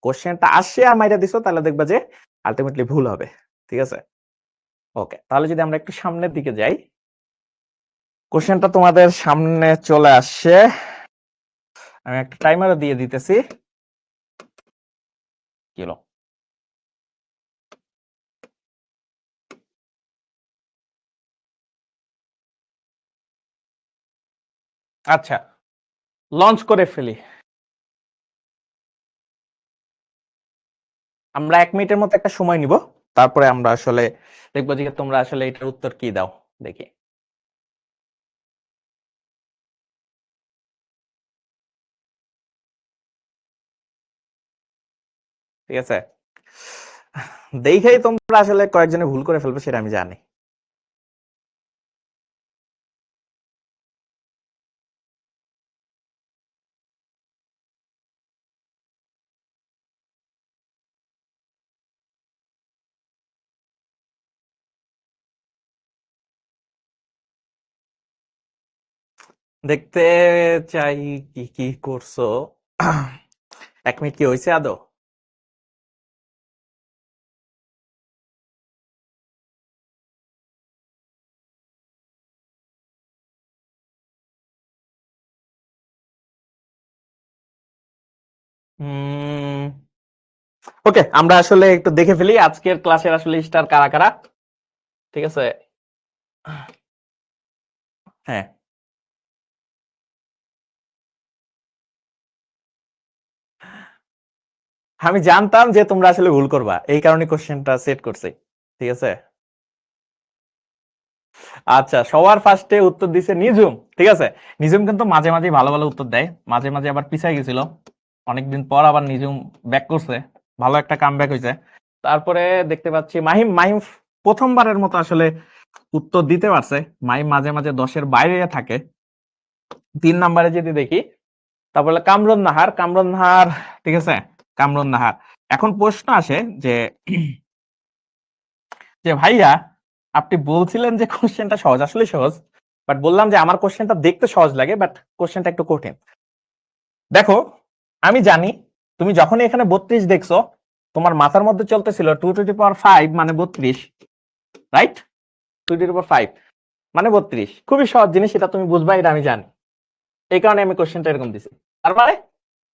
কোশ্চেনটা আসে আর মাইরা দিছো তাহলে দেখবা যে আলটিমেটলি ভুল হবে। ঠিক আছে, ওকে, তাহলে যদি আমরা একটু সামনের দিকে যাই, কোশ্চেনটা তোমাদের সামনে চলে আসছে। আমি একটা টাইমারও দিয়ে দিতেছি। কি হলো? আচ্ছা, লঞ্চ করে ফেলি। আমরা 1 মিনিটের মতো একটা সময় নিব, তারপরে আমরা আসলে দেখবো যে তোমরা আসলে এটার উত্তর কি দাও। দেখি, ঠিক আছে, দেখেই তোমরা আসলে কয়েকজনে ভুল করে ফেলবে সেটা আমি জানি। দেখতে চাই কি কি করছো। 1 মিনিট কি হয়েছে আদৌ? ওকে, আমরা আসলে একটু দেখে ফেলি আজকের ক্লাসের আসলে স্টার কারা কারা। ঠিক আছে, হ্যাঁ, আমি জানতাম যে তোমরা আসলে ভুল করবা, এই কারণে কোশ্চেনটা সেট করছি। ঠিক আছে, আচ্ছা, সবার ফার্স্টে উত্তর দিছে নিজুম। ঠিক আছে, নিজুম কিন্তু মাঝে মাঝে ভালো ভালো উত্তর দেয়, মাঝে মাঝে আবার পিছাই গেছিল, অনেকদিন পর আবার নিজুম ব্যাক করছে, ভালো একটা কাম ব্যাক হয়েছে। তারপরে দেখতে পাচ্ছি মাহিম, মাহিম প্রথমবারের মতো আসলে উত্তর দিতে পারছে। মাহিম মাঝে মাঝে 10-এর বাইরে থাকে। 3 নম্বরে যদি দেখি, তারপরে কামরুন নাহার, কামরুন নাহার, ঠিক আছে, কামরুন নাহার। এখন প্রশ্ন আসে যে যে ভাইয়া আপনি বলছিলেন যে কোশ্চেনটা সহজ, আসলে সহজ, বাট বললাম যে আমার কোশ্চেনটা দেখতে সহজ লাগে, বাট কোশ্চেনটা একটু কঠিন। দেখো, আমি জানি তুমি যখনই এখানে 32 দেখছো, তোমার মাথার মধ্যে চলতেছিল 2^5 মানে 32, রাইট? 2^5 মানে 32, খুবই সহজ জিনিস, এটা তুমি বুঝবা, এটা আমি জানি, এই কারণে আমি কোশ্চেনটা এরকম দিছি। তার মানে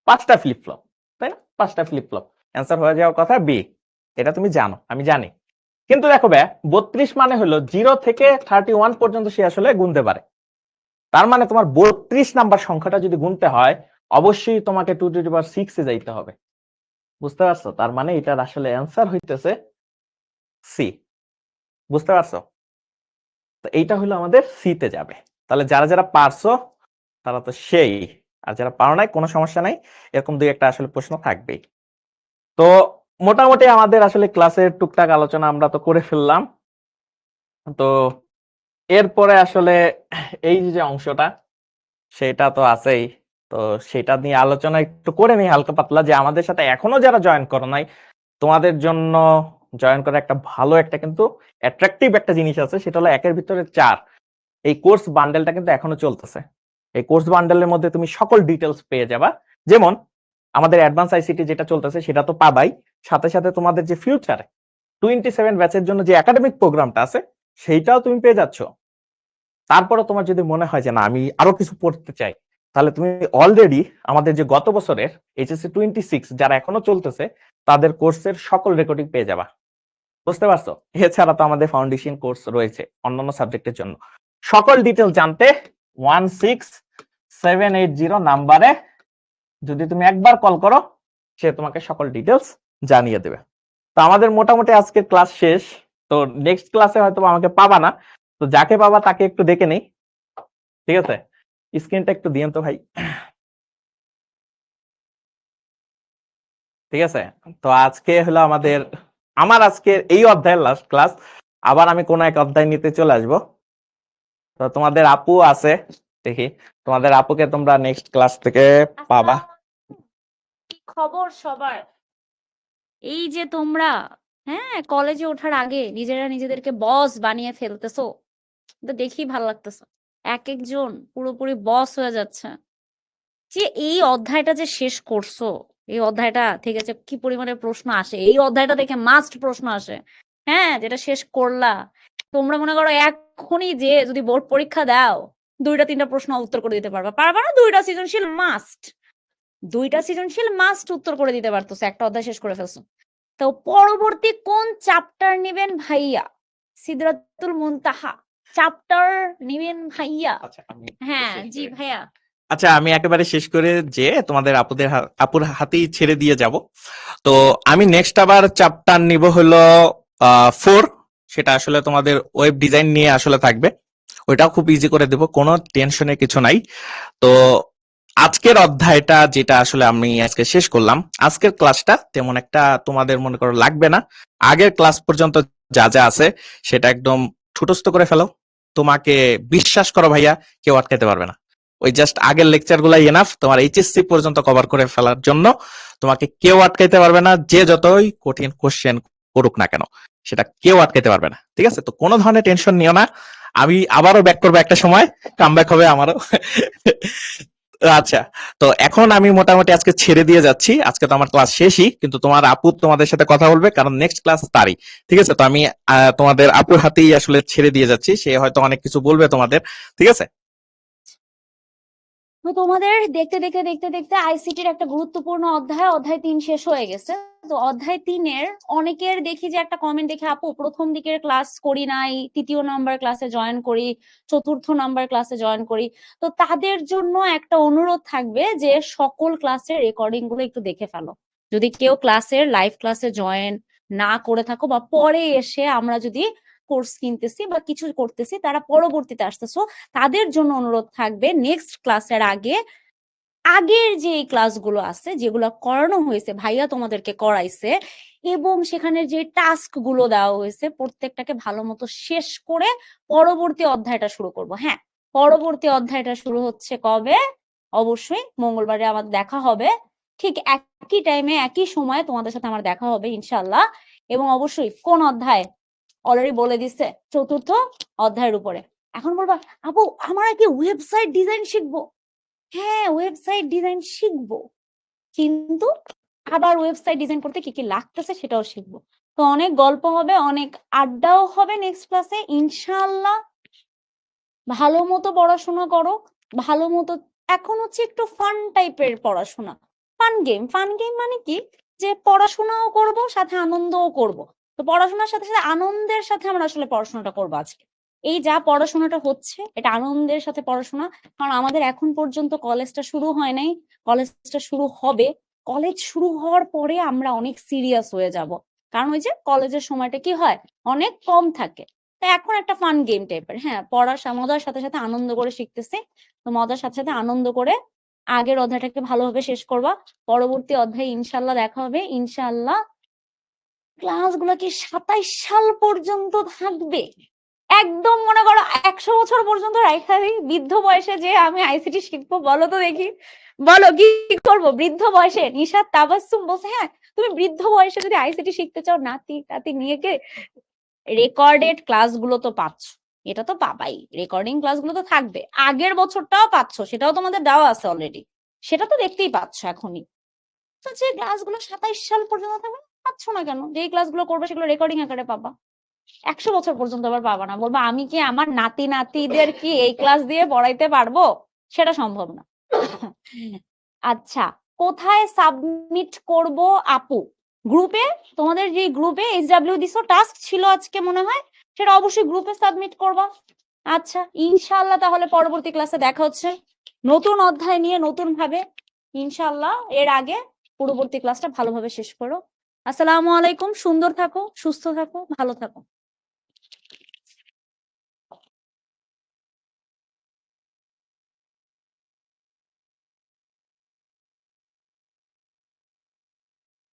5টা ফ্লিপ ফ্লপ, তাই না? 5টা ফ্লিপ ফ্লপ, অ্যান্সার হয়ে যাওয়ার কথা বি, এটা তুমি জানো, আমি জানি। কিন্তু দেখো ভাই, 32 মানে হলো 0 থেকে 31 পর্যন্ত সে আসলে গুনতে পারে। তার মানে তোমার 32 নাম্বার সংখ্যাটা যদি গুনতে হয়, অবশ্যই তোমাকে 2^6 এ যাইতে হবে। বুঝতে পারছো? তার মানে এটার আসলে অ্যান্সার হইতেছে সি। বুঝতে পারছো? তো এইটা হলো আমাদের সি তে যাবে। তাহলে যারা যারা পারছো তারা তো সেই, আর যারা পারো নাই কোনো সমস্যা নাই, এরকম দুই একটা আসলে প্রশ্ন থাকবেই। তো মোটামুটি আমাদের আসলে ক্লাসের টুকটাক আলোচনা আমরা তো করে ফেললাম। তো এরপরে আসলে এই যে অংশটা, সেটা তো আছেই। তো সেটা নিয়ে আলোচনা একটু করে নিই হালকা পাতলা, যে আমাদের সাথে এখনো যারা জয়েন করো নাই, তোমাদের জন্য জয়েন করা একটা ভালো একটা কিন্তু অ্যাট্রাকটিভ একটা জিনিস আছে, সেটা হলো 1-এর ভিতরে 4। এই কোর্স বান্ডেলটা কিন্তু এখনো চলতেছে। এই কোর্স বান্ডেলের মধ্যে তুমি সকল ডিটেলস পেয়ে যাবা। যেমন আমাদের অ্যাডভান্স আইসিটি যেটা চলতেছে সেটা তো পাবাই, সাথে সাথে তোমাদের যে ফিউচারে 27 ব্যাচের জন্য যে একাডেমিক প্রোগ্রামটা আছে সেইটাও তুমি পেয়ে যাচ্ছ। তারপরে তোমার যদি মনে হয় যে না আমি আরো কিছু পড়তে চাই, তাহলে তুমি অলরেডি আমাদের যে গত বছরের এইচএসসি 26 যারা এখনো চলতেছে তাদের কোর্সের সকল রেকর্ডিং পেয়ে যাবা। বুঝতে পারছো? এছাড়া তো আমাদের ফাউন্ডেশন কোর্স রয়েছে অন্যান্য সাবজেক্টের জন্য। সকল ডিটেল জানতে 16780 নাম্বারে যদি তুমি একবার কল করো, সে তোমাকে সকল ডিটেলস জানিয়ে দেবে। তো আমাদের মোটামুটি আজকের ক্লাস শেষ। তো নেক্সট ক্লাসে হয়তো আমাকে পাবা না, তো যাকে পাবা তাকে একটু দেখে নেই, ঠিক আছে? স্ক্রিনটা একটু দিয়েন তো ভাই। ঠিক আছে, তো আজকে হলো আমার আজকের এই অধ্যায়ের লাস্ট ক্লাস। আবার আমি কোন এক অধ্যায় নিতে চলে আসবো। তো তোমাদের আপু আছে, দেখি তোমাদের আপুকে তোমরা নেক্সট ক্লাস থেকে পাবা। কি খবর সবার? এই যে তোমরা কলেজে ওঠার আগে নিজেরা নিজেদেরকে বস বানিয়ে ফেলতেছো, তো দেখি ভালো লাগতেছে। এক একজন পুরোপুরি বস হয়ে যাচ্ছে। যে এই অধ্যায়টা যে শেষ করছো, এই অধ্যায়টা থেকে যে কি পরিমাণে প্রশ্ন আসে, এই অধ্যায়টা দেখে মাস্ট প্রশ্ন আসে। যেটা শেষ করলা, তোমরা মনে করো এখনই যে যদি বোর্ড পরীক্ষা দাও, 2টা 3টা প্রশ্ন উত্তর করে দিতে পারবা, পারবা না? 2টা সৃজনশীল মাস্ট উত্তর করে দিতে পারতেছো, একটা অধ্যায় শেষ করে ফেলছো। তো পরবর্তী কোন চ্যাপ্টার নেবেন ভাইয়া? সিদরাতুল মুনতাহা চ্যাপ্টার নেবেন ভাইয়া? জি ভাইয়া। আচ্ছা, আমি একেবারে শেষ করে যে তোমাদের আপুর হাতেই ছেড়ে দিয়ে যাব। তো আমি নেক্সট আবার চ্যাপ্টার নিব হলো 4। সেটা আসলে তোমাদের ওয়েব ডিজাইন নিয়ে আসলে থাকবে। ওইটাও খুব ইজি করে দেব, কোনো টেনশনের কিছু নাই। তো আজকের অধ্যায়টা যেটা আসলে আমি আজকে শেষ করলাম, আজকের ক্লাসটা তেমন একটা তোমাদের মনে করো লাগবে না। আগের ক্লাস পর্যন্ত যা যা আছে সেটা একদম ঠুটস্থ করে ফেলো। তোমাকে বিশ্বাস করো ভাইয়া, কেউ আটকাতে পারবে না। ওই জাস্ট আগের লেকচার গুলাই এনাফ তোমার এইচএসসি পর্যন্ত কভার করে ফেলার জন্য। তোমাকে কেউ আটকাইতে পারবে না, যে যতই কঠিন কোশ্চেন করুক না কেন, সেটা কেউ আটকাইতে পারবে না। ঠিক আছে, তো কোনো ধরনের টেনশন নিও না। আমি আবারও ব্যাক করবো একটা সময়, কাম ব্যাক হবে আমারও। আচ্ছা, তো এখন আমি মোটামুটি আজকে ছেড়ে দিয়ে যাচ্ছি। আজকে তো আমার ক্লাস শেষই, কিন্তু তোমার আপু তোমাদের সাথে কথা বলবে, কারণ নেক্সট ক্লাস তারই। ঠিক আছে, তো আমি তোমাদের আপুর হাতেই আসলে ছেড়ে দিয়ে যাচ্ছি। সে হয়তো অনেক কিছু বলবে তোমাদের। ঠিক আছে, তো তোমাদের দেখতে দেখতে দেখতে দেখতে আইসিটির একটা গুরুত্বপূর্ণ অধ্যায় 3 শেষ হয়ে গেছে। তো অধ্যায় 3-এর অনেকের দেখি যে একটা কমেন্ট দেখে, আপু প্রথম দিকের ক্লাস করি নাই, 3য় নাম্বার ক্লাসে জয়েন করি, 4র্থ নাম্বার ক্লাসে জয়েন করি। তো তাদের জন্য একটা অনুরোধ থাকবে যে সকল ক্লাসের রেকর্ডিং গুলো একটু দেখে ফেলো। যদি কেউ ক্লাসের লাইভ ক্লাসে জয়েন না করে থাকো, বা পরে এসে আমরা যদি কোর্স কিনতেছি বা কিছু করতেছি, তারা পরবর্তীতে আসতেছো, তাদের জন্য অনুরোধ থাকবে নেক্সট ক্লাসের আগে আগের যে ক্লাসগুলো আছে, যেগুলো করানো হয়েছে, ভাইয়া তোমাদেরকে করাইছে, এবং সেখানে যে টাস্ক গুলো দেওয়া হয়েছে প্রত্যেকটাকে ভালো মতো শেষ করে পরবর্তী অধ্যায়টা শুরু করব। পরবর্তী অধ্যায়টা শুরু হচ্ছে কবে? অবশ্যই মঙ্গলবারে আমাদের দেখা হবে, ঠিক একই টাইমে একই সময়ে তোমাদের সাথে আমার দেখা হবে ইনশাল্লাহ। এবং অবশ্যই কোন অধ্যায় অলরেডি বলে দিচ্ছে, 4র্থ অধ্যায়ের উপরে। এখন বলবা, আপু আমরা কি ওয়েবসাইট ডিজাইন শিখবো? ওয়েবসাইট ডিজাইন শিখবো, কিন্তু আবার ওয়েবসাইট ডিজাইন করতে কি কি লাগতেছে সেটাও শিখবো। তো অনেক গল্প হবে, অনেক আড্ডাও হবে নেক্সট ক্লাসে ইনশাআল্লাহ। ভালো মতো পড়াশোনা করো, ভালো মতো। এখন হচ্ছে একটু ফান টাইপের পড়াশোনা, ফান গেম মানে কি, যে পড়াশোনাও করব সাথে আনন্দও করব। তো পড়াশোনার সাথে সাথে আনন্দের সাথে আমরা আসলে পড়াশোনাটা করবো আজকে। এই যা পড়াশোনাটা হচ্ছে এটা আনন্দের সাথে পড়াশোনা, কারণ আমাদের এখন পর্যন্ত কলেজটা শুরু হয় নাই, কলেজটা শুরু হবে। কলেজ শুরু হওয়ার পরে আমরা অনেক সিরিয়াস হয়ে যাব, কারণ ওই যে কলেজের সময়টা কি হয়, অনেক কম থাকে। তো এখন একটা ফান গেম টাইপের, পড়ার মজার সাথে সাথে আনন্দ করে শিখতেছি। তো মজার সাথে সাথে আনন্দ করে আগের অধ্যায়টাকে ভালোভাবে শেষ করবা। পরবর্তী অধ্যায়ে ইনশাল্লাহ দেখা হবে ইনশাল্লাহ। ক্লাসগুলো কি 27 সাল পর্যন্ত থাকবে? একদম মনে করো 100 বছর পর্যন্ত রাখা দিই, বৃদ্ধ বয়সে যে আমি আইসিটি শিখবো, বলো তো দেখি, বলো কি করবো বৃদ্ধ বয়সে? নিশাত তাবাসসুম বলছে, তুমি বৃদ্ধ বয়সে যদি আইসিটি শিখতে চাও, নাতি টাতি নিয়ে কে, রেকর্ডেড ক্লাসগুলো তো পাচ্ছ, এটা তো পাবাই, রেকর্ডিং ক্লাসগুলো তো থাকবে, আগের বছরটাও পাচ্ছ, সেটাও তোমাদের দেওয়া আছে অলরেডি, সেটা তো দেখতেই পাচ্ছ এখনই। তো যে ক্লাসগুলো 27 সাল পর্যন্ত থাকবে পাচ্ছ না কেন? যেই ক্লাসগুলো করবে সেগুলো রেকর্ডিং আকারে পাবা। 100 বছর পর্যন্ত আবার পাবা না। বলবা আমি কি আমার নাতি নাতিদের কি এই ক্লাস দিয়ে পড়াইতে পারবো? সেটা সম্ভব না। আচ্ছা, কোথায় সাবমিট করব আপু? গ্রুপে, তোমাদের যে গ্রুপে এইচডব্লিউ দিছো, টাস্ক ছিল আজকে মনে হয়, সেটা অবশ্যই গ্রুপে সাবমিট করবা। আচ্ছা, ইনশাআল্লাহ তাহলে পরবর্তী ক্লাসে দেখা হচ্ছে নতুন অধ্যায় নিয়ে, নতুন ভাবে ইনশাআল্লাহ। এর আগে পরবর্তী ক্লাসটা ভালোভাবে শেষ করো। আসসালামু আলাইকুম। সুন্দর থাকো, সুস্থ থাকো, ভালো থাকো।